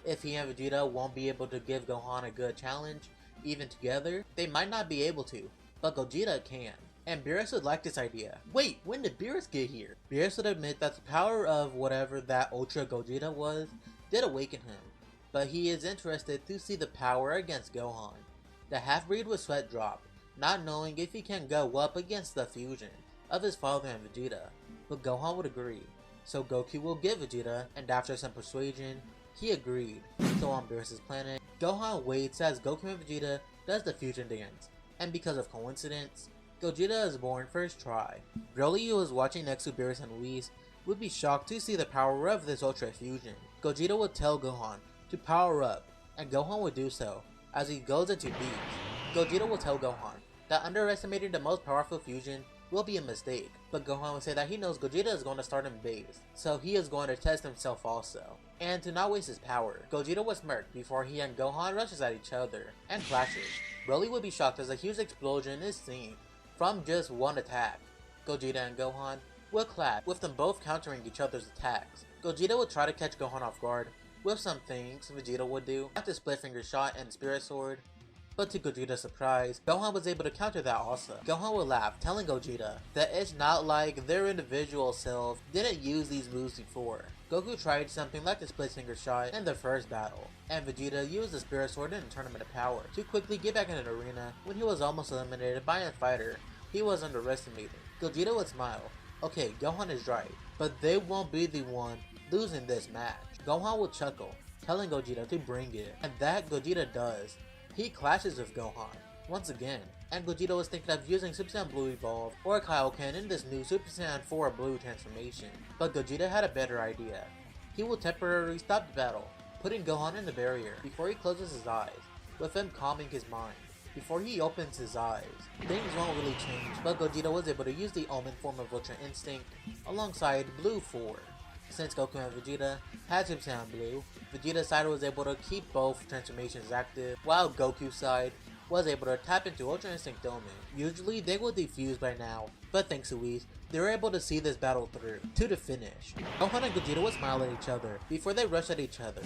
If he and Vegeta won't be able to give Gohan a good challenge, even together, they might not be able to, but Gogeta can. And Beerus would like this idea. Wait, when did Beerus get here? Beerus would admit that the power of whatever that Ultra Gogeta was did awaken him, but he is interested to see the power against Gohan. The half-breed would sweat drop, not knowing if he can go up against the fusion of his father and Vegeta, but Gohan would agree. So Goku will give Vegeta, and after some persuasion, he agreed. So on Beerus' planet, Gohan waits as Goku and Vegeta does the fusion dance, and because of coincidence, Gogeta is born first try. Broly, who was watching next to Beerus and Whis, would be shocked to see the power of this Ultra Fusion. Gogeta would tell Gohan to power up, and Gohan would do so as he goes into beams. Gogeta will tell Gohan that underestimating the most powerful fusion will be a mistake, but Gohan will say that he knows Gogeta is going to start him base, so he is going to test himself also. And to not waste his power, Gogeta will smirk before he and Gohan rushes at each other and clashes. Broly would be shocked as a huge explosion is seen from just one attack. Gogeta and Gohan will clash, with them both countering each other's attacks. Gogeta would try to catch Gohan off guard with some things Vegeta would do, like the split finger shot and spirit sword. But to Gogeta's surprise, Gohan was able to counter that also. Gohan would laugh, telling Gogeta that it's not like their individual selves didn't use these moves before. Goku tried something like the split finger shot in the first battle, and Vegeta used the spirit sword in the Tournament of Power to quickly get back into the arena when he was almost eliminated by a fighter he was underestimated. Gogeta would smile. Okay, Gohan is right, but they won't be the one losing this match. Gohan would chuckle, telling Gogeta to bring it, and that Gogeta does. He clashes with Gohan once again, and Gogeta was thinking of using Super Saiyan Blue Evolve or Kaioken in this new Super Saiyan 4 Blue transformation, but Gogeta had a better idea. He will temporarily stop the battle, putting Gohan in the barrier before he closes his eyes, with him calming his mind. Before he opens his eyes, things won't really change, but Gogeta was able to use the Omen form of Ultra Instinct alongside Blue 4. Since Goku and Vegeta had Super Saiyan Blue, Vegeta's side was able to keep both transformations active, while Goku's side was able to tap into Ultra Instinct Omen. Usually they would defuse by now, but thanks to Whis, they were able to see this battle through to the finish. Gohan and Gogeta would smile at each other before they rushed at each other.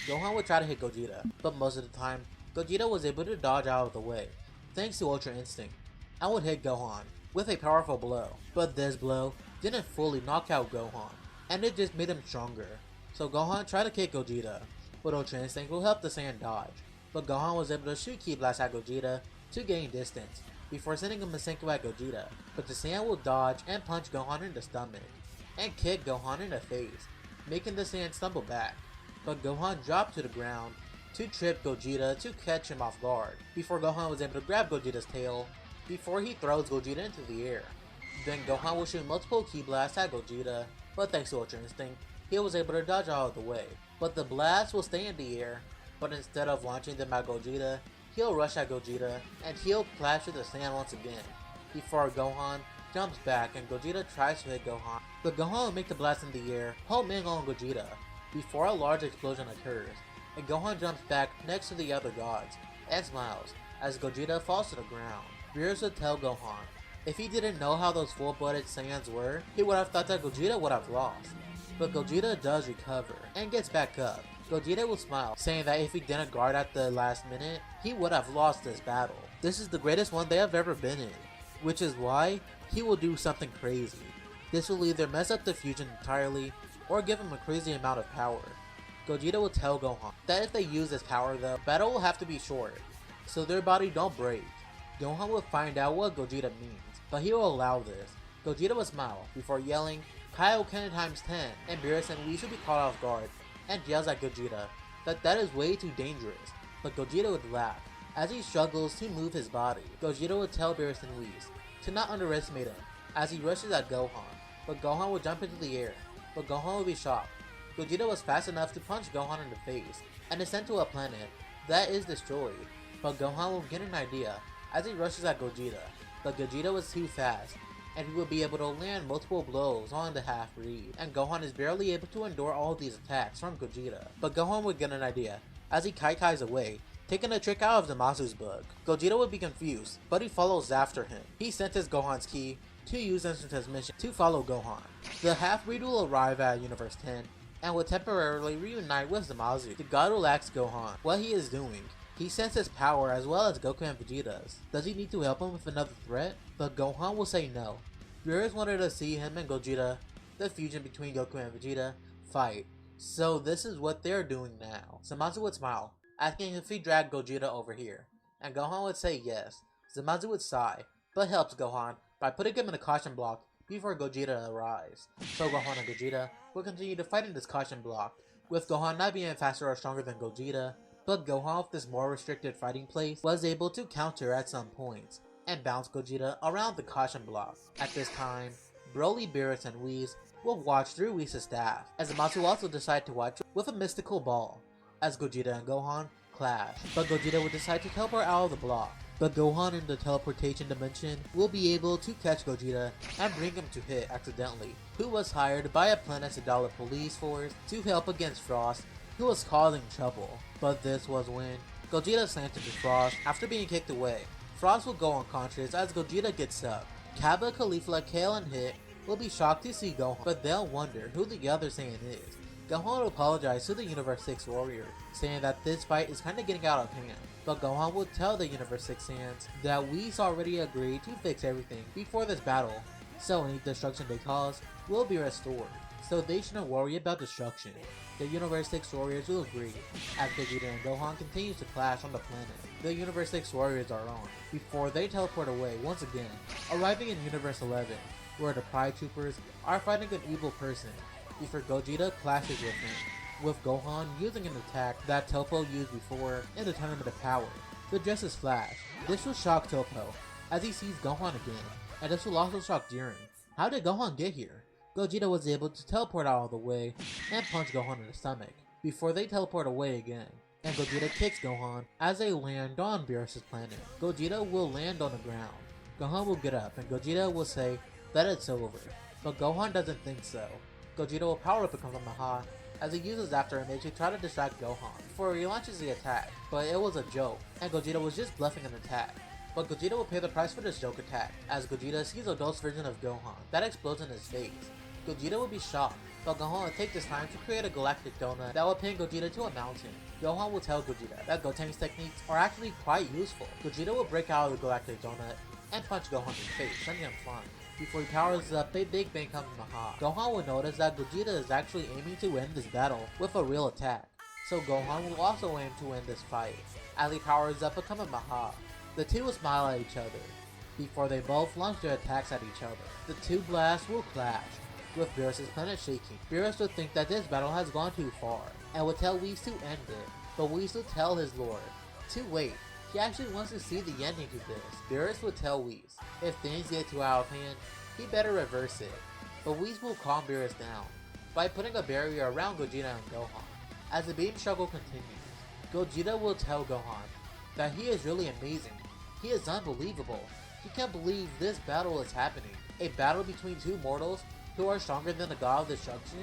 Gohan would try to hit Gogeta, but most of the time, Gogeta was able to dodge out of the way, thanks to Ultra Instinct, and would hit Gohan with a powerful blow. But this blow didn't fully knock out Gohan, and it just made him stronger. So Gohan tried to kick Gogeta, but Ultra Instinct will help the Saiyan dodge, but Gohan was able to shoot Ki Blast at Gogeta to gain distance, before sending a Masenko at Gogeta, but the Saiyan will dodge and punch Gohan in the stomach, and kick Gohan in the face, making the Saiyan stumble back, but Gohan dropped to the ground to trip Gogeta to catch him off guard, before Gohan was able to grab Gogeta's tail, before he throws Gogeta into the air. Then Gohan will shoot multiple Ki Blasts at Gogeta, but thanks to Ultra Instinct, he was able to dodge all of the way, but the blast will stay in the air, but instead of launching them at Gogeta, he'll rush at Gogeta, and he'll clash with the Saiyan once again, before Gohan jumps back and Gogeta tries to hit Gohan, but Gohan will make the blast in the air, homing on Gogeta, before a large explosion occurs, and Gohan jumps back next to the other gods, and smiles, as Gogeta falls to the ground. Beerus would tell Gohan, if he didn't know how those full-blooded Saiyans were, he would have thought that Gogeta would have lost. But Gogeta does recover, and gets back up. Gogeta will smile, saying that if he didn't guard at the last minute, he would have lost this battle. This is the greatest one they have ever been in, which is why he will do something crazy. This will either mess up the fusion entirely, or give him a crazy amount of power. Gogeta will tell Gohan that if they use this power though, battle will have to be short, so their body don't break. Gohan will find out what Gogeta means, but he will allow this. Gogeta will smile, before yelling, Kaioken times 10, and Beerus and Whis will be caught off guard, and yells at Gogeta that is way too dangerous, but Gogeta would laugh, as he struggles to move his body. Gogeta would tell Beerus and Whis to not underestimate him, as he rushes at Gohan, but Gohan will jump into the air, but Gohan will be shocked. Gogeta was fast enough to punch Gohan in the face, and is sent to a planet that is destroyed, but Gohan will get an idea as he rushes at Gogeta, but Gogeta was too fast, and he will be able to land multiple blows on the half-breed, and Gohan is barely able to endure all these attacks from Gogeta. But Gohan would get an idea, as he kai's away, taking a trick out of Zamazu's book. Gogeta would be confused, but he follows after him. He senses Gohan's ki to use instant transmission to follow Gohan. The half-breed will arrive at Universe 10, and will temporarily reunite with Zamazu. The god will ask Gohan what he is doing. He senses power as well as Goku and Vegeta's. Does he need to help him with another threat? But Gohan will say no. Beerus wanted to see him and Gogeta, the fusion between Goku and Vegeta, fight. So this is what they're doing now. Zamasu would smile, asking if he dragged Gogeta over here, and Gohan would say yes. Zamasu would sigh, but helps Gohan by putting him in a caution block before Gogeta arrives. So Gohan and Gogeta will continue to fight in this caution block, with Gohan not being faster or stronger than Gogeta, but Gohan with this more restricted fighting place was able to counter at some points, and bounce Gogeta around the caution block. At this time, Broly, Beerus, and Whis will watch through Whis' staff, as Zamasu also decide to watch with a mystical ball, as Gogeta and Gohan clash, but Gogeta will decide to teleport out of the block. But Gohan in the teleportation dimension will be able to catch Gogeta and bring him to hit accidentally, who was hired by a Planet Sadala police force to help against Frost, who was causing trouble. But this was when Gogeta slammed into Frost after being kicked away. Frost will go unconscious as Gogeta gets up. Kappa, Caulifla, Kale, and Hit will be shocked to see Gohan, but they'll wonder who the other Saiyan is. Gohan will apologize to the Universe 6 warrior, saying that this fight is kinda getting out of hand. But Gohan will tell the Universe 6 Saiyans that Whis already agreed to fix everything before this battle, so any destruction they cause will be restored, so they shouldn't worry about destruction. The Universe 6 warriors will agree, as Vegeta and Gohan continue to clash on the planet. The Universe 6 warriors are on, before they teleport away once again, arriving in Universe 11, where the Pride Troopers are fighting an evil person, before Gogeta clashes with him, with Gohan using an attack that Topo used before in the Tournament of Power, the Dresses Flash. This will shock Topo, as he sees Gohan again, and this will also shock Jiren. How did Gohan get here? Gogeta was able to teleport out of the way and punch Gohan in the stomach, before they teleport away again, and Gogeta kicks Gohan as they land on Beerus' planet. Gogeta will land on the ground. Gohan will get up, and Gogeta will say that it's over, but Gohan doesn't think so. Gogeta will power up a Kamehameha as he uses After Image to try to distract Gohan before he launches the attack, but it was a joke, and Gogeta was just bluffing an attack. But Gogeta will pay the price for this joke attack, as Gogeta sees a ghost version of Gohan that explodes in his face. Gogeta will be shocked, but Gohan will take this time to create a galactic donut that will pin Gogeta to a mountain. Gohan will tell Gogeta that Gotenks techniques are actually quite useful. Gogeta will break out of the galactic donut and punch Gohan in the face, sending him flying. Before he powers up a Big Bang Kamehameha, Gohan will notice that Vegeta is actually aiming to end this battle with a real attack, so Gohan will also aim to win this fight. As he powers up a Kamehameha, the two will smile at each other, before they both launch their attacks at each other. The two blasts will clash, with Beerus' planet shaking. Beerus would think that this battle has gone too far, and would tell Whis to end it, but Whis will tell his lord to wait. He actually wants to see the ending to this. Beerus would tell Whis, if things get too out of hand, he better reverse it. But Whis will calm Beerus down by putting a barrier around Gogeta and Gohan. As the beam struggle continues, Gogeta will tell Gohan that he is really amazing. He is unbelievable. He can't believe this battle is happening. A battle between two mortals who are stronger than the God of Destruction?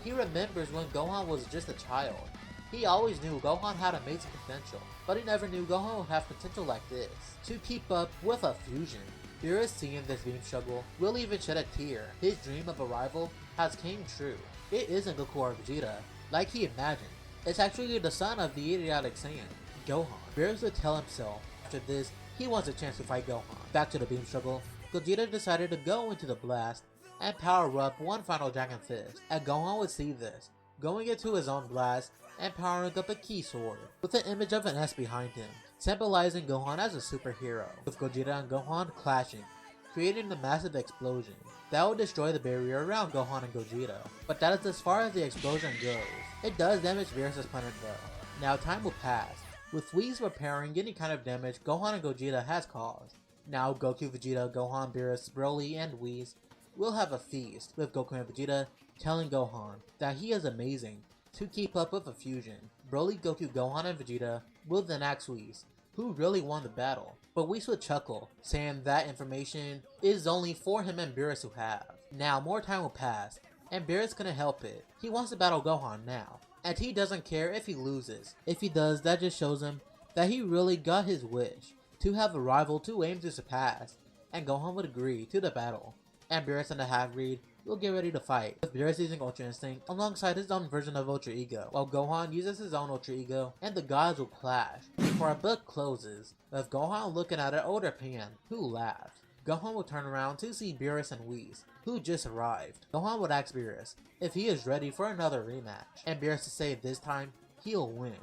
He remembers when Gohan was just a child. He always knew Gohan had amazing potential, but he never knew Gohan would have potential like this, to keep up with a fusion. Beerus seeing this beam struggle will even shed a tear. His dream of a rival has came true. It isn't Goku or Vegeta, like he imagined. It's actually the son of the idiotic Saiyan, Gohan. Beerus would tell himself after this he wants a chance to fight Gohan. Back to the beam struggle, Gogeta decided to go into the blast and power up one final Dragon Fist, and Gohan would see this, going into his own blast and powering up a key sword, with the image of an S behind him, symbolizing Gohan as a superhero, with Gogeta and Gohan clashing, creating a massive explosion that will destroy the barrier around Gohan and Gogeta. But that is as far as the explosion goes. It does damage Beerus' planet though. Now time will pass, with Whis repairing any kind of damage Gohan and Gogeta has caused. Now Goku, Vegeta, Gohan, Beerus, Broly, and Whis will have a feast, with Goku and Vegeta telling Gohan that he is amazing to keep up with a fusion. Broly, Goku, Gohan, and Vegeta will then ask Whis who really won the battle, but Whis would chuckle, saying that information is only for him and Beerus to have. Now more time will pass, and Beerus couldn't help it. He wants to battle Gohan now, and he doesn't care if he loses. If he does, that just shows him that he really got his wish, to have a rival to aim to surpass, and Gohan would agree to the battle. And Beerus and the half-breed will get ready to fight, with Beerus using Ultra Instinct alongside his own version of Ultra Ego, while Gohan uses his own Ultra Ego, and the gods will clash. Before our book closes, with Gohan looking at an older Pan, who laughs. Gohan will turn around to see Beerus and Whis, who just arrived. Gohan would ask Beerus if he is ready for another rematch, and Beerus to say this time he'll win.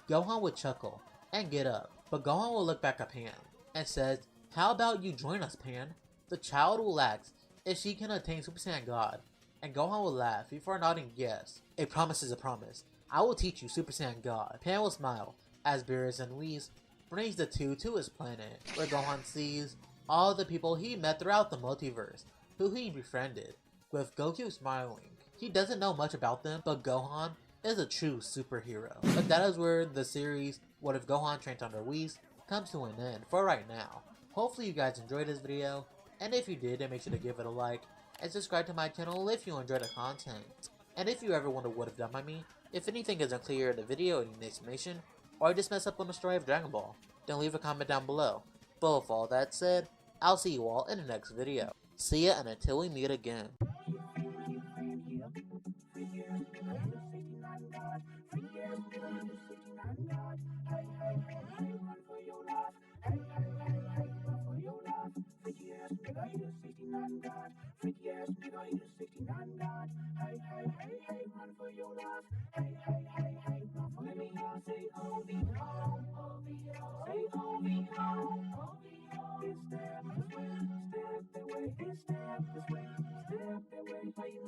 Gohan would chuckle and get up, but Gohan will look back at Pan and says, "How about you join us, Pan?" The child will ask if she can attain Super Saiyan God, and Gohan will laugh before nodding yes. A promise is a promise. I will teach you Super Saiyan God. Pan will smile as Beerus and Whis brings the two to his planet, where Gohan sees all the people he met throughout the multiverse, who he befriended, with Goku smiling. He doesn't know much about them, but Gohan is a true superhero. But that is where the series What If Gohan Trained Under Whis comes to an end for right now. Hopefully you guys enjoyed this video, and if you did, then make sure to give it a like, and subscribe to my channel if you enjoy the content. And if you ever wonder what if done by me, if anything isn't clear in the video or need explanation, or I just mess up on the story of Dragon Ball, then leave a comment down below. But with all that said, I'll see you all in the next video. See ya, and until we meet again. Step the way, step the way,